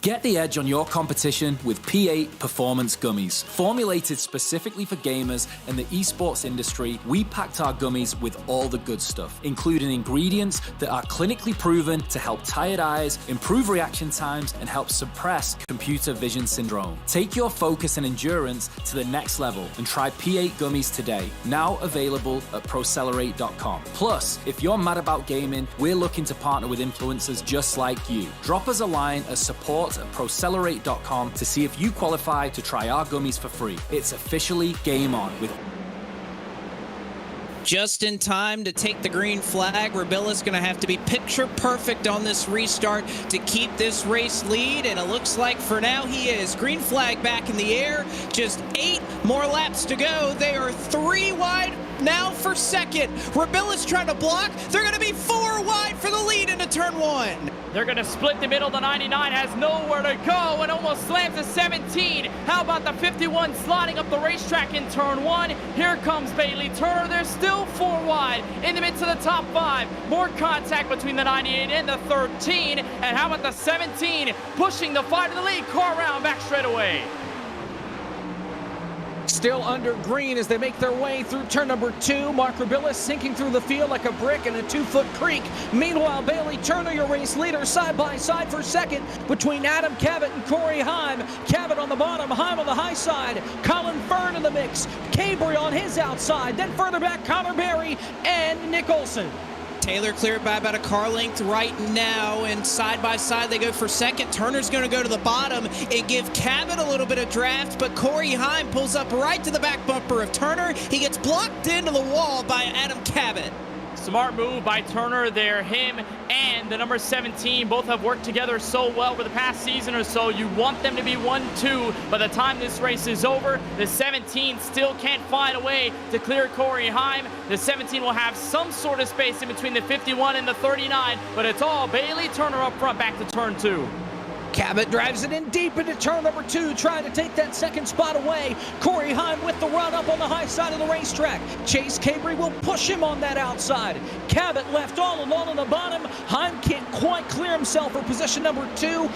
Get the edge on your competition with P8 Performance Gummies. Formulated specifically for gamers and the esports industry, we packed our gummies with all the good stuff, including ingredients that are clinically proven to help tired eyes, improve reaction times, and help suppress computer vision syndrome. Take your focus and endurance to the next level and try P8 gummies today. Now available at Procelerate.com. Plus, if you're mad about gaming, we're looking to partner with influencers just like you. Drop us a line at support at Procelerate.com to see if you qualify to try our gummies for free. It's officially game on with just in time to take the green flag. Rabilla's going to have to be picture perfect on this restart to keep this race lead, and it looks like for now he is. Green flag back in the air, just 8 more laps to go. They are 3 wide now for second. Rabilla's trying to block. They're going to be 4 wide for the lead into turn 1. They're going to split the middle. The 99 has nowhere to go and almost slams the 17. How about the 51 sliding up the racetrack in turn 1? Here comes Bailey Turner. They're still 4 wide in the midst of the top 5. More contact between the 98 and the 13. And how about the 17 pushing the 5 to the lead? Car round back straight away. Still under green as they make their way through turn number 2. Mark Rabilla sinking through the field like a brick in a 2-foot creek. Meanwhile, Bailey Turner, your race leader, side by side for second between Adam Cabot and Corey Heim. Cabot on the bottom, Heim on the high side. Colin Fern in the mix. Cabry on his outside. Then further back, Connor Berry and Nick Olson. Taylor cleared by about a car length right now, and side by side they go for second. Turner's going to go to the bottom and give Cabot a little bit of draft, but Corey Heim pulls up right to the back bumper of Turner. He gets blocked into the wall by Adam Cabot. Smart move by Turner there. Him and the number 17 both have worked together so well for the past season or so. You want them to be 1-2 by the time this race is over. The 17 still can't find a way to clear Corey Heim. The 17 will have some sort of space in between the 51 and the 39, but it's all Bailey Turner up front back to turn 2. Cabot drives it in deep into turn number 2, trying to take that second spot away. Corey Heim with the run up on the high side of the racetrack. Chase Cabry will push him on that outside. Cabot left all alone on the bottom. Heim can't quite clear himself for position number 2.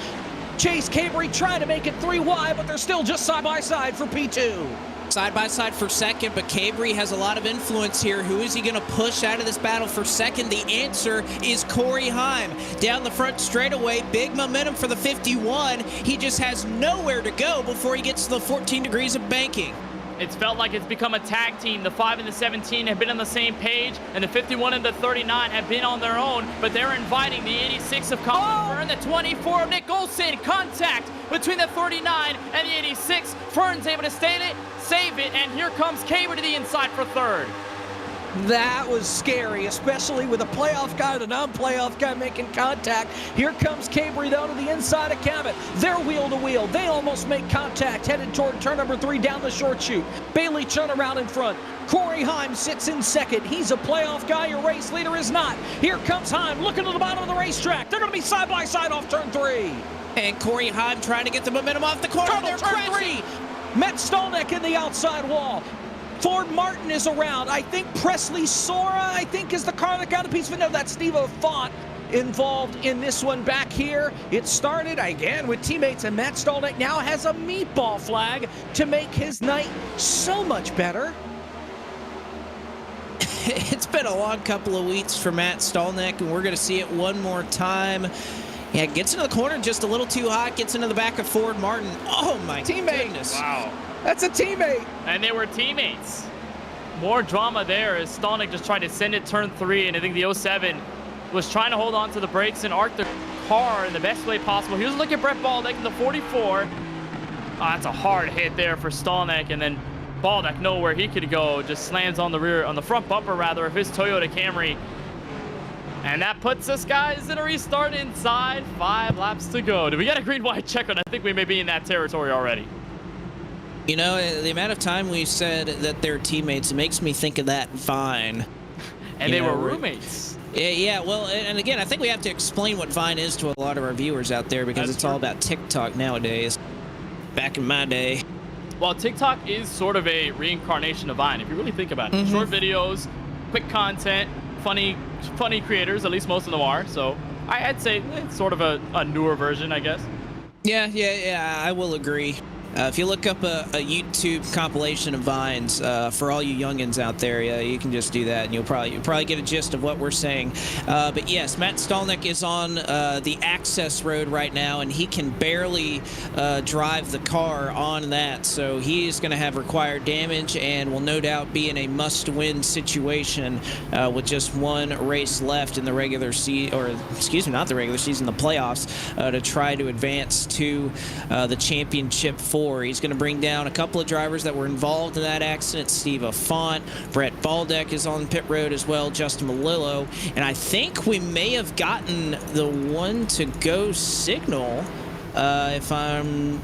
Chase Cabry trying to make it 3 wide, but they're still just side by side for P2. Side by side for second, but Cabry has a lot of influence here. Who is he going to push out of this battle for second? The answer is Corey Heim. Down the front straightaway, big momentum for the 51. He just has nowhere to go before he gets to the 14 degrees of banking. It's felt like it's become a tag team. The 5 and the 17 have been on the same page, and the 51 and the 39 have been on their own, but they're inviting the 86 of Colin Fern, the 24 of Nick Olson. Contact between the 39 and the 86. Fern's able to save it, and here comes Cabot to the inside for third. That was scary, especially with a playoff guy and a non-playoff guy making contact. Here comes Cabry, though, to the inside of Cabot. They're wheel to wheel. They almost make contact, headed toward turn number 3 down the short chute. Bailey Turner around in front. Corey Heim sits in second. He's a playoff guy. Your race leader is not. Here comes Heim, looking to the bottom of the racetrack. They're going to be side by side off turn 3. And Corey Heim trying to get the momentum off the corner. Turn 3. Matt Stolnick in the outside wall. Ford Martin is around. I think Presley Sora, is the car that got a piece of it. No, that's Steve Font involved in this one back here. It started again with teammates, and Matt Stolnick now has a meatball flag to make his night so much better. It's been a long couple of weeks for Matt Stolnick, and we're going to see it one more time. Yeah, gets into the corner just a little too hot, gets into the back of Ford Martin. Oh, my goodness. Wow. That's a teammate. And they were teammates. More drama there as Stolnick just tried to send it turn 3, and I think the 07 was trying to hold on to the brakes and arc the car in the best way possible. He was looking at Brett Baldock in the 44. That's a hard hit there for Stolnick, and then Baldock nowhere he could go, just slams on the front bumper rather of his Toyota Camry. And that puts us guys in a restart inside. 5 laps to go. Do we get a green-white checkered? I think we may be in that territory already. You know, the amount of time we said that they're teammates, it makes me think of that Vine. And they were roommates. Yeah, well, and again, I think we have to explain what Vine is to a lot of our viewers out there, because it's all about TikTok nowadays. Back in my day. Well, TikTok is sort of a reincarnation of Vine, if you really think about it. Short videos, quick content, funny creators, at least most of them are. So I'd say it's sort of a newer version, I guess. Yeah, I will agree. If you look up a YouTube compilation of Vines, for all you youngins out there, yeah, you can just do that, and you'll probably get a gist of what we're saying. But yes, Matt Stolnick is on the access road right now, and he can barely drive the car on that. So he is going to have required damage, and will no doubt be in a must-win situation with just one race left in the regular season, or excuse me, not the regular season, the playoffs, to try to advance to the championship for 4. He's going to bring down a couple of drivers that were involved in that accident. Steve Affont, Brett Baldeck is on pit road as well, Justin Malillo. And I think we may have gotten the 1-to-go signal, if I'm...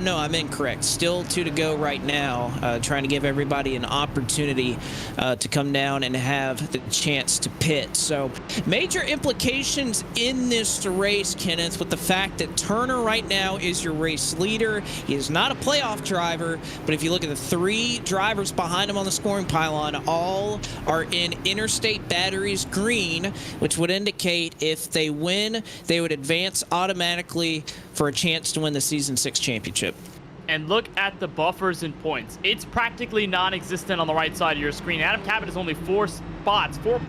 no, I'm incorrect. Still 2 to go right now. Trying to give everybody an opportunity to come down and have the chance to pit. So major implications in this race, Kenneth, with the fact that Turner right now is your race leader. He is not a playoff driver, but if you look at the 3 drivers behind him on the scoring pylon, all are in Interstate Batteries green, which would indicate if they win, they would advance automatically for a chance to win the Season 6 championship. And look at the buffers and points. It's practically non-existent on the right side of your screen. Adam Cabot is only 4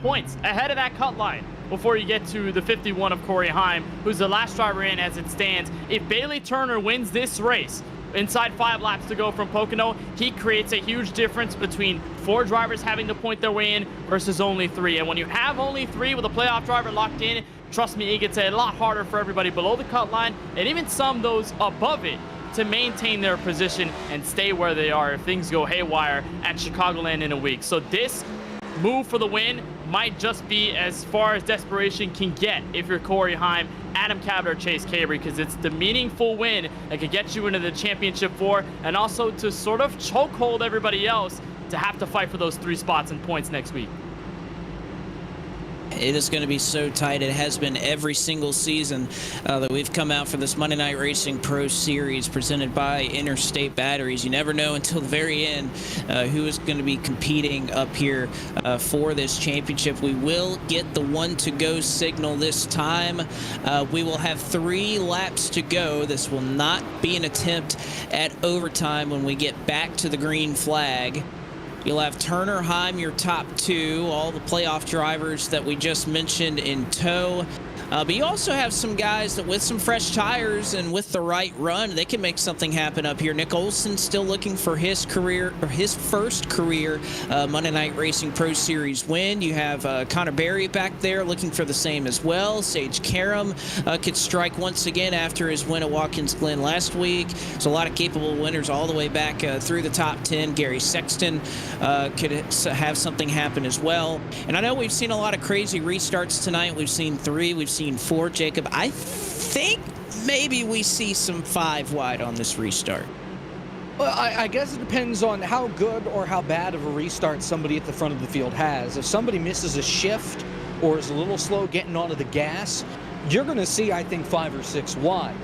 points ahead of that cut line before you get to the 51 of Corey Heim, who's the last driver in as it stands. If Bailey Turner wins this race, inside 5 laps to go from Pocono, he creates a huge difference between 4 drivers having to point their way in versus only 3. And when you have only 3 with a playoff driver locked in, trust me, it gets a lot harder for everybody below the cut line and even some those above it to maintain their position and stay where they are if things go haywire at Chicagoland in a week. So this move for the win might just be as far as desperation can get if you're Corey Heim, Adam Cabot, or Chase Cabre, because it's the meaningful win that could get you into the championship 4 and also to sort of chokehold everybody else to have to fight for those 3 spots and points next week. It is going to be so tight. It has been every single season that we've come out for this Monday Night Racing Pro Series presented by Interstate Batteries. You never know until the very end who is going to be competing up here for this championship. We will get the 1-to-go signal this time. We will have 3 laps to go. This will not be an attempt at overtime when we get back to the green flag. You'll have Turner, Heim, your top 2, all the playoff drivers that we just mentioned in tow. But you also have some guys that with some fresh tires and with the right run, they can make something happen up here. Nick Olson still looking for his first career Monday Night Racing Pro Series win. You have Connor Berry back there looking for the same as well. Sage Karam could strike once again after his win at Watkins Glen last week. So a lot of capable winners all the way back through the top 10. Gary Sexton could have something happen as well. And I know we've seen a lot of crazy restarts tonight. We've seen 3, we've seen 4, Jacob. I think maybe we see some 5 wide on this restart. Well, I guess it depends on how good or how bad of a restart somebody at the front of the field has. If somebody misses a shift or is a little slow getting onto the gas, you're going to see, I think, 5 or 6 wide.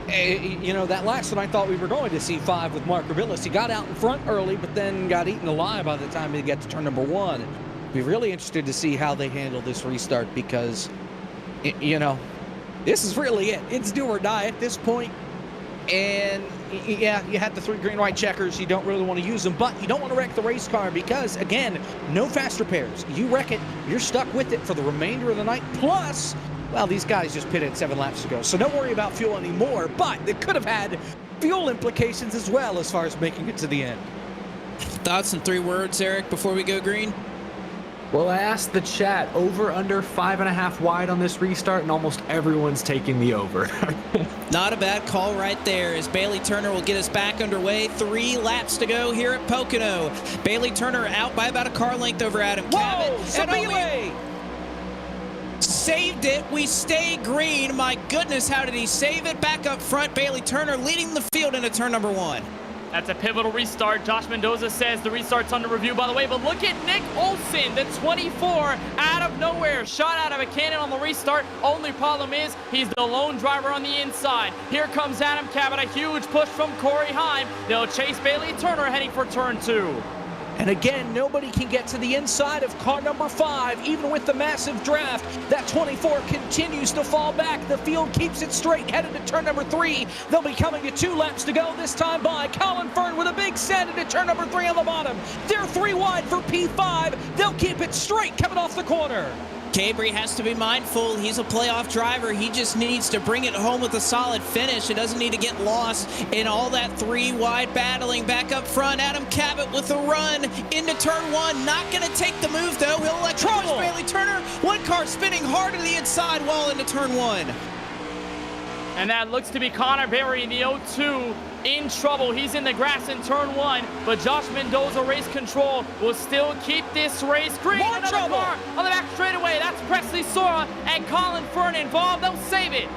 You know, that last one I thought we were going to see 5 with Mark Rabillas. He got out in front early, but then got eaten alive by the time he got to turn number 1. Be really interested to see how they handle this restart because, you know, this is really it. It's do or die at this point. And yeah, you had the 3 green-white checkers. You don't really want to use them, but you don't want to wreck the race car because, again, no fast repairs. You wreck it, you're stuck with it for the remainder of the night. Plus, well, these guys just pitted 7 laps ago, so don't worry about fuel anymore, but it could have had fuel implications as well as far as making it to the end. Thoughts in 3 words, Eric, before we go green? Well, I asked the chat over under 5.5 wide on this restart, and almost everyone's taking the over. Not a bad call right there as Bailey Turner will get us back underway. 3 laps to go here at Pocono. Bailey Turner out by about a car length over Adam Cabot. Sabile! Saved it. We stay green. My goodness, how did he save it? Back up front, Bailey Turner leading the field into turn number 1. That's a pivotal restart. Josh Mendoza says the restart's under review, by the way. But look at Nick Olson, the 24, out of nowhere. Shot out of a cannon on the restart. Only problem is he's the lone driver on the inside. Here comes Adam Cabot, a huge push from Corey Heim. They'll chase Bailey Turner heading for turn 2. And again, nobody can get to the inside of car number 5, even with the massive draft. That 24 continues to fall back. The field keeps it straight, headed to turn number 3. They'll be coming to 2 laps to go, this time by Colin Fern with a big send into turn number 3 on the bottom. They're 3 wide for P5. They'll keep it straight coming off the corner. Cabre has to be mindful. He's a playoff driver. He just needs to bring it home with a solid finish. It doesn't need to get lost in all that 3 wide battling. Back up front, Adam Cabot with a run into turn 1. Not going to take the move, though. He'll let trouble. Bailey Turner. 1 car spinning hard to the inside wall into turn 1. And that looks to be Connor Berry in the 0-2 in trouble. He's in the grass in turn 1, but Josh Mendoza race control will still keep this race green. More Another trouble car on the back straightaway. That's Presley Sora and Colin Fern involved. They'll save it.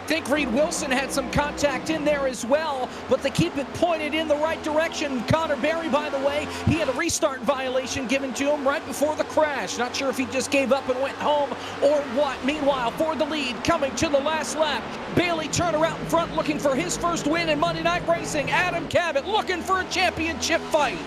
I think Reed Wilson had some contact in there as well, but they keep it pointed in the right direction. Connor Berry, by the way, he had a restart violation given to him right before the crash. Not sure if he just gave up and went home or what. Meanwhile, for the lead, coming to the last lap, Bailey Turner out in front looking for his first win in Monday Night Racing. Adam Cabot looking for a championship fight.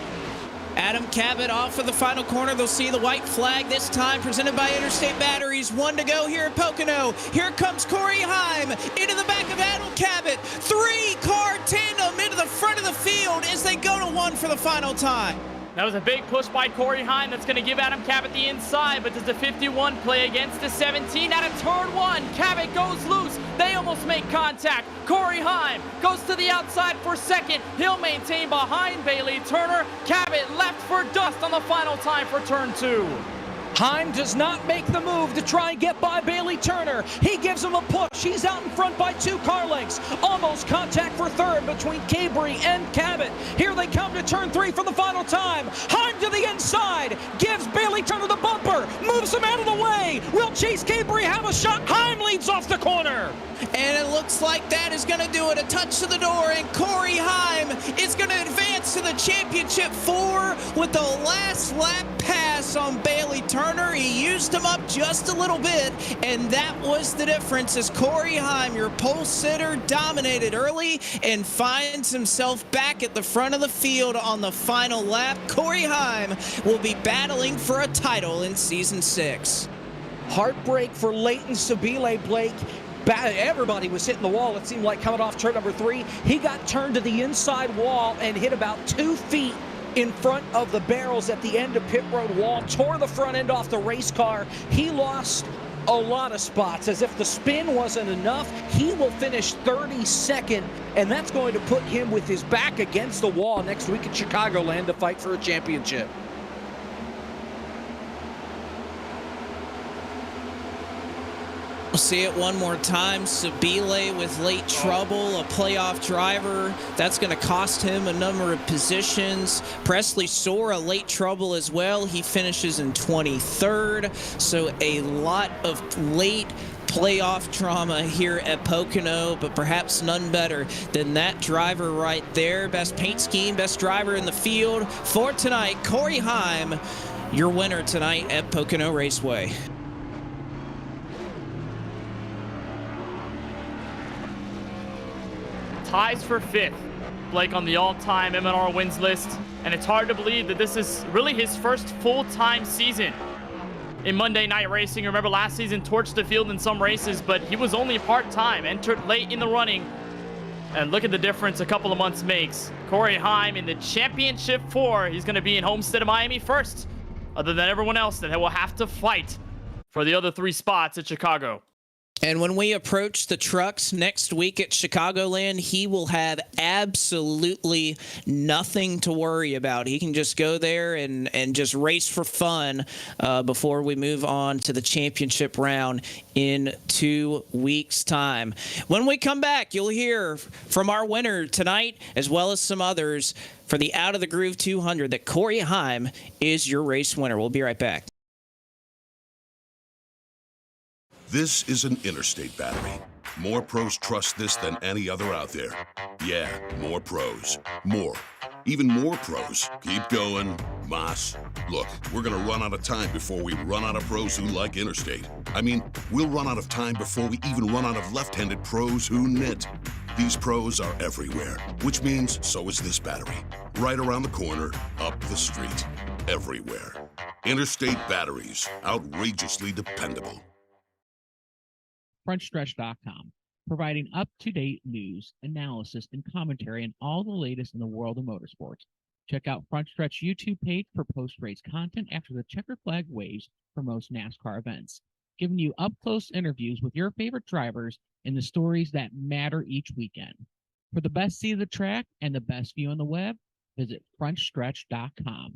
Adam Cabot off of the final corner. They'll see the white flag this time, presented by Interstate Batteries. 1 to go here at Pocono. Here comes Corey Heim into the back of Adam Cabot. 3-car tandem into the front of the field as they go to 1 for the final time. That was a big push by Corey Heim that's going to give Adam Cabot the inside, but does the 51 play against the 17 out of turn 1? Cabot goes loose. They almost make contact. Corey Heim goes to the outside for second. He'll maintain behind Bailey Turner. Cabot left for dust on the final time for turn 2. Heim does not make the move to try and get by Bailey Turner. He gives him a push. He's out in front by 2 car lengths. Almost contact for third between Cabry and Cabot. Here they come to turn 3 for the final time. Heim to the inside. Gives Bailey Turner the bumper. Moves him out of the way. Will Chase Cabry have a shot? Heim leads off the corner. And it looks like that is going to do it. A touch to the door, and Corey Heim is going to advance to the championship 4 with the last lap pass on Bailey Turner. He used him up just a little bit, and that was the difference as Corey Heim, your pole sitter, dominated early and finds himself back at the front of the field on the final lap. Corey Heim will be battling for a title in Season 6. Heartbreak for Leighton Sabile, Blake. Everybody was hitting the wall, it seemed like, coming off turn number 3. He got turned to the inside wall and hit about 2 feet in front of the barrels at the end of pit road wall, tore the front end off the race car. He lost a lot of spots. As if the spin wasn't enough, he will finish 32nd, and that's going to put him with his back against the wall next week at Chicagoland to fight for a championship. We'll see it one more time. Sabile with late trouble, a playoff driver. That's going to cost him a number of positions. Presley Sora, late trouble as well. He finishes in 23rd. So a lot of late playoff drama here at Pocono, but perhaps none better than that driver right there. Best paint scheme, best driver in the field for tonight. Corey Heim, your winner tonight at Pocono Raceway. Ties for 5th, Blake, on the all-time M&R wins list, and it's hard to believe that this is really his first full-time season in Monday Night Racing. Remember, last season torched the field in some races, but he was only part-time, entered late in the running, and look at the difference a couple of months makes. Corey Heim in the championship 4. He's going to be in Homestead of Miami first, other than everyone else that will have to fight for the other 3 spots at Chicago. And when we approach the trucks next week at Chicagoland, he will have absolutely nothing to worry about. He can just go there and just race for fun before we move on to the championship round in 2 weeks' time. When we come back, you'll hear from our winner tonight, as well as some others, for the Out of the Groove 200, that Corey Heim is your race winner. We'll be right back. This is an Interstate battery. More pros trust this than any other out there. Yeah, more pros. More. Even more pros. Keep going. Moss. Look, we're going to run out of time before we run out of pros who like Interstate. I mean, we'll run out of time before we even run out of left-handed pros who knit. These pros are everywhere, which means so is this battery. Right around the corner, up the street. Everywhere. Interstate batteries. Outrageously dependable. FrontStretch.com, providing up-to-date news, analysis, and commentary on all the latest in the world of motorsports. Check out Front Stretch YouTube page for post-race content after the checkered flag waves for most NASCAR events, giving you up-close interviews with your favorite drivers and the stories that matter each weekend. For the best seat of the track and the best view on the web, visit FrontStretch.com.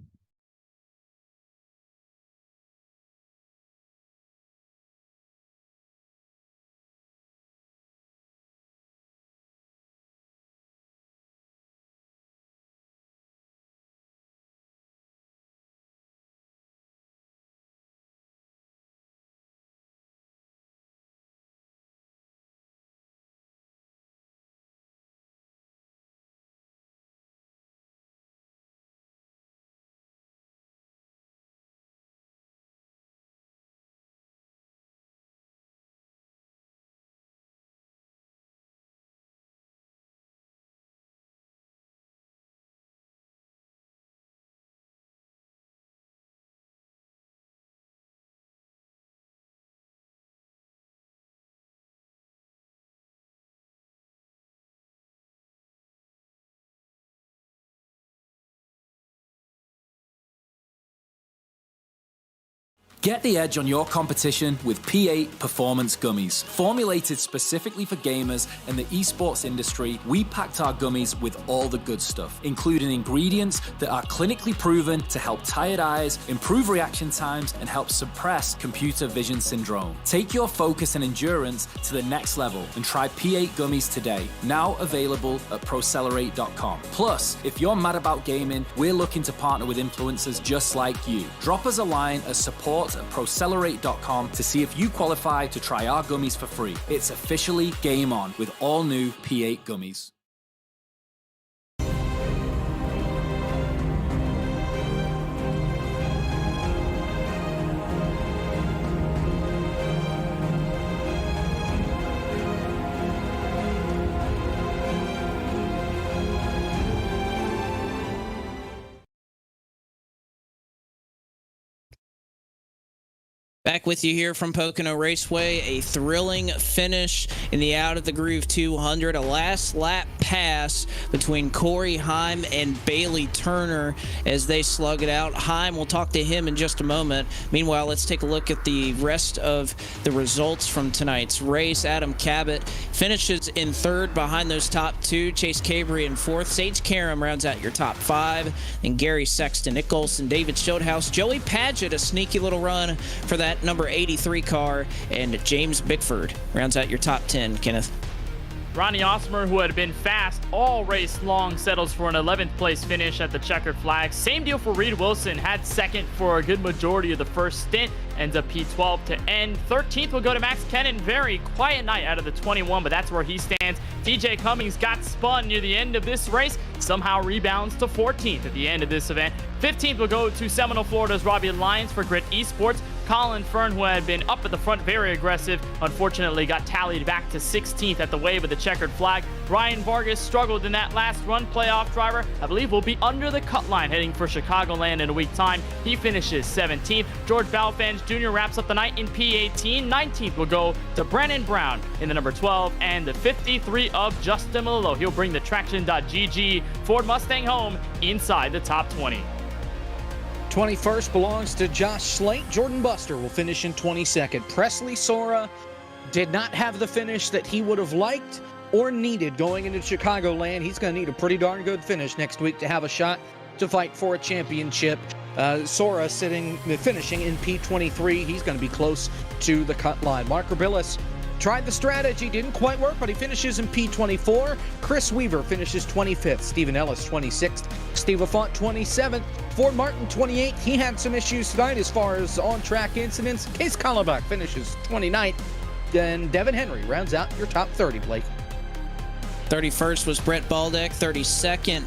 Get the edge on your competition with P8 Performance Gummies. Formulated specifically for gamers and the esports industry, we packed our gummies with all the good stuff, including ingredients that are clinically proven to help tired eyes, improve reaction times, and help suppress computer vision syndrome. Take your focus and endurance to the next level and try P8 gummies today. Now available at Procelerate.com. Plus, if you're mad about gaming, we're looking to partner with influencers just like you. Drop us a line at support@Procelerate.com to see if you qualify to try our gummies for free. It's officially game on with all new P8 gummies. Back with you here from Pocono Raceway. A thrilling finish in the Out of the Groove 200. A last lap pass between Corey Heim and Bailey Turner as they slug it out. Heim, we'll talk to him in just a moment. Meanwhile, let's take a look at the rest of the results from tonight's race. Adam Cabot finishes in third behind those top two. Chase Cabry in fourth. Sage Karam rounds out your top five. And Gary Sexton, Nick Olson, David Schildhouse, Joey Padgett, a sneaky little run for that number 83 car, and James Bickford rounds out your top 10, Kenneth. Ronnie Osmer, who had been fast all race long, settles for an 11th place finish at the checkered flag. Same deal for Reed Wilson, had second for a good majority of the first stint, ends up P12 to end. 13th will go to Max Kennan. Very quiet night out of the 21, but that's where he stands. TJ Cummings got spun near the end of this race, somehow rebounds to 14th at the end of this event. 15th will go to Seminole, Florida's Robbie Lyons for Grit Esports. Colin Fern, who had been up at the front, very aggressive, unfortunately got tallied back to 16th at the wave of the checkered flag. Ryan Vargas struggled in that last run. Playoff driver, I believe, will be under the cut line heading for Chicagoland in a week's time. He finishes 17th. George Balfans Jr. wraps up the night in P18. 19th will go to Brennan Brown in the number 12 and the 53 of Justin Malillo. He'll bring the Traction.GG Ford Mustang home inside the top 20. 21st belongs to Josh Slate. Jordan Buster will finish in 22nd. Presley Sora did not have the finish that he would have liked or needed going into Chicagoland. He's going to need a pretty darn good finish next week to have a shot to fight for a championship. Sora finishing in P23. He's going to be close to the cut line. Mark Rubilis tried the strategy, didn't quite work, but he finishes in P24. Chris Weaver finishes 25th. Stephen Ellis 26th. Steve Lafont 27th. Ford Martin 28th. He had some issues tonight as far as on-track incidents. Case Kallenbach finishes 29th. Then Devin Henry rounds out your top 30, Blake. 31st was Brett Baldeck. 32nd,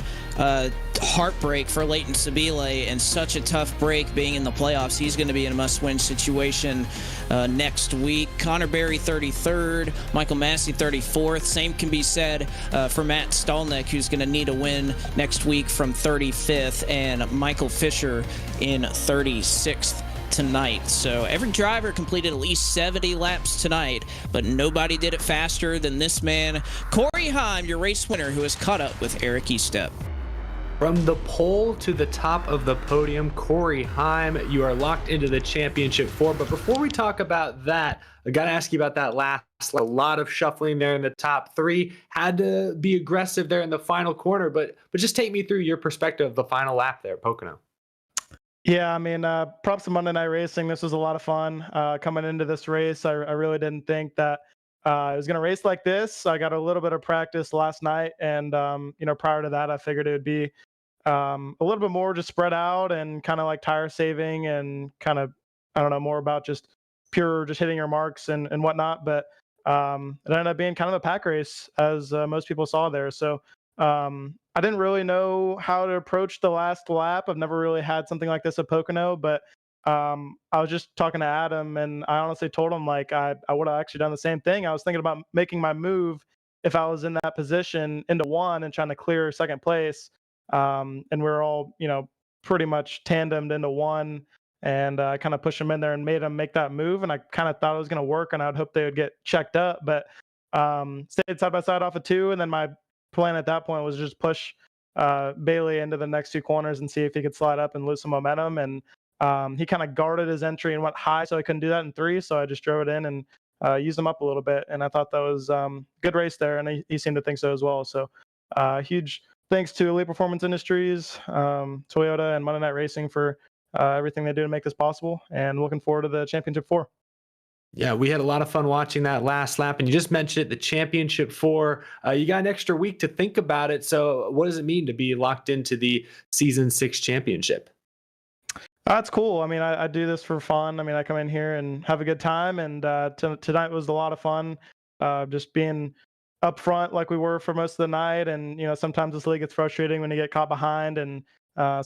heartbreak for Leighton Sabile, and such a tough break being in the playoffs. He's going to be in a must-win situation next week. Connor Berry 33rd, Michael Massey 34th. Same can be said for Matt Stolnick, who's going to need a win next week from 35th, and Michael Fisher in 36th. Tonight. So every driver completed at least 70 laps tonight, but nobody did it faster than this man, Corey Heim, your race winner, who has caught up with Eric Estep. From the pole to the top of the podium, Corey Heim, you are locked into the championship four. But before we talk about that, I got to ask you about that last. A lot of shuffling there in the top three. Had to be aggressive there in the final corner, but just take me through your perspective of the final lap there at Pocono. Yeah, I mean, props to Monday Night Racing. This was a lot of fun coming into this race. I really didn't think that it was going to race like this. I got a little bit of practice last night, and prior to that, I figured it would be a little bit more just spread out and kind of like tire saving and kind of, I don't know, more about just pure just hitting your marks and whatnot. But it ended up being kind of a pack race, as most people saw there. So I didn't really know how to approach the last lap. I've never really had something like this at Pocono, but I was just talking to Adam, and I honestly told him like I would have actually done the same thing. I was thinking about making my move if I was in that position into one and trying to clear second place. And we were all, pretty much tandemed into one, and I kind of pushed him in there and made him make that move. And I kind of thought it was going to work, and I'd hope they would get checked up, but stayed side by side off of two. And then my plan at that point was just push Bailey into the next two corners and see if he could slide up and lose some momentum. And he kind of guarded his entry and went high, so I couldn't do that in 3. So I just drove it in and used him up a little bit. And I thought that was good race there, and he seemed to think so as well. So huge thanks to Elite Performance Industries, Toyota, and Monday Night Racing for everything they do to make this possible. And looking forward to the Championship 4. Yeah, we had a lot of fun watching that last lap. And you just mentioned it, the Championship 4. You got an extra week to think about it. So what does it mean to be locked into the Season 6 Championship? That's cool. I mean, I do this for fun. I mean, I come in here and have a good time. And tonight was a lot of fun. Just being up front like we were for most of the night. And, sometimes this league gets frustrating when you get caught behind. And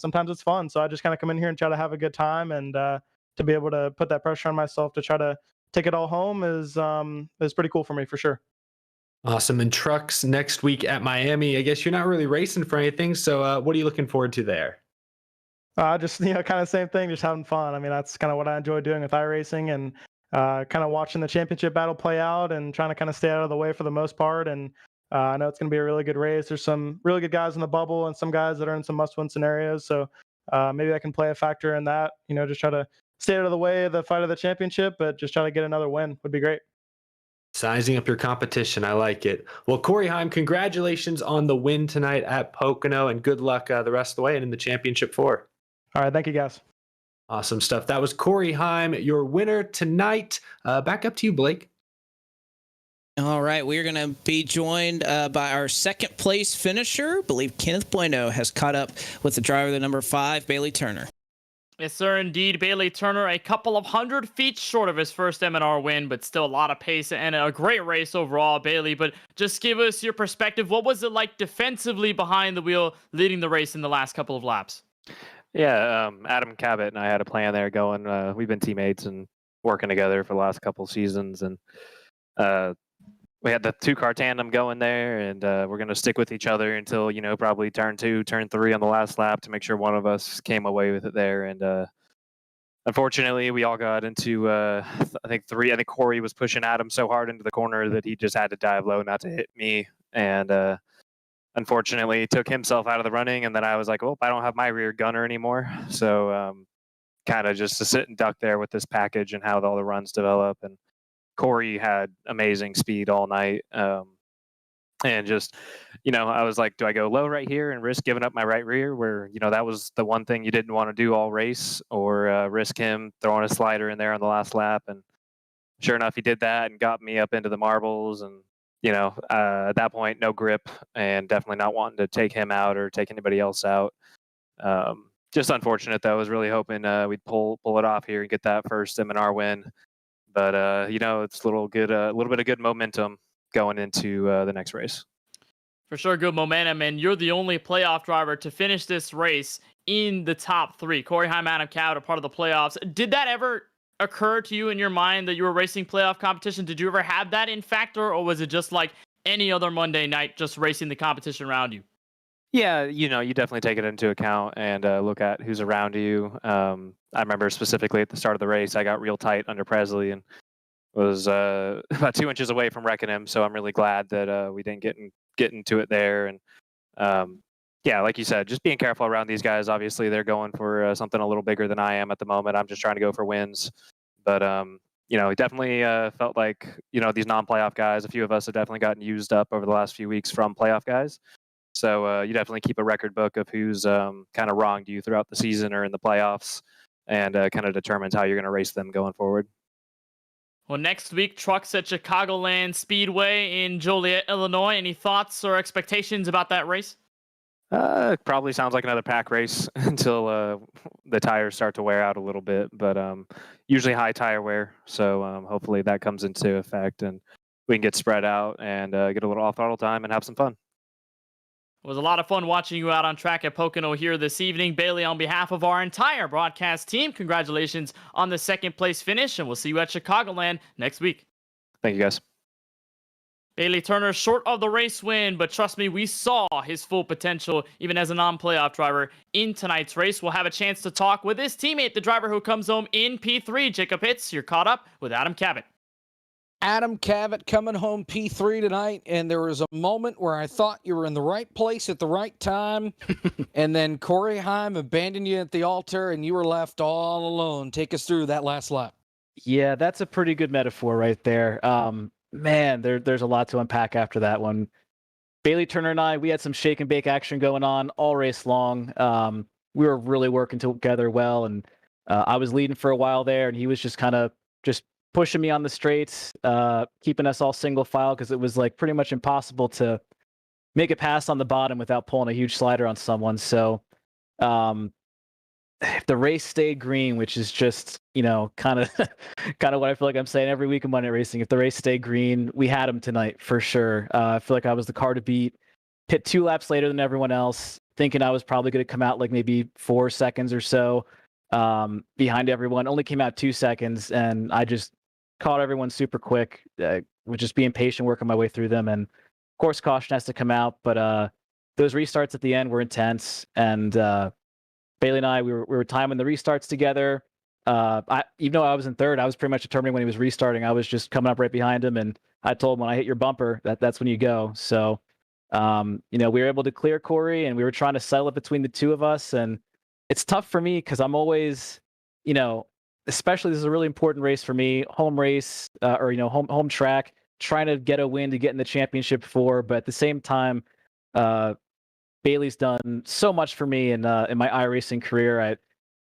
sometimes it's fun. So I just kind of come in here and try to have a good time. And to be able to put that pressure on myself to try to take it all home is pretty cool for me, for sure. Awesome. And trucks next week at Miami. I guess you're not really racing for anything. So what are you looking forward to there? Just, kind of same thing, just having fun. I mean, that's kind of what I enjoy doing with iRacing, and kind of watching the championship battle play out and trying to kind of stay out of the way for the most part. And I know it's going to be a really good race. There's some really good guys in the bubble and some guys that are in some must-win scenarios. So maybe I can play a factor in that, just try to stay out of the way of the fight of the championship, but just try to get another win would be great. Sizing up your competition. I like it. Well, Corey Heim, congratulations on the win tonight at Pocono, and good luck the rest of the way and in the Championship 4. All right. Thank you, guys. Awesome stuff. That was Corey Heim, your winner tonight. Back up to you, Blake. All right, we're going to be joined by our second place finisher. I believe Kenneth Bueno has caught up with the driver, the number 5, Bailey Turner. Yes, sir, indeed. Bailey Turner, a couple of 100 feet short of his first M&R win, but still a lot of pace and a great race overall, Bailey. But just give us your perspective. What was it like defensively behind the wheel, leading the race in the last couple of laps? Yeah, Adam Cabot and I had a plan there going. We've been teammates and working together for the last couple seasons, and we had the 2-car tandem going there, and we're going to stick with each other until, probably turn 2, turn 3 on the last lap to make sure one of us came away with it there. And unfortunately, we all got into, I think 3. I think Corey was pushing Adam so hard into the corner that he just had to dive low not to hit me. And unfortunately, he took himself out of the running, and then I was like, well, I don't have my rear gunner anymore. So kind of just to sit and duck there with this package and how all the runs develop. And Corey had amazing speed all night. And just, I was like, do I go low right here and risk giving up my right rear where, that was the one thing you didn't want to do all race, or risk him throwing a slider in there on the last lap? And sure enough, he did that and got me up into the marbles. And at that point, no grip, and definitely not wanting to take him out or take anybody else out. Just unfortunate, though. I was really hoping we'd pull it off here and get that first M&R win. But it's a little bit of good momentum going into the next race. For sure, good momentum, and you're the only playoff driver to finish this race in the top 3. Corey Heim, Adam Cabot are part of the playoffs. Did that ever occur to you in your mind that you were racing playoff competition? Did you ever have that in factor, or was it just like any other Monday night, just racing the competition around you? Yeah, you definitely take it into account and look at who's around you. I remember specifically at the start of the race, I got real tight under Presley and was about 2 inches away from wrecking him. So I'm really glad that we didn't get into it there. And yeah, like you said, just being careful around these guys. Obviously, they're going for something a little bigger than I am at the moment. I'm just trying to go for wins. But, it definitely felt like, these non-playoff guys, a few of us have definitely gotten used up over the last few weeks from playoff guys. So you definitely keep a record book of who's kind of wronged you throughout the season or in the playoffs, and kind of determines how you're going to race them going forward. Well, next week, trucks at Chicagoland Speedway in Joliet, Illinois. Any thoughts or expectations about that race? Probably sounds like another pack race until the tires start to wear out a little bit, but usually high tire wear. So hopefully that comes into effect and we can get spread out and get a little off throttle time and have some fun. It was a lot of fun watching you out on track at Pocono here this evening. Bailey, on behalf of our entire broadcast team, congratulations on the second place finish, and we'll see you at Chicagoland next week. Thank you, guys. Bailey Turner short of the race win, but trust me, we saw his full potential even as a non-playoff driver in tonight's race. We'll have a chance to talk with his teammate, the driver who comes home in P3. Jacob Hitz, you're caught up with Adam Cabot. Adam Cavett coming home P3 tonight, and there was a moment where I thought you were in the right place at the right time, and then Corey Heim abandoned you at the altar, and you were left all alone. Take us through that last lap. Yeah, that's a pretty good metaphor right there. Man, there's a lot to unpack after that one. Bailey Turner and I, we had some shake and bake action going on all race long. We were really working together well, and I was leading for a while there, and he was just kind of just pushing me on the straights, keeping us all single file because it was like pretty much impossible to make a pass on the bottom without pulling a huge slider on someone. So if the race stayed green, which is just, kind of what I feel like I'm saying every week in Monday Racing, if the race stayed green, we had him tonight for sure. I feel like I was the car to beat, hit 2 laps later than everyone else, thinking I was probably going to come out like maybe 4 seconds or so behind everyone. Only came out 2 seconds, and I just caught everyone super quick, with just being patient, working my way through them. And of course, caution has to come out, but those restarts at the end were intense. And Bailey and I, we were timing the restarts together. Even though I was in third, I was pretty much determining when he was restarting. I was just coming up right behind him, and I told him when I hit your bumper, that's when you go. So, we were able to clear Corey, and we were trying to settle it between the two of us. And it's tough for me because I'm always, especially this is a really important race for me, home race or home track, trying to get a win to get in the championship for. But at the same time, Bailey's done so much for me in my iRacing career. I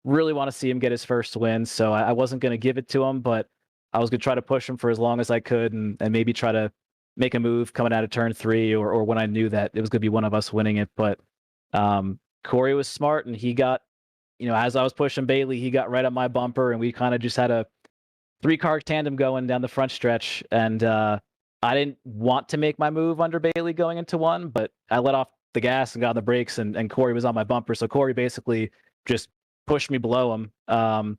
really want to see him get his first win, so I wasn't going to give it to him, but I was going to try to push him for as long as I could, and maybe try to make a move coming out of turn 3 or when I knew that it was going to be one of us winning it. But Corey was smart, and he got, as I was pushing Bailey, he got right up my bumper, and we kind of just had a 3-car tandem going down the front stretch. And I didn't want to make my move under Bailey going into 1, but I let off the gas and got on the brakes, and Corey was on my bumper. So Corey basically just pushed me below him,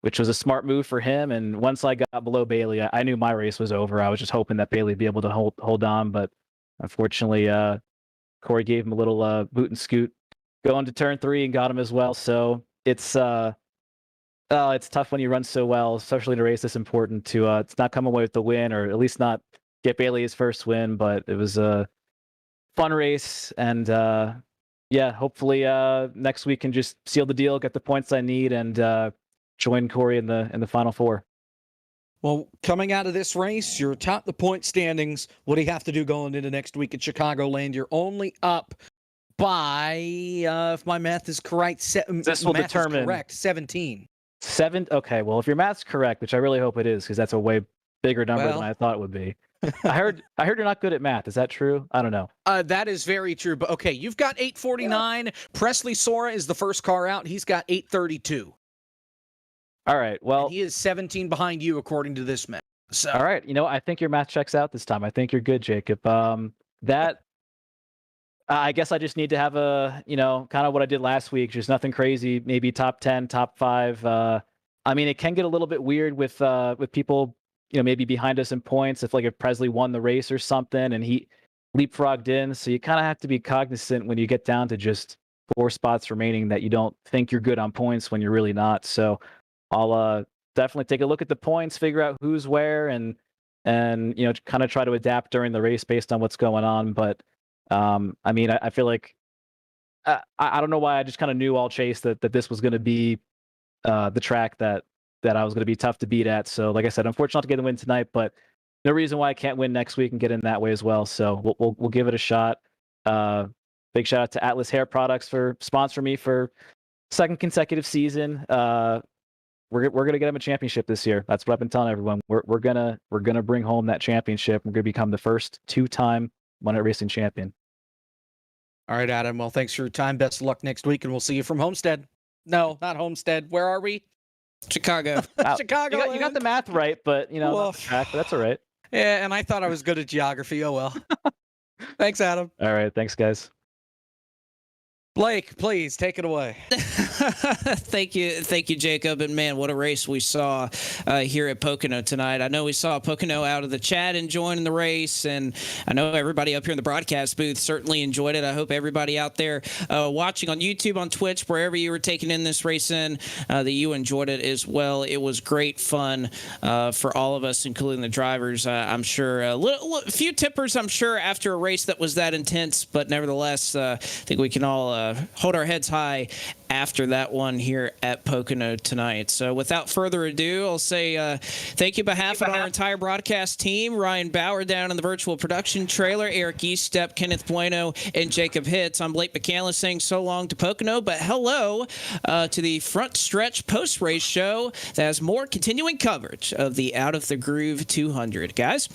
which was a smart move for him. And once I got below Bailey, I knew my race was over. I was just hoping that Bailey would be able to hold on, but unfortunately, Corey gave him a little boot and scoot going to turn 3 and got him as well. So it's tough when you run so well, especially in a race this important to it's not come away with the win, or at least not get Bailey his first win. But it was a fun race, and hopefully next week can just seal the deal, get the points I need, and join Corey in the final 4. Well, coming out of this race, you're atop the point standings. What do you have to do going into next week at Chicagoland? You're only up by, if my math is correct, this will determine 17. 7. Okay, well, if your math's correct, which I really hope it is, because that's a way bigger number than I thought it would be. I heard you're not good at math. Is that true? I don't know. That is very true. But okay, you've got 849. Yeah. Presley Sora is the first car out. He's got 832. All right. Well, and he is 17 behind you according to this math. So. All right. I think your math checks out this time. I think you're good, Jacob. I guess I just need to have a, kind of what I did last week. Just nothing crazy. Maybe top 10, top 5. I mean, it can get a little bit weird with people, maybe behind us in points. If Presley won the race or something and he leapfrogged in. So you kind of have to be cognizant when you get down to just 4 spots remaining that you don't think you're good on points when you're really not. So I'll definitely take a look at the points, figure out who's where, and kind of try to adapt during the race based on what's going on. But I mean, I feel like I don't know why I just kind of knew all chase that this was going to be the track that I was going to be tough to beat at. So like I said, unfortunate not to get the win tonight, but no reason why I can't win next week and get in that way as well. So we'll give it a shot. Big shout out to Atlas Hair Products for sponsoring me for 2nd consecutive season. We're gonna get him a championship this year. That's what I've been telling everyone. We're gonna bring home that championship. We're gonna become the first 2-time Monday Racing champion. All right, Adam. Well, thanks for your time. Best of luck next week, and we'll see you from Homestead. No, not Homestead. Where are we? Chicago. Chicago. You got the math right, but not the track, but that's all right. Yeah, and I thought I was good at geography. Oh well. Thanks, Adam. All right, thanks, guys. Blake, please take it away. Thank you, Jacob. And man, what a race we saw here at Pocono tonight. I know we saw Pocono out of the chat enjoying the race, and I know everybody up here in the broadcast booth certainly enjoyed it. I hope everybody out there watching on YouTube, on Twitch, wherever you were taking in this race that you enjoyed it as well. It was great fun for all of us, including the drivers. I'm sure a few tippers, I'm sure, after a race that was that intense, but nevertheless, I think we can all hold our heads high after that one here at Pocono tonight. So without further ado, I'll say thank you on behalf of our entire broadcast team, Ryan Bauer down in the virtual production trailer, Eric Eastep, Kenneth Bueno, and Jacob Hitz. I'm Blake McCandless saying so long to Pocono, but hello to the Front Stretch post-race show that has more continuing coverage of the Out of the Groove 200. Guys?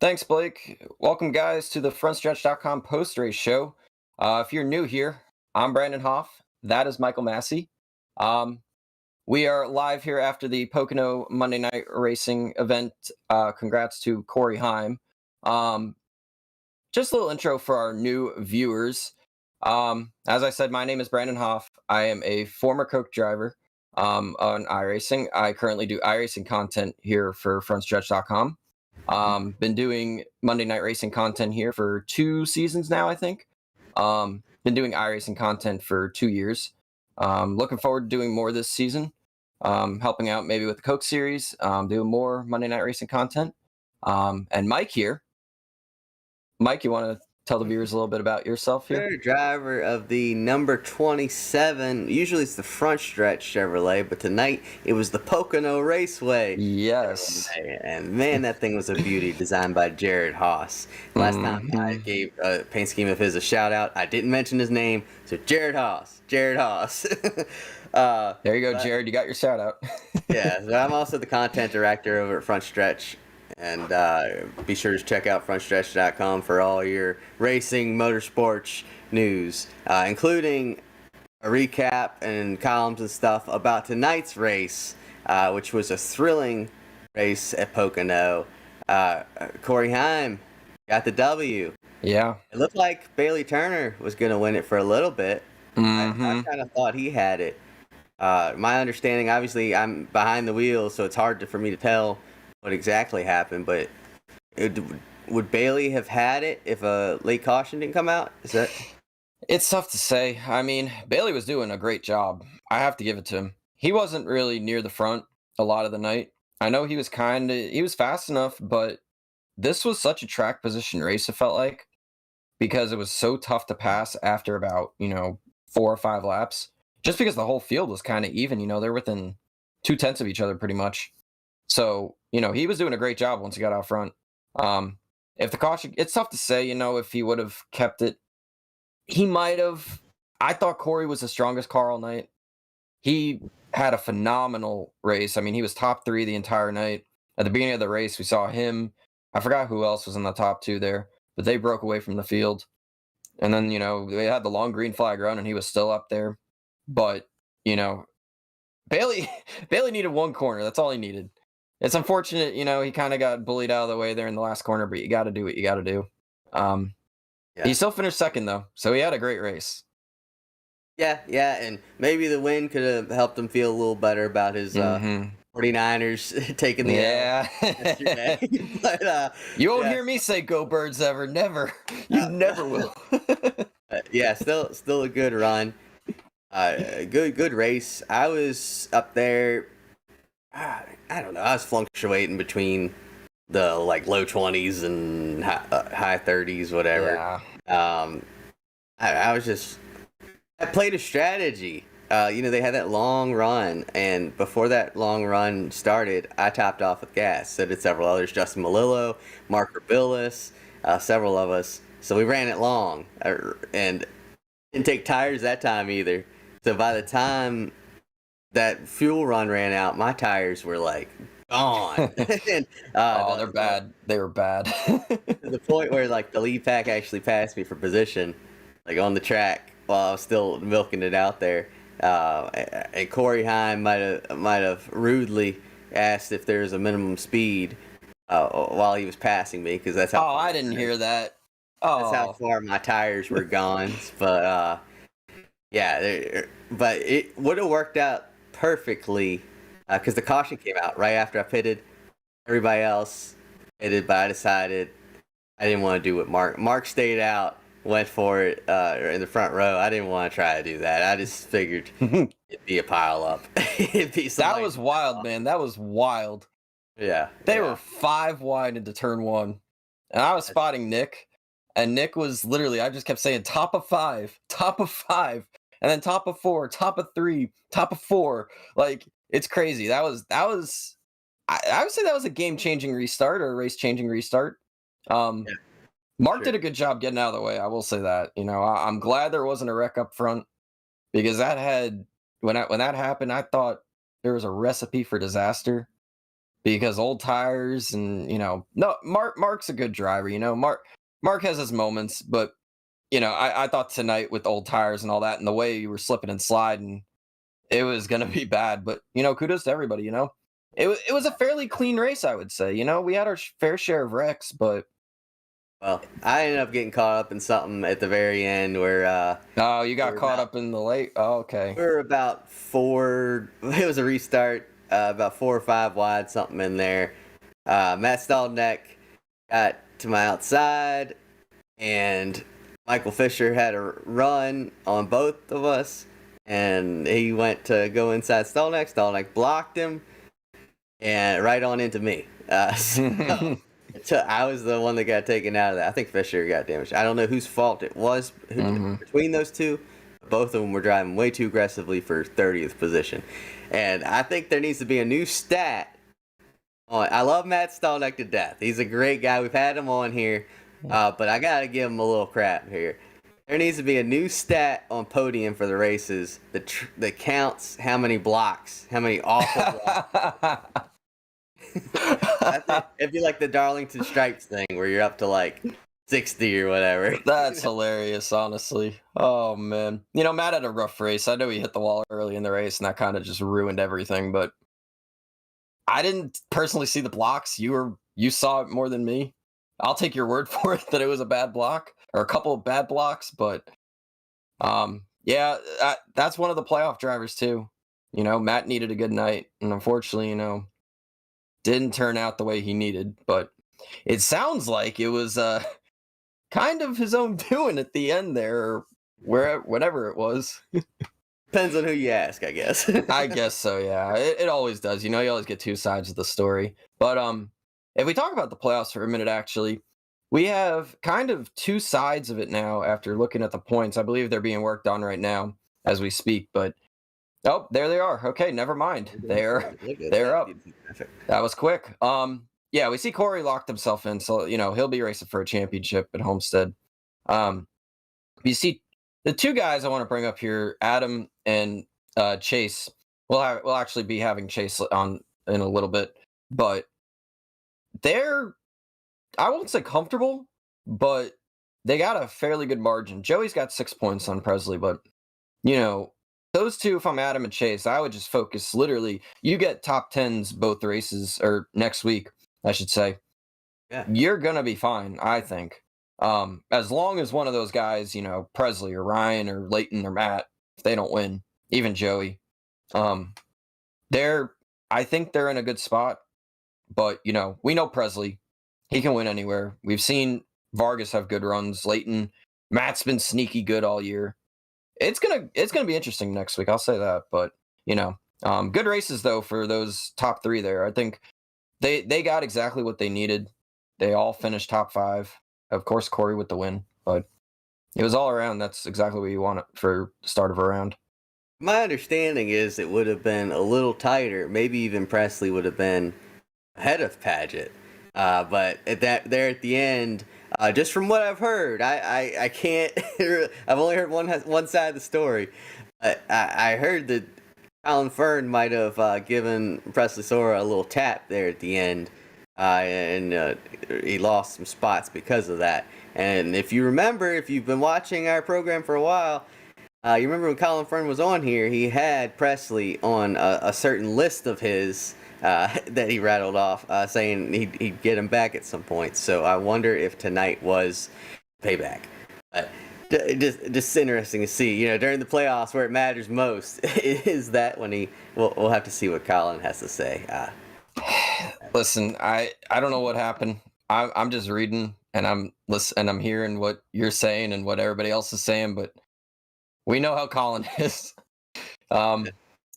Thanks, Blake. Welcome, guys, to the FrontStretch.com post-race show. If you're new here, I'm Brandon Hoff. That is Michael Massey. We are live here after the Pocono Monday Night Racing event. Congrats to Corey Heim. Just a little intro for our new viewers. As I said, my name is Brandon Hoff. I am a former Coke driver on iRacing. I currently do iRacing content here for FrontStretch.com. Been doing Monday Night Racing content here for 2 seasons now, I think. Been doing iRacing content for 2 years. Looking forward to doing more this season. Helping out maybe with the Coke series, doing more Monday Night Racing content. And Mike here. Mike, you want to tell the viewers a little bit about yourself here? Driver of the number 27. Usually it's the Front Stretch Chevrolet, but tonight it was the Pocono Raceway. Yes. And man, that thing was a beauty, designed by Jared Haas. Last time I gave a paint scheme of his a shout out, I didn't mention his name, so Jared Haas. Jared Haas. There you go, Jared. You got your shout out. Yeah, so I'm also the content director over at Front Stretch. And be sure to check out frontstretch.com for all your racing motorsports news, including a recap and columns and stuff about tonight's race, which was a thrilling race at Pocono. Corey Heim got the W. Yeah. It looked like Bailey Turner was going to win it for a little bit. I kind of thought he had it. My understanding, obviously, I'm behind the wheel, so it's hard for me to tell what exactly happened, but would Bailey have had it if a late caution didn't come out? It's tough to say. I mean, Bailey was doing a great job. I have to give it to him. He wasn't really near the front a lot of the night. I know he was fast enough, but this was such a track position race, it felt like, because it was so tough to pass after about, 4 or 5 laps, just because the whole field was kind of even, they're within 0.2 of each other pretty much. So, he was doing a great job once he got out front. If the caution, it's tough to say, if he would have kept it. He might have. I thought Corey was the strongest car all night. He had a phenomenal race. I mean, he was top 3 the entire night. At the beginning of the race, we saw him. I forgot who else was in the top 2 there, but they broke away from the field. And then, they had the long green flag run and he was still up there. But, Bailey needed 1 corner. That's all he needed. It's unfortunate, he kind of got bullied out of the way there in the last corner, but you got to do what you got to do. He still finished second, though, so he had a great race. Yeah, and maybe the win could have helped him feel a little better about his 49ers taking the L yesterday. But, you won't hear me say "Go Birds" ever, never. You never will. Yeah, still a good run. Good race. I was up there. I don't know. I was fluctuating between the low 20s and high 30s, whatever. Yeah. I played a strategy. They had that long run, and before that long run started, I topped off with gas. So did several others: Justin Malillo, Mark Billis, several of us. So we ran it long, and didn't take tires that time either. So by the time that fuel run ran out, my tires were gone. And, they're bad. They were bad. To the point where the lead pack actually passed me for position, on the track while I was still milking it out there. And Corey Heim might have rudely asked if there's a minimum speed while he was passing me, because that's how. Oh, I didn't hear that. That's how Oh, far my tires were gone. But yeah, but it would have worked out perfectly because the caution came out right after I pitted. Everybody else pitted, but I decided I didn't want to do what Mark stayed out, went for it in the front row. I didn't want to try to do that. I just figured it'd be a pile up. It'd be that was wild, man. That was wild. Yeah. They were 5 wide into turn 1. And I was spotting Nick. And Nick was literally, I just kept saying top of 5, and then top of 4, top of 3, top of 4. Like, it's crazy. That was I would say that was a game-changing restart or a race-changing restart. Mark did a good job getting out of the way. I will say that. You know, I'm glad there wasn't a wreck up front because that had when that happened, I thought there was a recipe for disaster because old tires and no, Mark's a good driver. You know, Mark has his moments, but I thought tonight with old tires and all that and the way you were slipping and sliding, it was gonna be bad. But kudos to everybody. It was a fairly clean race, I would say. We had our fair share of wrecks, but. Well, I ended up getting caught up in something at the very end where. Oh, you got caught up in the late. Oh, okay. We were about 4. It was a restart. About 4 or 5 wide, something in there. Matt Stallneck got to my outside, and Michael Fisher had a run on both of us, and he went to go inside Stallneck. Stallneck blocked him, and right on into me. So I was the one that got taken out of that. I think Fisher got damaged. I don't know whose fault it was between those two. Both of them were driving way too aggressively for 30th position. And I think there needs to be a new stat. I love Matt Stallneck to death. He's a great guy. We've had him on here. But I got to give him a little crap here. There needs to be a new stat on podium for the races that counts how many blocks, how many awful blocks. I think it'd be like the Darlington Stripes thing where you're up to like 60 or whatever. That's hilarious, honestly. Oh, man. Matt had a rough race. I know he hit the wall early in the race, and that kind of just ruined everything, but I didn't personally see the blocks. You saw it more than me. I'll take your word for it that it was a bad block, or a couple of bad blocks, but yeah, that's one of the playoff drivers, too. Matt needed a good night, and unfortunately, didn't turn out the way he needed, but it sounds like it was kind of his own doing at the end there, or whatever it was. Depends on who you ask, I guess. I guess so, yeah. It always does. You always get two sides of the story. But if we talk about the playoffs for a minute, actually, we have kind of two sides of it now after looking at the points. I believe they're being worked on right now as we speak, but oh, there they are. Okay, never mind. They're up. That was quick. Yeah, we see Corey locked himself in, so he'll be racing for a championship at Homestead. You see the two guys I want to bring up here, Adam and Chase. We'll actually be having Chase on in a little bit, but they're, I won't say comfortable, but they got a fairly good margin. Joey's got 6 points on Presley, but those two, if I'm Adam and Chase, I would just focus literally. You get top 10s both races, or next week, I should say. Yeah. You're going to be fine, I think. As long as one of those guys, Presley or Ryan or Leighton or Matt, if they don't win, even Joey, I think they're in a good spot. But, we know Presley. He can win anywhere. We've seen Vargas have good runs. Leighton, Matt's been sneaky good all year. It's gonna be interesting next week. I'll say that. But good races though for those top three there. I think they got exactly what they needed. They all finished top 5. Of course, Corey with the win, but it was all around. That's exactly what you want for the start of a round. My understanding is it would have been a little tighter. Maybe even Presley would have been ahead of Paget. But at the end. Just from what I've heard, I can't. I've only heard one side of the story. I heard that Colin Fern might have given Presley Sora a little tap there at the end, and he lost some spots because of that. And if you remember, if you've been watching our program for a while, you remember when Colin Fern was on here, he had Presley on a certain list of his. That he rattled off, saying he'd get him back at some point. So I wonder if tonight was payback. But just interesting to see. During the playoffs where it matters most is that when we'll have to see what Colin has to say. Listen, I don't know what happened. I'm just reading and I'm listening and I'm hearing what you're saying and what everybody else is saying, but we know how Colin is.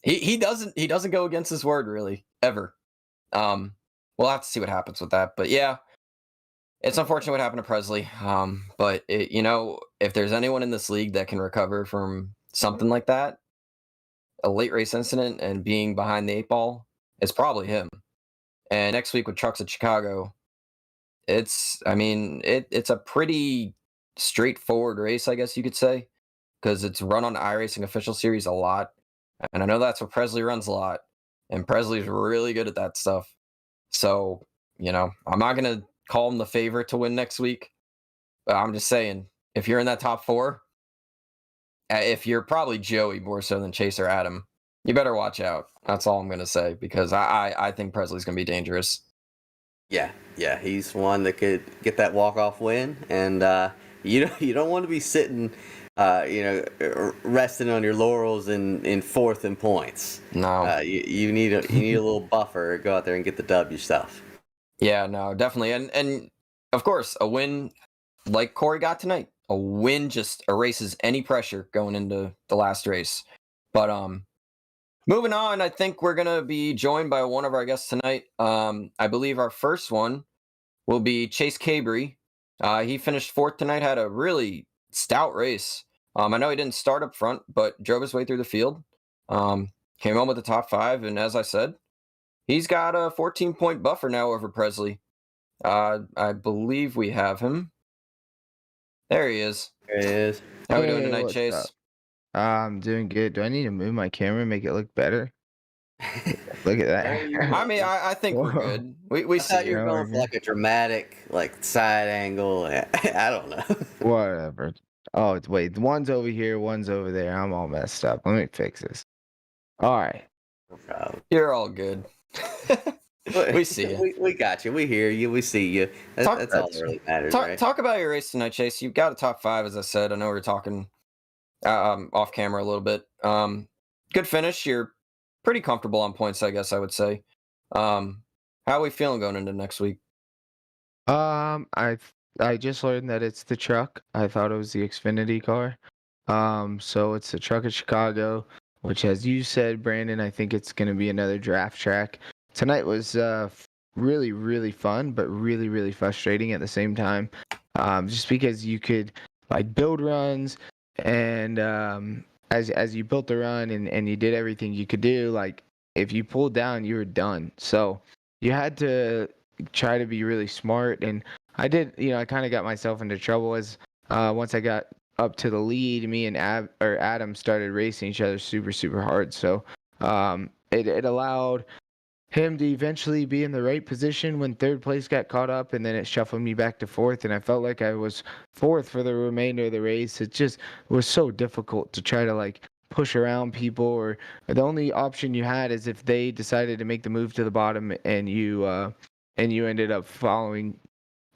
He doesn't go against his word really ever. We'll have to see what happens with that, but yeah, it's unfortunate what happened to Presley. But if there's anyone in this league that can recover from something like that, a late race incident and being behind the 8 ball, it's probably him. And next week with Trucks at Chicago, it's a pretty straightforward race, I guess you could say, because it's run on iRacing official series a lot. And I know that's what Presley runs a lot. And Presley's really good at that stuff. So, I'm not going to call him the favorite to win next week. But I'm just saying, if you're in that top 4, if you're probably Joey more so than Chase or Adam, you better watch out. That's all I'm going to say, because I think Presley's going to be dangerous. Yeah, he's one that could get that walk-off win, and you don't want to be sitting, resting on your laurels in 4th in points. No, you need a little buffer. Go out there and get the dub yourself. Yeah, no, definitely, and of course, a win like Corey got tonight. A win just erases any pressure going into the last race. But moving on, I think we're gonna be joined by one of our guests tonight. I believe our first one will be Chase Cabry. He finished 4th tonight, had a really stout race. I know he didn't start up front, but drove his way through the field. Came home with the top 5, and as I said, he's got a 14-point buffer now over Presley. I believe we have him. There he is. There he is. How are we doing tonight, Chase? Up? I'm doing good. Do I need to move my camera and make it look better? Look at that. I think we're good. We see thought you were going for like a dramatic, side angle. I don't know. Whatever. Oh, wait. One's over here, one's over there. I'm all messed up. Let me fix this. All right. No problem. You're all good. We see you. We got you. We hear you. We see you. That's all that really matters, right? Talk about your race tonight, Chase. You've got a top 5, as I said. I know we were talking off camera a little bit. Good finish. You're pretty comfortable on points, I guess I would say. How are we feeling going into next week? I just learned that it's the truck. I thought it was the Xfinity car. So it's the truck at Chicago, which, as you said, Brandon, I think it's going to be another draft track. Tonight was really, really fun, but really, really frustrating at the same time. Just because you could build runs, and as you built the run and you did everything you could do, if you pulled down, you were done. So you had to try to be really smart, and I did. I kind of got myself into trouble as once I got up to the lead, me and Adam started racing each other super, super hard. So it allowed him to eventually be in the right position when 3rd place got caught up, and then it shuffled me back to 4th, and I felt like I was 4th for the remainder of the race. It just was so difficult to try to push around people, or the only option you had is if they decided to make the move to the bottom and you ended up following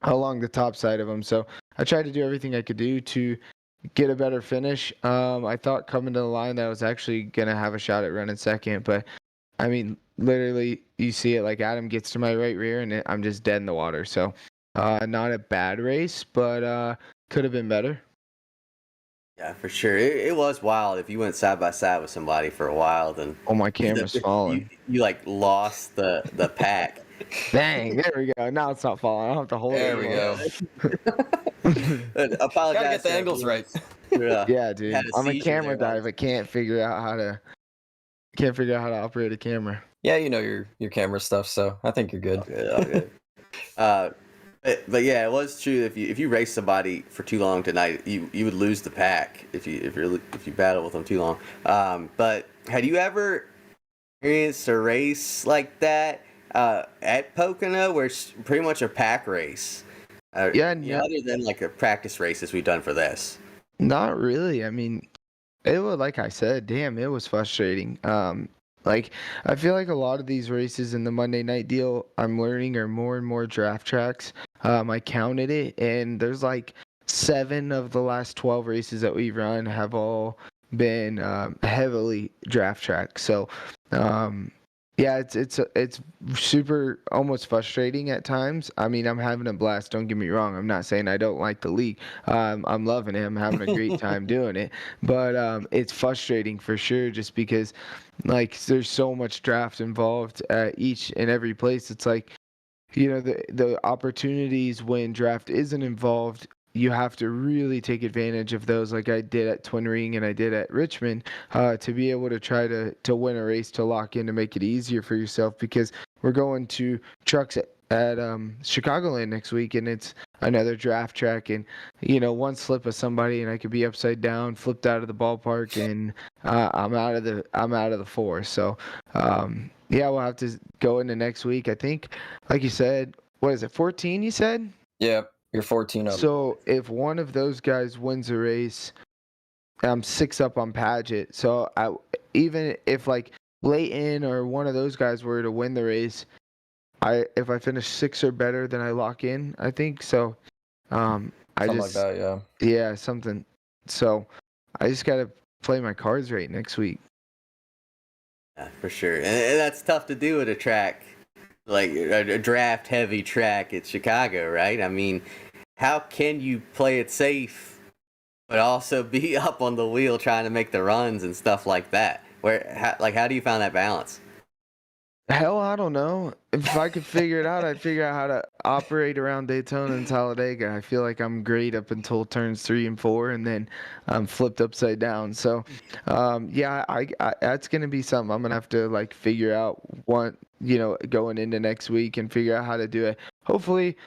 along the top side of them. So I tried to do everything I could do to get a better finish. I thought coming to the line that I was actually going to have a shot at running 2nd, but I mean, literally, you see it, Adam gets to my right rear, and I'm just dead in the water. So, not a bad race, but could have been better. Yeah, for sure. It was wild. If you went side by side with somebody for a while, then my camera's falling. You lost the pack. Dang, there we go. Now it's not falling. I don't have to hold it. There we go. Apologize. Gotta get the angles right. Yeah, dude. I'm a camera guy, but can't figure out how to operate a camera. Yeah, you know your camera stuff, so I think you're good. All good. But yeah, it was true. If you race somebody for too long tonight, you would lose the pack if you battle with them too long. But had you ever experienced a race like that at Pocono, where it's pretty much a pack race? Other than the practice races we've done for this. Not really. I mean, it was, like I said, damn, it was frustrating. I feel like a lot of these races in the Monday night deal I'm learning are more and more draft tracks. I counted it, and there's 7 of the last 12 races that we've run have all been heavily draft track. So, yeah, it's super almost frustrating at times. I mean, I'm having a blast. Don't get me wrong. I'm not saying I don't like the league. I'm loving it. I'm having a great time doing it. But it's frustrating for sure, just because like there's so much draft involved at each and every place. It's like, the opportunities when draft isn't involved, you have to really take advantage of those, like I did at Twin Ring and I did at Richmond, to be able to try to win a race, to lock in, to make it easier for yourself, because we're going to trucks at Chicagoland next week, and it's another draft track, and one slip of somebody and I could be upside down, flipped out of the ballpark, and I'm out of the four. So yeah, we'll have to go into next week. I think, like you said, what is it, 14 you said? Yeah, you're 14 up. So if one of those guys wins a race, I'm 6 up on Paget. So even if like Leighton or one of those guys were to win the race, if I finish 6 or better, then I lock in, I think. So Something like that, yeah. Yeah, something. So I just gotta play my cards right next week. Yeah, for sure. And that's tough to do at a track, like a draft heavy track at Chicago, right? I mean, how can you play it safe, but also be up on the wheel trying to make the runs and stuff like that? How do you find that balance? Hell, I don't know. If I could figure it out, I'd figure out how to operate around Daytona and Talladega. I feel like I'm great up until turns 3 and 4, and then I'm flipped upside down. So, yeah, I that's gonna be something I'm gonna have to like figure out going into next week, and figure out how to do it. Hopefully,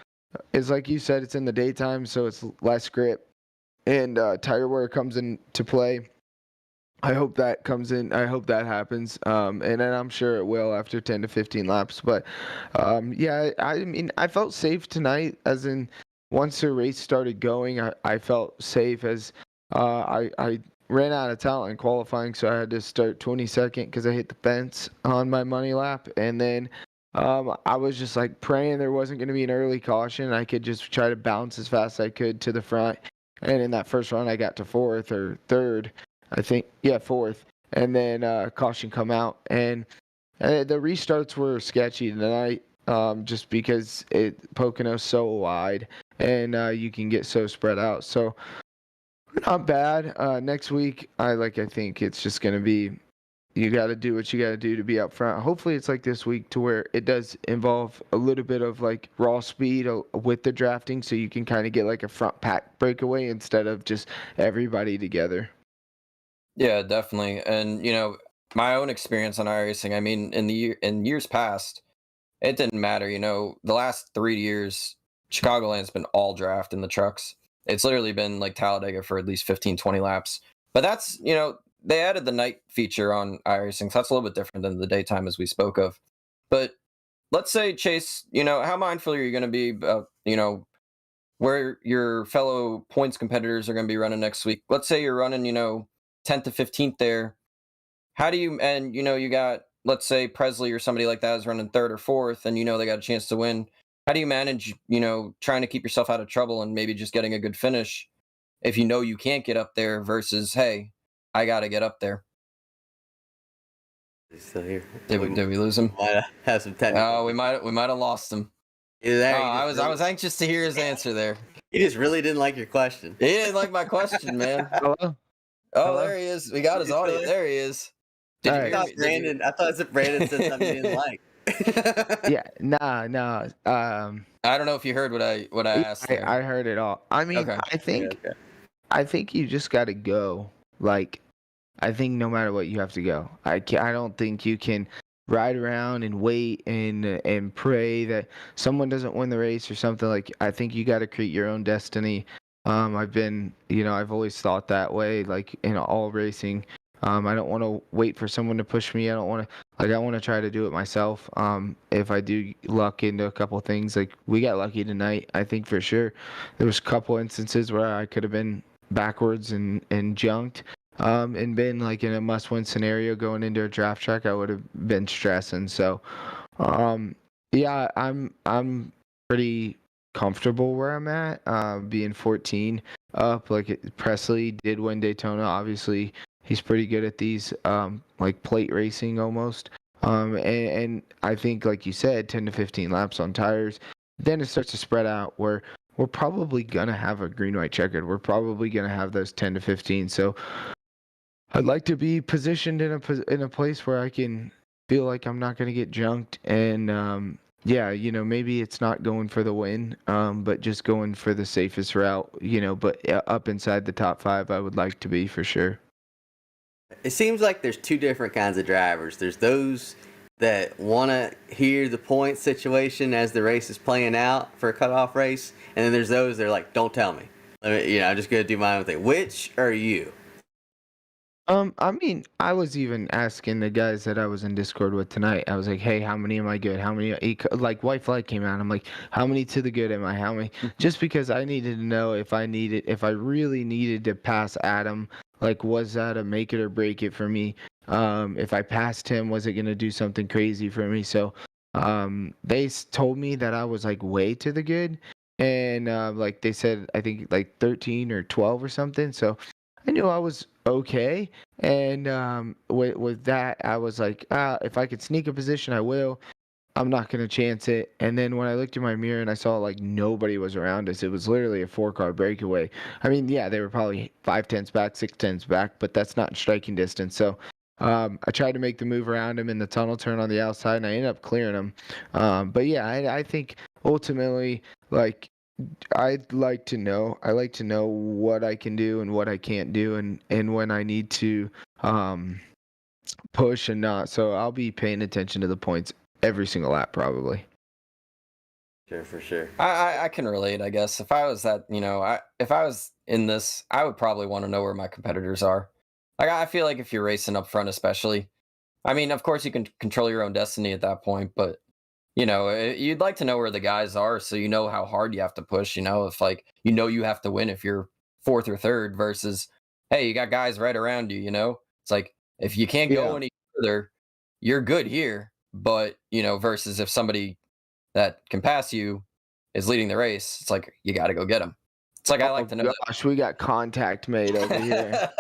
it's like you said, it's in the daytime, so it's less grip, and tire wear comes into play. I hope that comes in. I hope that happens. And then I'm sure it will after 10 to 15 laps. But yeah, I mean, I felt safe tonight, as in once the race started going, I felt safe, as I ran out of talent in qualifying, so I had to start 22nd because I hit the fence on my money lap. And then I was just like praying there wasn't going to be an early caution. I could just try to bounce as fast as I could to the front. And in that first run, I got to 4th or 3rd. I think, yeah, 4th, and then caution come out, and the restarts were sketchy tonight, just because Pocono's so wide, and you can get so spread out. So not bad. Next week, I think it's just gonna be, you got to do what you got to do to be up front. Hopefully, it's like this week, to where it does involve a little bit of like raw speed with the drafting, so you can kind of get like a front pack breakaway instead of just everybody together. Yeah, definitely. And my own experience on iRacing, I mean, in years past, it didn't matter. The last 3 years, Chicagoland's been all draft in the trucks. It's literally been like Talladega for at least 15, 20 laps. But that's, they added the night feature on iRacing, so that's a little bit different than the daytime, as we spoke of. But let's say, Chase, how mindful are you going to be about, where your fellow points competitors are going to be running next week? Let's say you're running, 10th to 15th there. How do you, and you got, let's say Presley or somebody like that is running 3rd or 4th, and they got a chance to win. How do you manage, trying to keep yourself out of trouble and maybe just getting a good finish if you can't get up there, versus, hey, I got to get up there? He's still here. Did we lose him? Might have some technical. Oh, we might have lost him. I was anxious to hear his answer there. He just really didn't like your question. He didn't like my question, man. Hello? Oh, there he is. We got his audio. There he is. I thought Brandon said something he didn't like. Yeah, nah. I don't know if you heard what I asked. I heard it all. I mean, Okay. I think you just got to go. Like, I think no matter what, you have to go. I don't think you can ride around and wait and pray that someone doesn't win the race or something. Like, I think you got to create your own destiny. I've always thought that way, like in all racing. I don't want to wait for someone to push me. I want to try to do it myself. If I do luck into a couple things, like we got lucky tonight, I think for sure. There was a couple instances where I could have been backwards and junked, and been like in a must-win scenario going into a draft track. I would have been stressing. So, yeah, I'm pretty comfortable where I'm at, being 14 up. Like Presley did win Daytona. Obviously, he's pretty good at these, like plate racing almost. And I think, like you said, 10 to 15 laps on tires. Then it starts to spread out where we're probably gonna have a green white checkered. We're probably gonna have those 10 to 15. So I'd like to be positioned in a place where I can feel like I'm not gonna get junked. And yeah, maybe it's not going for the win, but just going for the safest route. But up inside the top 5, I would like to be for sure. It seems like there's two different kinds of drivers. There's those that want to hear the point situation as the race is playing out for a cutoff race, and then there's those that are like, "Don't tell me. I'm just gonna do my own thing." Which are you? I mean, I was even asking the guys that I was in Discord with tonight. I was like, "Hey, how many am I good? How many?" Like White Flag came out. I'm like, "How many to the good am I? How many?" Just because I needed to know if I really needed to pass Adam. Like, was that a make it or break it for me? If I passed him, was it gonna do something crazy for me? So, they told me that I was like way to the good, and like they said, I think like 13 or 12 or something. So I knew I was okay, and with that, I was like, if I could sneak a position, I will. I'm not gonna chance it. And then when I looked in my mirror and I saw like nobody was around us, it was literally a 4-car breakaway. I mean, yeah, they were probably 5/10 back, 6/10 back, but that's not in striking distance. So I tried to make the move around him in the tunnel turn on the outside, and I ended up clearing him. But yeah, I think ultimately, like, I'd like to know. I like to know what I can do and what I can't do, and when I need to push and not. So I'll be paying attention to the points every single lap, probably. Sure, for sure. I can relate, I guess. If I was if I was in this, I would probably want to know where my competitors are. Like, I feel like if you're racing up front, especially, I mean, of course you can control your own destiny at that point, but you'd like to know where the guys are so you know how hard you have to push. If like you have to win if you're 4th or 3rd versus, hey, you got guys right around you. It's like if you can't go any further, you're good here. But versus if somebody that can pass you is leading the race, it's like you got to go get them. It's like I like to know. Gosh, we got contact made over here.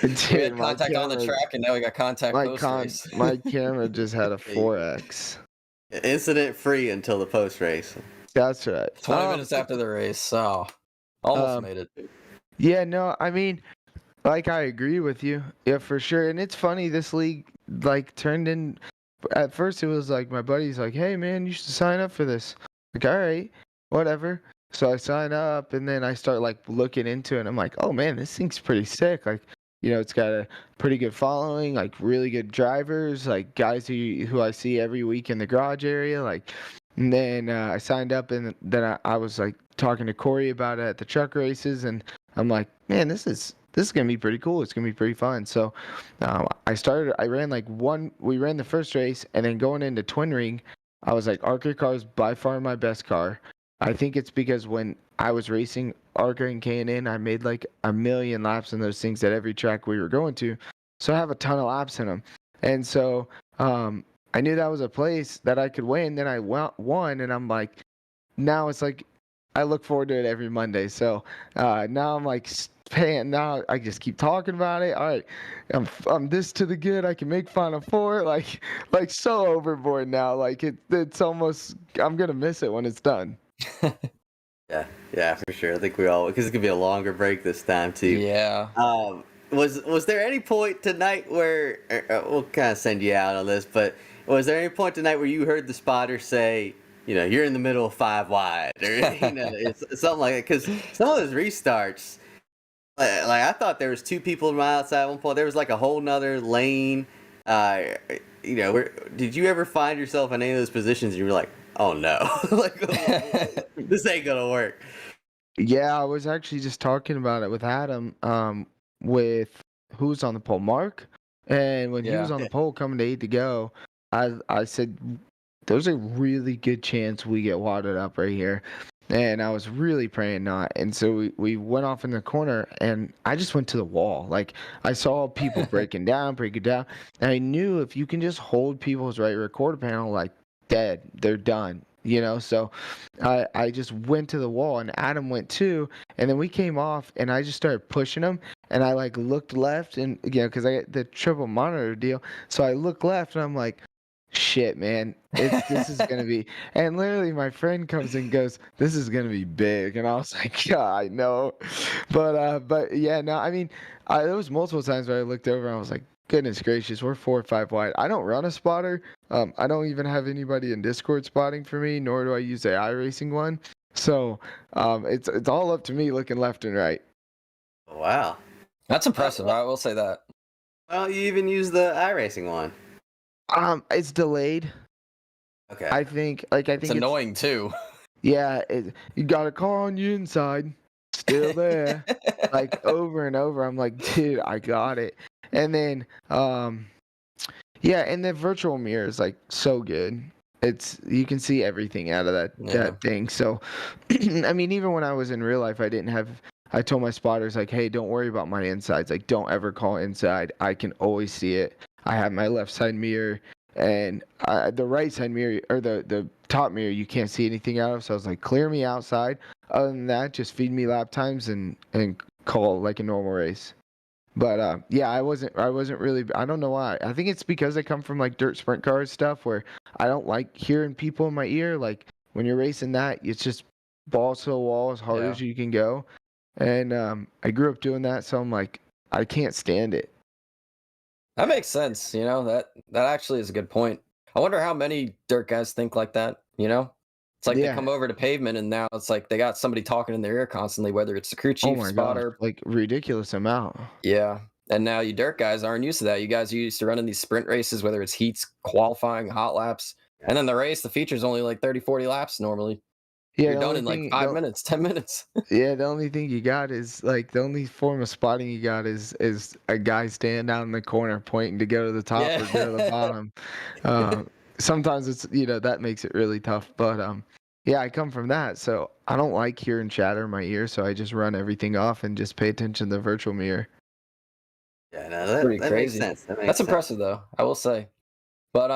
We had contact on the track, and now we got contact post race. My camera just had a 4x. Incident free until the post race. That's right. 20 minutes after the race, so almost made it. Yeah, no, I mean, like I agree with you. Yeah, for sure. And it's funny, this league like turned in. At first, it was like my buddy's like, "Hey, man, you should sign up for this." Like, all right, whatever. So I sign up, and then I start like looking into it. And I'm like, "Oh man, this thing's pretty sick." Like, it's got a pretty good following, like really good drivers, like guys who I see every week in the garage area. Like, and then I signed up, and then I was like talking to Corey about it at the truck races, and I'm like, "Man, this is gonna be pretty cool. It's gonna be pretty fun." So I ran we ran the first race, and then going into Twin Ring, I was like, Arca car is by far my best car. I think it's because when I was racing Arca and K&N, I made like a million laps in those things at every track we were going to. So I have a ton of laps in them. And so I knew that was a place that I could win. Then I won, and I'm like, now it's like, I look forward to it every Monday. So now I'm like, now I just keep talking about it. All right, I'm this to the good. I can make Final Four. Like so overboard now. Like it's almost, I'm gonna miss it when it's done. Yeah, for sure. I think we all, because it's gonna be a longer break this time too. Yeah. Was there any point tonight where we'll kind of send you out on this, but was there any point tonight where you heard the spotter say, you're in the middle of 5 wide, or it's something like that? Because some of those restarts, like I thought there was 2 people on my outside at one point. There was like a whole nother lane. Did you ever find yourself in any of those positions and you were like, oh no, like this ain't gonna work? Yeah, I was actually just talking about it with Adam, with who's on the pole, Mark, and when he was on the pole coming to 8 to go, I said, there's a really good chance we get wadded up right here. And I was really praying not. And so we went off in the corner, and I just went to the wall. Like, I saw people breaking down. And I knew if you can just hold people's right rear quarter panel, like, dead, they're done. So I just went to the wall, and Adam went too, and then we came off, and I just started pushing him, and I like looked left, and because I get the triple monitor deal, so I look left, and I'm like, shit, man, this is gonna be, and literally my friend comes and goes, this is gonna be big, and I was like, yeah, I know, but yeah, no, I mean, there was multiple times where I looked over and I was like, goodness gracious, we're 4 or 5 wide. I don't run a spotter. I don't even have anybody in Discord spotting for me, nor do I use the iRacing one. So it's all up to me looking left and right. Wow. That's impressive. I will say that. Well, you even use the iRacing one. It's delayed. Okay. I think it's annoying too. Yeah, you got a car on the inside, still there, like over and over. I'm like, dude, I got it. And then, yeah, and the virtual mirror is like so good. You can see everything out of that thing. So, I mean, even when I was in real life, I told my spotters like, hey, don't worry about my insides. Like, don't ever call inside. I can always see it. I have my left side mirror and the right side mirror, or the top mirror, you can't see anything out of. So I was like, clear me outside. Other than that, just feed me lap times and call like a normal race. But yeah, I wasn't really. I don't know why. I think it's because I come from like dirt sprint cars stuff where I don't like hearing people in my ear. Like when you're racing that, it's just balls to the wall as hard as you can go. And I grew up doing that, so I'm like, I can't stand it. That makes sense. That actually is a good point. I wonder how many dirt guys think like that. It's like they come over to pavement, and now it's like they got somebody talking in their ear constantly, whether it's the crew chief, spotter. Gosh, like ridiculous amount. Yeah. And now you dirt guys aren't used to that. You guys are used to running these sprint races, whether it's heats, qualifying, hot laps. And then the race, the feature's only like 30, 40 laps normally. Yeah, You're done in like 5 minutes, 10 minutes. Yeah, the only thing you got is like the only form of spotting you got is a guy standing out in the corner pointing to go to the top or go to the bottom. Sometimes it's that makes it really tough. But yeah, I come from that, so I don't like hearing chatter in my ear, so I just run everything off and just pay attention to the virtual mirror. Yeah, no, that makes sense. That's impressive though, I will say. But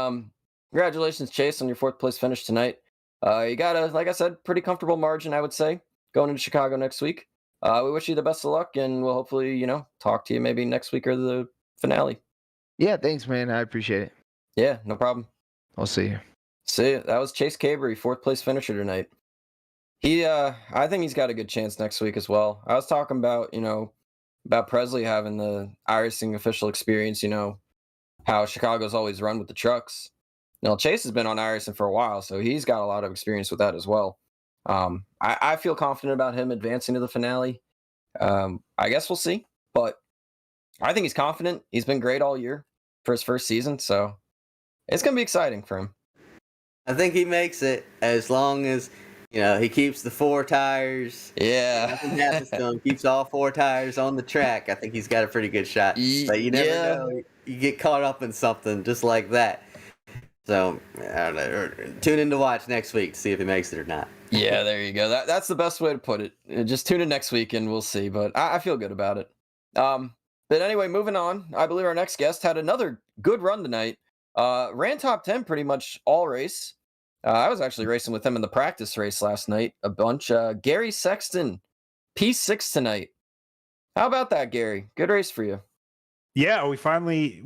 congratulations, Chase, on your 4th place finish tonight. You got a, like I said, pretty comfortable margin, I would say, going into Chicago next week. We wish you the best of luck, and we'll hopefully, talk to you maybe next week or the finale. Yeah, thanks, man. I appreciate it. Yeah, no problem. I'll see you. See you. That was Chase Cabery, 4th place finisher tonight. I think he's got a good chance next week as well. I was talking about, about Presley having the iRacing official experience, how Chicago's always run with the trucks. Now, Chase has been on iRacing for a while, so he's got a lot of experience with that as well. I feel confident about him advancing to the finale. I guess we'll see, but I think he's confident. He's been great all year for his first season, so it's going to be exciting for him. I think he makes it as long as, he keeps the 4 tires. Yeah. Nothing happens to him. Keeps all 4 tires on the track. I think he's got a pretty good shot. But you never know. You get caught up in something just like that. So, I don't know. Tune in to watch next week to see if he makes it or not. Yeah, there you go. That's the best way to put it. Just tune in next week and we'll see. But I feel good about it. But anyway, moving on. I believe our next guest had another good run tonight. Ran top 10 pretty much all race. I was actually racing with him in the practice race last night a bunch. Gary Sexton, P6 tonight. How about that, Gary? Good race for you. Yeah, we finally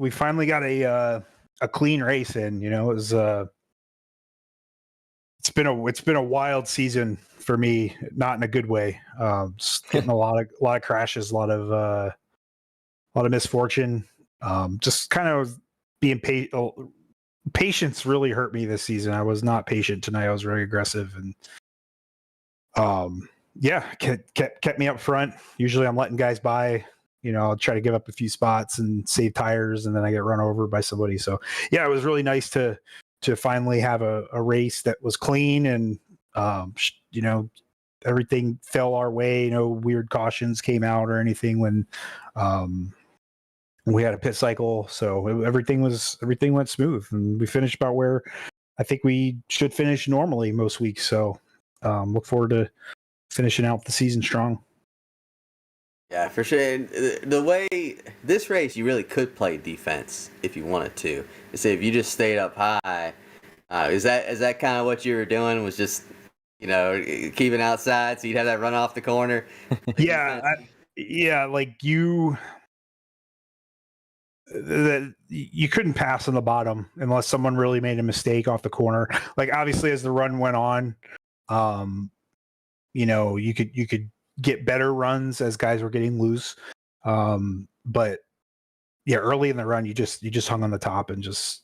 got a clean race in. It was it's been a wild season for me, not in a good way. Just getting a lot of crashes, a lot of misfortune. Just kind of being patience really hurt me this season. I was not patient tonight. I was very aggressive and kept me up front. Usually I'm letting guys by. I'll try to give up a few spots and save tires, and then I get run over by somebody. So yeah, it was really nice to finally have a race that was clean and everything fell our way. No weird cautions came out or anything when we had a pit cycle. So everything went smooth, and we finished about where I think we should finish normally most weeks. So look forward to finishing out the season strong. Yeah, for sure. The way this race, you really could play defense if you wanted to. Say if you just stayed up high, Is that kind of what you were doing? Was just keeping outside so you'd have that run off the corner? Yeah, like you couldn't pass on the bottom unless someone really made a mistake off the corner. Like obviously as the run went on, you could get better runs as guys were getting loose. But yeah, early in the run, you just hung on the top and just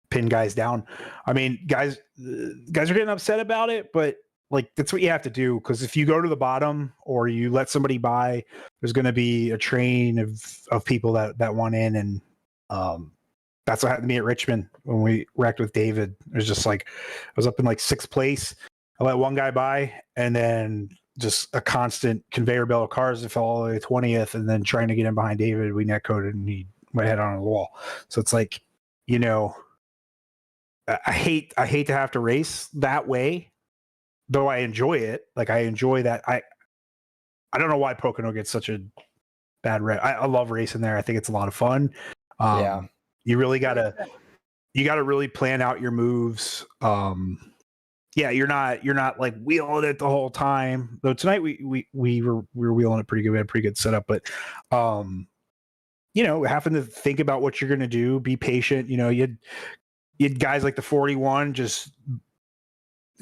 pin guys down. I mean, guys are getting upset about it, but like that's what you have to do, because if you go to the bottom or you let somebody by, there's going to be a train of people that want in, and that's what happened to me at Richmond when we wrecked with David. It was just like I was up in like 6th place. I let one guy by, and then just a constant conveyor belt of cars that fell all the way to 20th, and then trying to get in behind David, we net coded and he went head on the wall. So it's like, I hate to have to race that way, though I enjoy it. Like I enjoy that. I don't know why Pocono gets such a bad rep. I love racing there. I think it's a lot of fun. You really gotta really plan out your moves. You're not like wheeling it the whole time. Though tonight we were wheeling it pretty good. We had a pretty good setup, but having to think about what you're gonna do, be patient. You had guys like the 41 just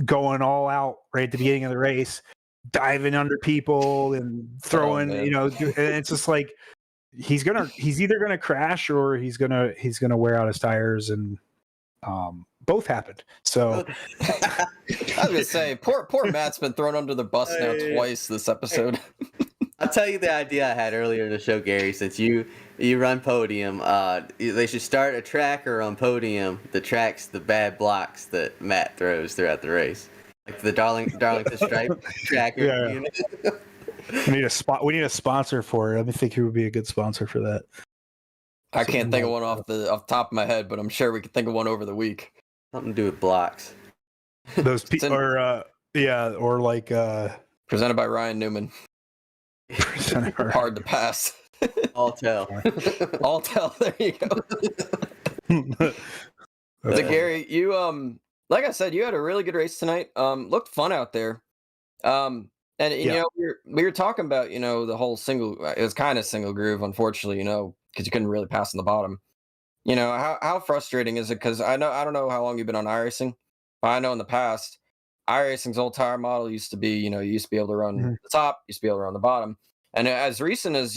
going all out right at the beginning of the race, diving under people and throwing, and it's just like he's either gonna crash or he's gonna wear out his tires, and both happened. So I was gonna say, poor Matt's been thrown under the bus now twice this episode. I'll tell you the idea I had earlier in the show, Gary. Since you run podium, they should start a tracker on podium that tracks the bad blocks that Matt throws throughout the race, like the Darlington Stripe tracker. Yeah. We need a sponsor for it. Let me think who would be a good sponsor for that. I can't think of one off the top of my head, but I'm sure we could think of one over the week. Something to do with blocks. Those people, or like presented by Ryan Newman. Hard to pass. All tell. All tell. There you go. So Gary, you like I said, you had a really good race tonight. Looked fun out there. And we were talking about the whole single. It was kind of single groove, unfortunately, because you couldn't really pass on the bottom. How frustrating is it? Because I don't know how long you've been on iRacing, but I know in the past, iRacing's old tire model used to be, you used to be able to run the top, used to be able to run the bottom. And as recent as,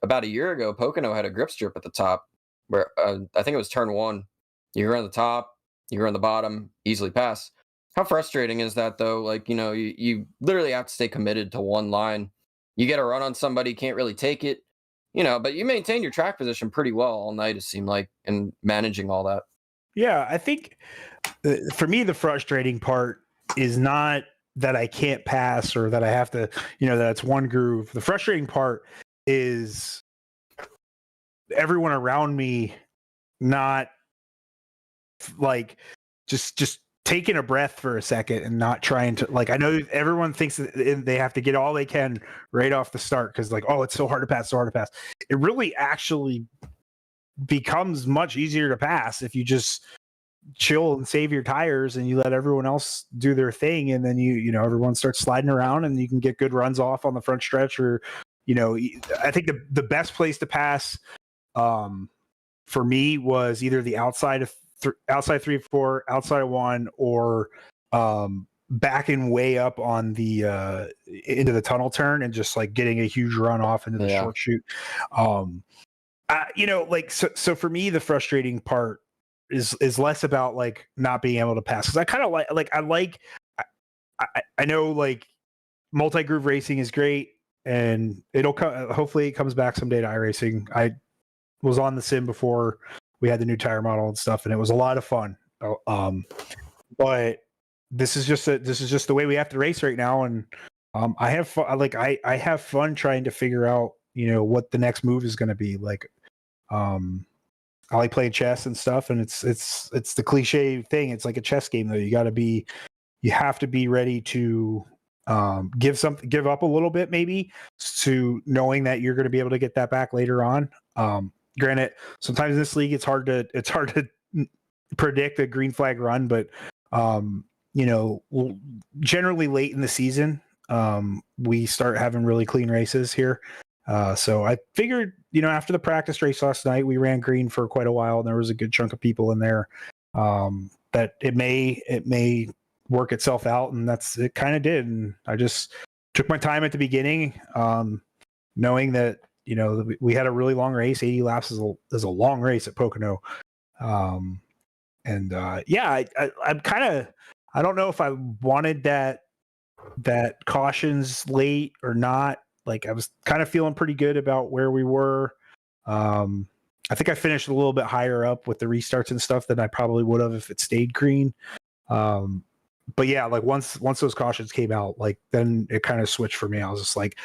about a year ago, Pocono had a grip strip at the top where I think it was turn 1. You run the top, you run the bottom, easily pass. How frustrating is that though? Like, you literally have to stay committed to one line. You get a run on somebody, can't really take it, but you maintain your track position pretty well all night, it seemed like, and managing all that. Yeah, I think for me, the frustrating part is not that I can't pass or that I have to, that it's one groove. The frustrating part is everyone around me not like just taking a breath for a second and not trying to, like, I know everyone thinks that they have to get all they can right off the start because like, oh, it's so hard to pass. It really actually becomes much easier to pass if you just chill and save your tires and you let everyone else do their thing, and then everyone starts sliding around and you can get good runs off on the front stretch. Or I think the best place to pass for me was either the outside 3-4, outside 1, or backing way up on the into the tunnel turn and just like getting a huge run off into the short shoot. So for me, the frustrating part is less about like not being able to pass, because I kind of I know like multi-groove racing is great, and it'll come, hopefully it comes back someday to iRacing. I was on the sim before we had the new tire model and stuff, and it was a lot of fun. But this is just the way we have to race right now, and I have fun. Like I have fun trying to figure out what the next move is going to be. Like I like playing chess and stuff, and it's the cliche thing. It's like a chess game though. You have to be ready to give up a little bit, maybe, to knowing that you're going to be able to get that back later on. Granted, sometimes in this league it's hard to predict a green flag run, but generally late in the season, we start having really clean races here. So I figured, after the practice race last night, we ran green for quite a while, and there was a good chunk of people in there. That it may work itself out, and it kind of did. And I just took my time at the beginning, knowing that we had a really long race. 80 laps is a long race at Pocono. I'm kind of, I don't know if I wanted that cautions late or not. Like, I was kind of feeling pretty good about where we were. I think I finished a little bit higher up with the restarts and stuff than I probably would have if it stayed green. But yeah, like once those cautions came out, like then it kind of switched for me. I was just like,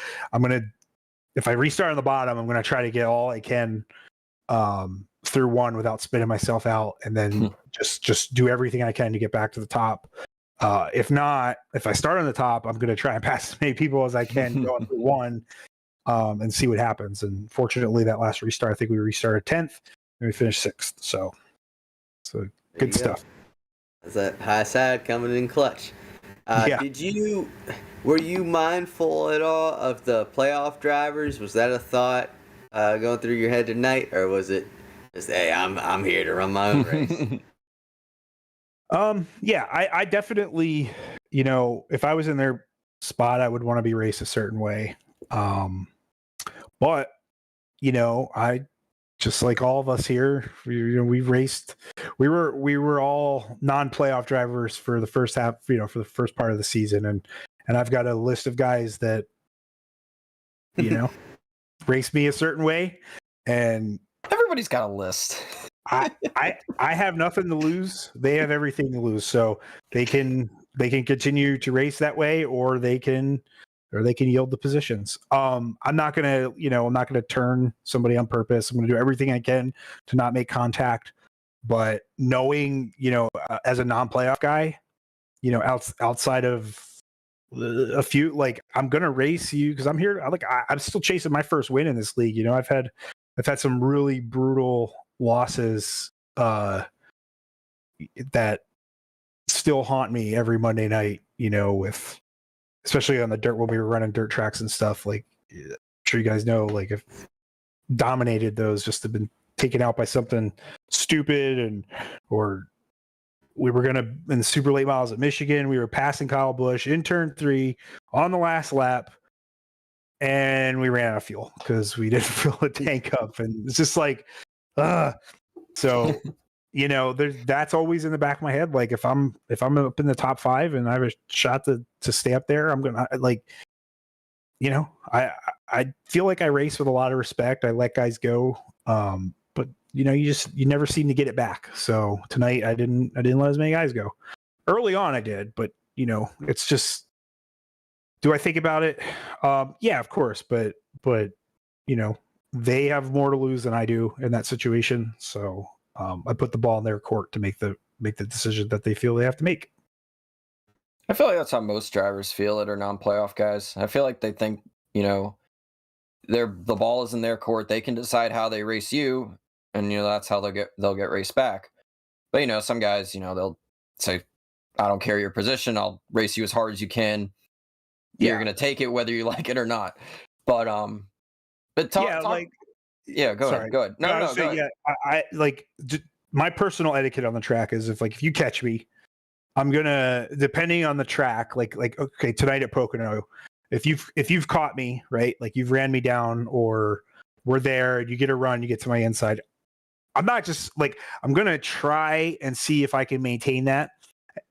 if I restart on the bottom, I'm gonna try to get all I can through one without spinning myself out, and then just do everything I can to get back to the top. If not, if I start on the top, I'm gonna try and pass as many people as I can going through one. And see what happens. And fortunately, that last restart, I think we restarted 10th and we finished 6th. So good stuff. That's that high side coming in clutch. Yeah. Were you mindful at all of the playoff drivers? Was that a thought going through your head tonight, or was it just, hey, I'm here to run my own race? Yeah, I definitely, if I was in their spot, I would want to be raced a certain way. But I, just like all of us here, we raced. We were all non-playoff drivers for the first half, for the first part of the season, and I've got a list of guys that race me a certain way, and everybody's got a list. I have nothing to lose. They have everything to lose, so they can continue to race that way, or they can yield the positions. I'm not gonna turn somebody on purpose. I'm gonna do everything I can to not make contact. But knowing, as a non-playoff guy, outside of a few, like, I'm gonna race you because I'm here. I'm still chasing my first win in this league. I've had some really brutal losses that still haunt me every Monday night. With, especially on the dirt when we were running dirt tracks and stuff. Like, I'm sure you guys know, like, I've dominated those, just have been taken out by something stupid, or we were in super late miles at Michigan. We were passing Kyle Busch in turn 3 on the last lap, and we ran out of fuel because we didn't fill the tank up. And it's just like, so that's always in the back of my head. Like, if I'm up in the top 5 and I have a shot to stay up there, I'm gonna, I feel like I race with a lot of respect. I let guys go, but you never seem to get it back. So tonight I didn't let as many guys go. Early on I did, but it's just, do I think about it? Yeah, of course, but they have more to lose than I do in that situation. So I put the ball in their court to make the decision that they feel they have to make. I feel like that's how most drivers feel that are non-playoff guys. I feel like they think, the ball is in their court. They can decide how they race you, and that's how they'll get raced back. But some guys, they'll say, I don't care your position. I'll race you as hard as you can. Yeah. You're gonna take it whether you like it or not. But go ahead. Go ahead. No, go ahead. Yeah, I like my personal etiquette on the track is if you catch me, I'm gonna, depending on the track, like okay, tonight at Pocono, if you've caught me, right, like you've ran me down, or we're there, you get a run, you get to my inside, I'm not just like, I'm gonna try and see if I can maintain that.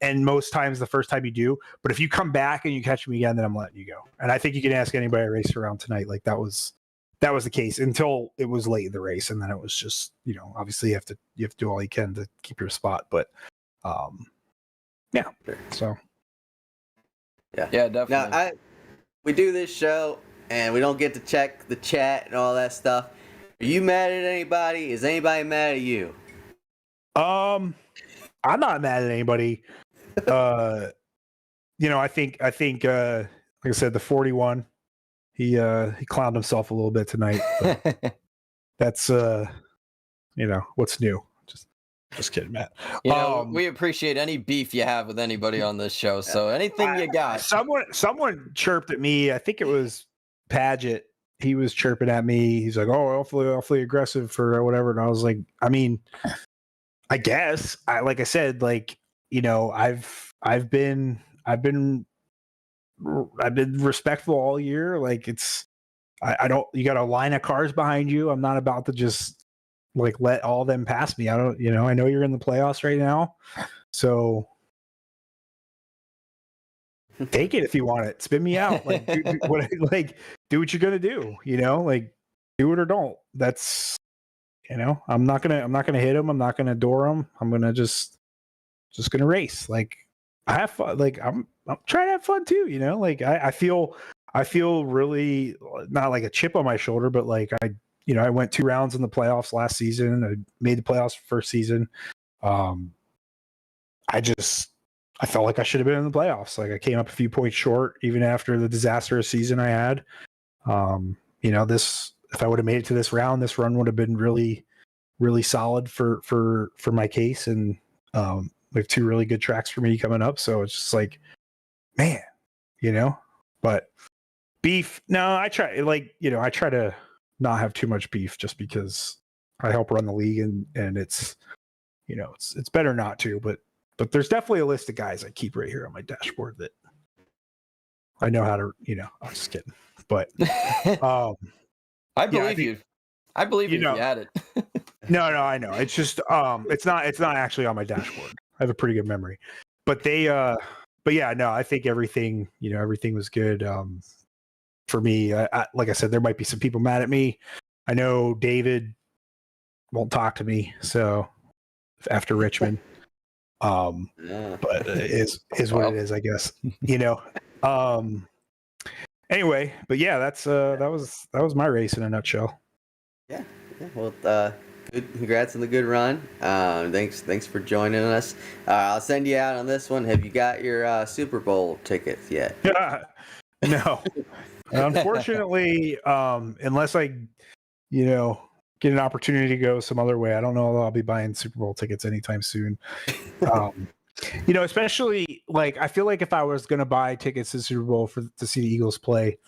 And most times, the first time you do, but if you come back and you catch me again, then I'm letting you go. And I think you can ask anybody I raced around tonight, like that was the case until it was late in the race, and then it was just, obviously you have to do all you can to keep your spot. But yeah, so yeah, definitely. Now we do this show and we don't get to check the chat and all that stuff. Are you mad at anybody? Is anybody mad at you? I'm not mad at anybody. I think like I said, the 41, he clowned himself a little bit tonight. But that's what's new. Just Just kidding, Matt. You know, we appreciate any beef you have with anybody on this show. So anything you got. Someone chirped at me. I think it was Paget. He was chirping at me. He's like, "Oh, awfully aggressive for whatever." And I was like, I mean, I guess like I said, like, you know, I've been respectful all year. Like I don't. You got a line of cars behind you. I'm not about to just like let all them pass me. I don't. You know, I know you're in the playoffs right now, so take it if you want it. Spin me out. Like, do what you're gonna do. You know, like do it or don't. That's, you know, I'm not gonna hit him. I'm not gonna door him. I'm gonna just gonna race. Like, I have fun. Like, I'm trying to have fun too. You know, like I feel really not like a chip on my shoulder, but like I went 2 rounds in the playoffs last season. I made the playoffs first season. I felt like I should have been in the playoffs. Like, I came up a few points short, even after the disastrous season I had. You know, if I would have made it to this round, this run would have been really, really solid for my case. And we have 2 really good tracks for me coming up. So it's just like, man, you know. But beef, no, I try to not have too much beef, just because I help run the league, and it's, you know, it's better not to. But there's definitely a list of guys I keep right here on my dashboard that I know how to, you know. I'm just kidding, but I believe you. I believe you if you had it. No, I know. It's just it's not actually on my dashboard. I have a pretty good memory. But yeah, no, I think everything was good. For me, I like I said, there might be some people mad at me. I know David won't talk to me, so after Richmond. But is what it is, I guess. You know. Anyway, but yeah, that was my race in a nutshell. Yeah. Well, good. Congrats on the good run. Thanks for joining us. I'll send you out on this one. Have you got your Super Bowl tickets yet? No. Unfortunately, unless I, you know, get an opportunity to go some other way, I don't know if I'll be buying Super Bowl tickets anytime soon. You know, especially like, I feel like if I was going to buy tickets to Super Bowl to see the Eagles play,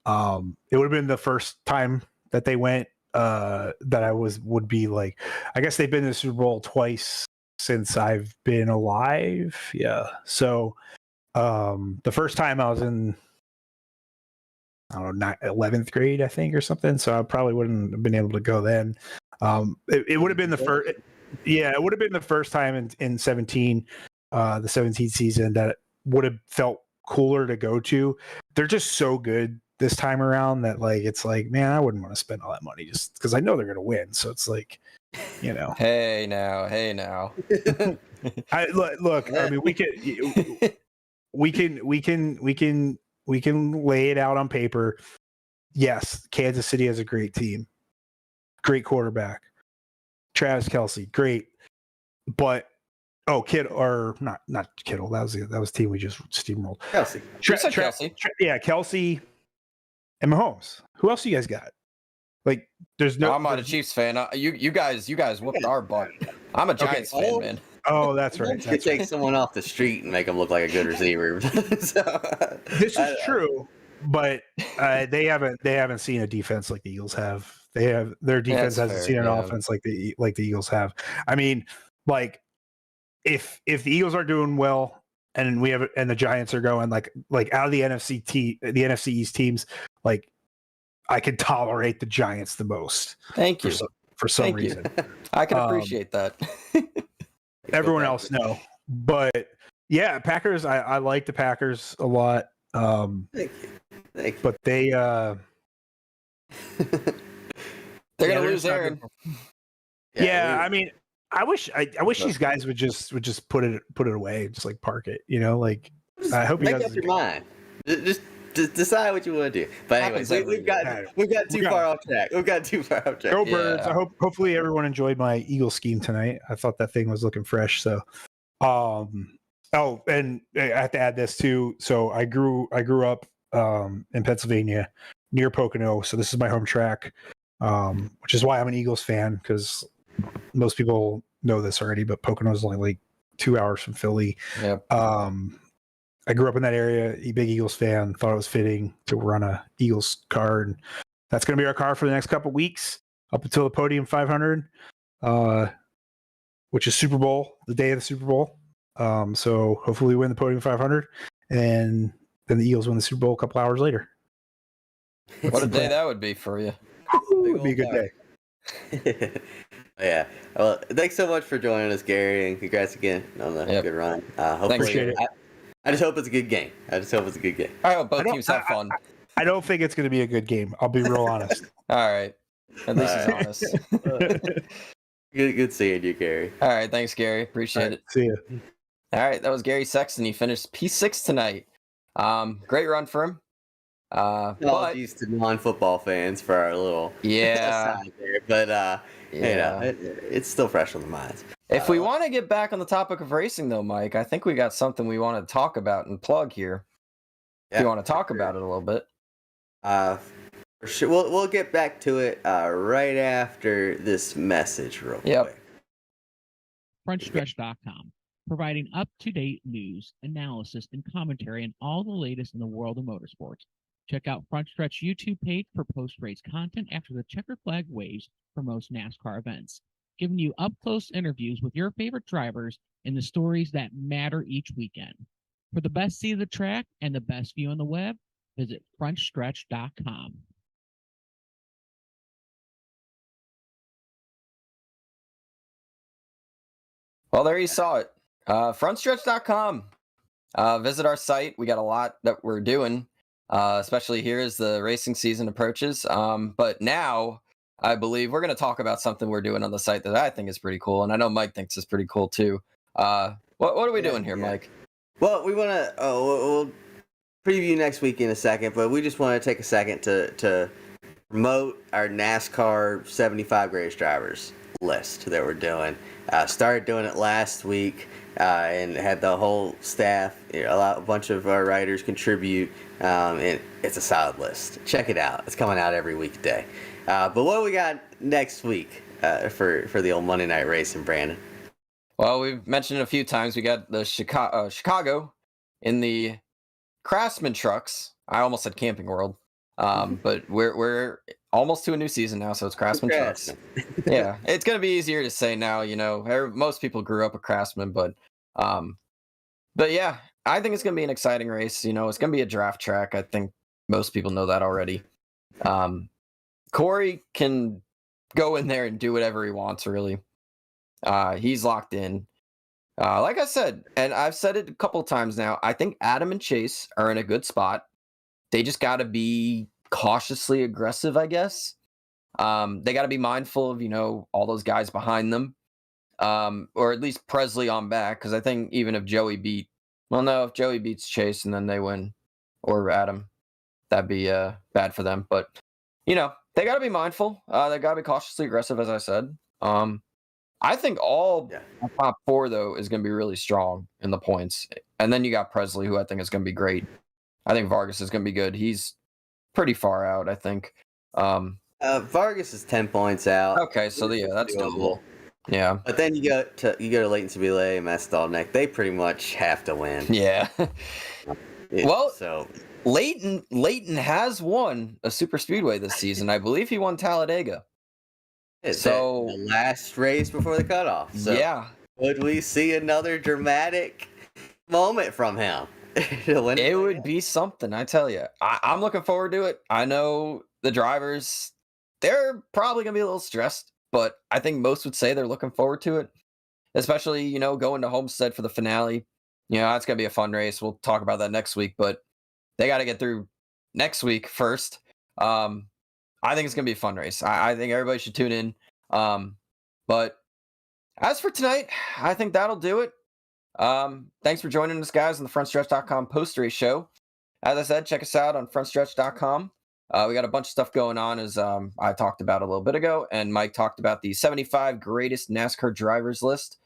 it would have been the first time that they went, that I would be like, I guess they've been to the Super Bowl twice since I've been alive. Yeah. So, the first time I was in, I don't know, 11th grade, I think, or something. So I probably wouldn't have been able to go then. It would have been the first. Yeah, it would have been the first time in 17, the 17 season, that it would have felt cooler to go to. They're just so good this time around that, like, it's like, man, I wouldn't want to spend all that money just because I know they're going to win. So it's like, you know. Hey now. Look. I mean, we can lay it out on paper. Yes, Kansas City has a great team, great quarterback, Travis Kelce, great. But not Kittle. That was the team we just steamrolled. Kelce. Kelce and Mahomes. Who else you guys got? Like, there's no. I'm not a Chiefs fan. You guys whooped our butt. I'm a Giants fan, man. Oh, that's right. You could take someone off the street and make them look like a good receiver. This is true, but they haven't seen a defense like the Eagles have. Their defense hasn't seen an offense like the Eagles have. I mean, like, if the Eagles are doing well and the Giants are going like out of the NFC East teams, like, I can tolerate the Giants the most. Thank you. For some reason. I can appreciate that. Everyone else, no. But yeah, Packers, I like the Packers a lot. Thank you. But they they're gonna lose Aaron. Yeah, I mean, I wish these guys would just put it away, just like park it, you know, like, I hope you make guys up your mind. Just decide what you want to do. But anyways, we've got too far off track. Go Birds. I hopefully everyone enjoyed my Eagle scheme tonight. I thought that thing was looking fresh. So, and I have to add this too. So I grew up in Pennsylvania near Pocono. So this is my home track, which is why I'm an Eagles fan, because most people know this already, but Pocono is only like 2 hours from Philly. Yep. I grew up in that area, a big Eagles fan, thought it was fitting to run a Eagles car, and that's going to be our car for the next couple weeks up until the Podium 500, which is Super Bowl, the day of the Super Bowl. So hopefully we win the Podium 500, and then the Eagles win the Super Bowl a couple hours later. What a day that would be for you. It would be a good day. Yeah. Well, thanks so much for joining us, Gary, and congrats again on the good run. Hopefully, I just hope it's a good game. I hope both teams have fun. I don't think it's going to be a good game. I'll be real honest. All right. At least he's honest. Good seeing you, Gary. All right. Thanks, Gary. Appreciate it. See you. All right. That was Gary Sexton. He finished P6 tonight. Great run for him. Apologies to non-football fans for our little aside there, but you know, it's still fresh on the minds. If we want to get back on the topic of racing, though, Mike, I think we got something we want to talk about and plug here. If you want to talk about it a little bit. For sure. We'll get back to it right after this message real quick. FrontStretch.com, providing up-to-date news, analysis, and commentary on all the latest in the world of motorsports. Check out Front Stretch YouTube page for post-race content after the checkered flag waves for most NASCAR events, giving you up-close interviews with your favorite drivers and the stories that matter each weekend. For the best seat of the track and the best view on the web, visit FrontStretch.com. Well, there you saw it. FrontStretch.com. Visit our site. We got a lot that we're doing, especially here as the racing season approaches. But now, I believe we're going to talk about something we're doing on the site that I think is pretty cool, and I know Mike thinks is pretty cool too. What are we doing here, Mike? Well, we want to. We'll preview next week in a second, but we just want to take a second to promote our NASCAR 75 greatest drivers list that we're doing. Started doing it last week and had the whole staff, a bunch of our writers contribute, and it's a solid list. Check it out. It's coming out every weekday. But what we got next week for the old Monday Night Racing, Brandon? Well, we've mentioned it a few times. We got the Chicago in the Craftsman trucks. I almost said Camping World, but we're almost to a new season now, so it's Craftsman trucks. Yeah, it's gonna be easier to say now. Most people grew up with Craftsman, but yeah, I think it's gonna be an exciting race. It's gonna be a draft track. I think most people know that already. Corey can go in there and do whatever he wants, really. He's locked in. Like I said, and I've said it a couple of times now, I think Adam and Chase are in a good spot. They just got to be cautiously aggressive, I guess. They got to be mindful of, all those guys behind them. Or at least Presley on back, because I think even if Joey if Joey beats Chase and then they win, or Adam, that'd be bad for them. But, they got to be mindful. They got to be cautiously aggressive, as I said. I think all top four, though, is going to be really strong in the points. And then you got Presley, who I think is going to be great. I think Vargas is going to be good. He's pretty far out, I think. Vargas is 10 points out. Okay, so that's doable. Yeah. But then you go to Leighton Sabile and Matt Stolnick. They pretty much have to win. Yeah. Leighton has won a super speedway this season. I believe he won Talladega. So the last race before the cutoff. So yeah. Would we see another dramatic moment from him? It would be something, I tell you. I'm looking forward to it. I know the drivers, they're probably going to be a little stressed, but I think most would say they're looking forward to it, especially, going to Homestead for the finale. That's going to be a fun race. We'll talk about that next week, but they got to get through next week first. I think it's going to be a fun race. I think everybody should tune in. But as for tonight, I think that'll do it. Thanks for joining us, guys, on the FrontStretch.com post-race show. As I said, check us out on FrontStretch.com. We got a bunch of stuff going on, as I talked about a little bit ago, and Mike talked about the 75 greatest NASCAR drivers list.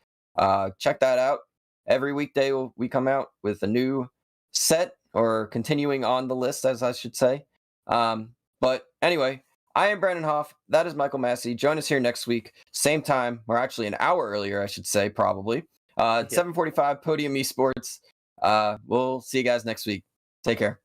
Check that out. Every weekday we come out with a new set, or continuing on the list, as I should say. But anyway, I am Brandon Hoff. That is Michael Massey. Join us here next week, same time, or actually an hour earlier, I should say, probably. 7:45 Podium Esports. We'll see you guys next week. Take care.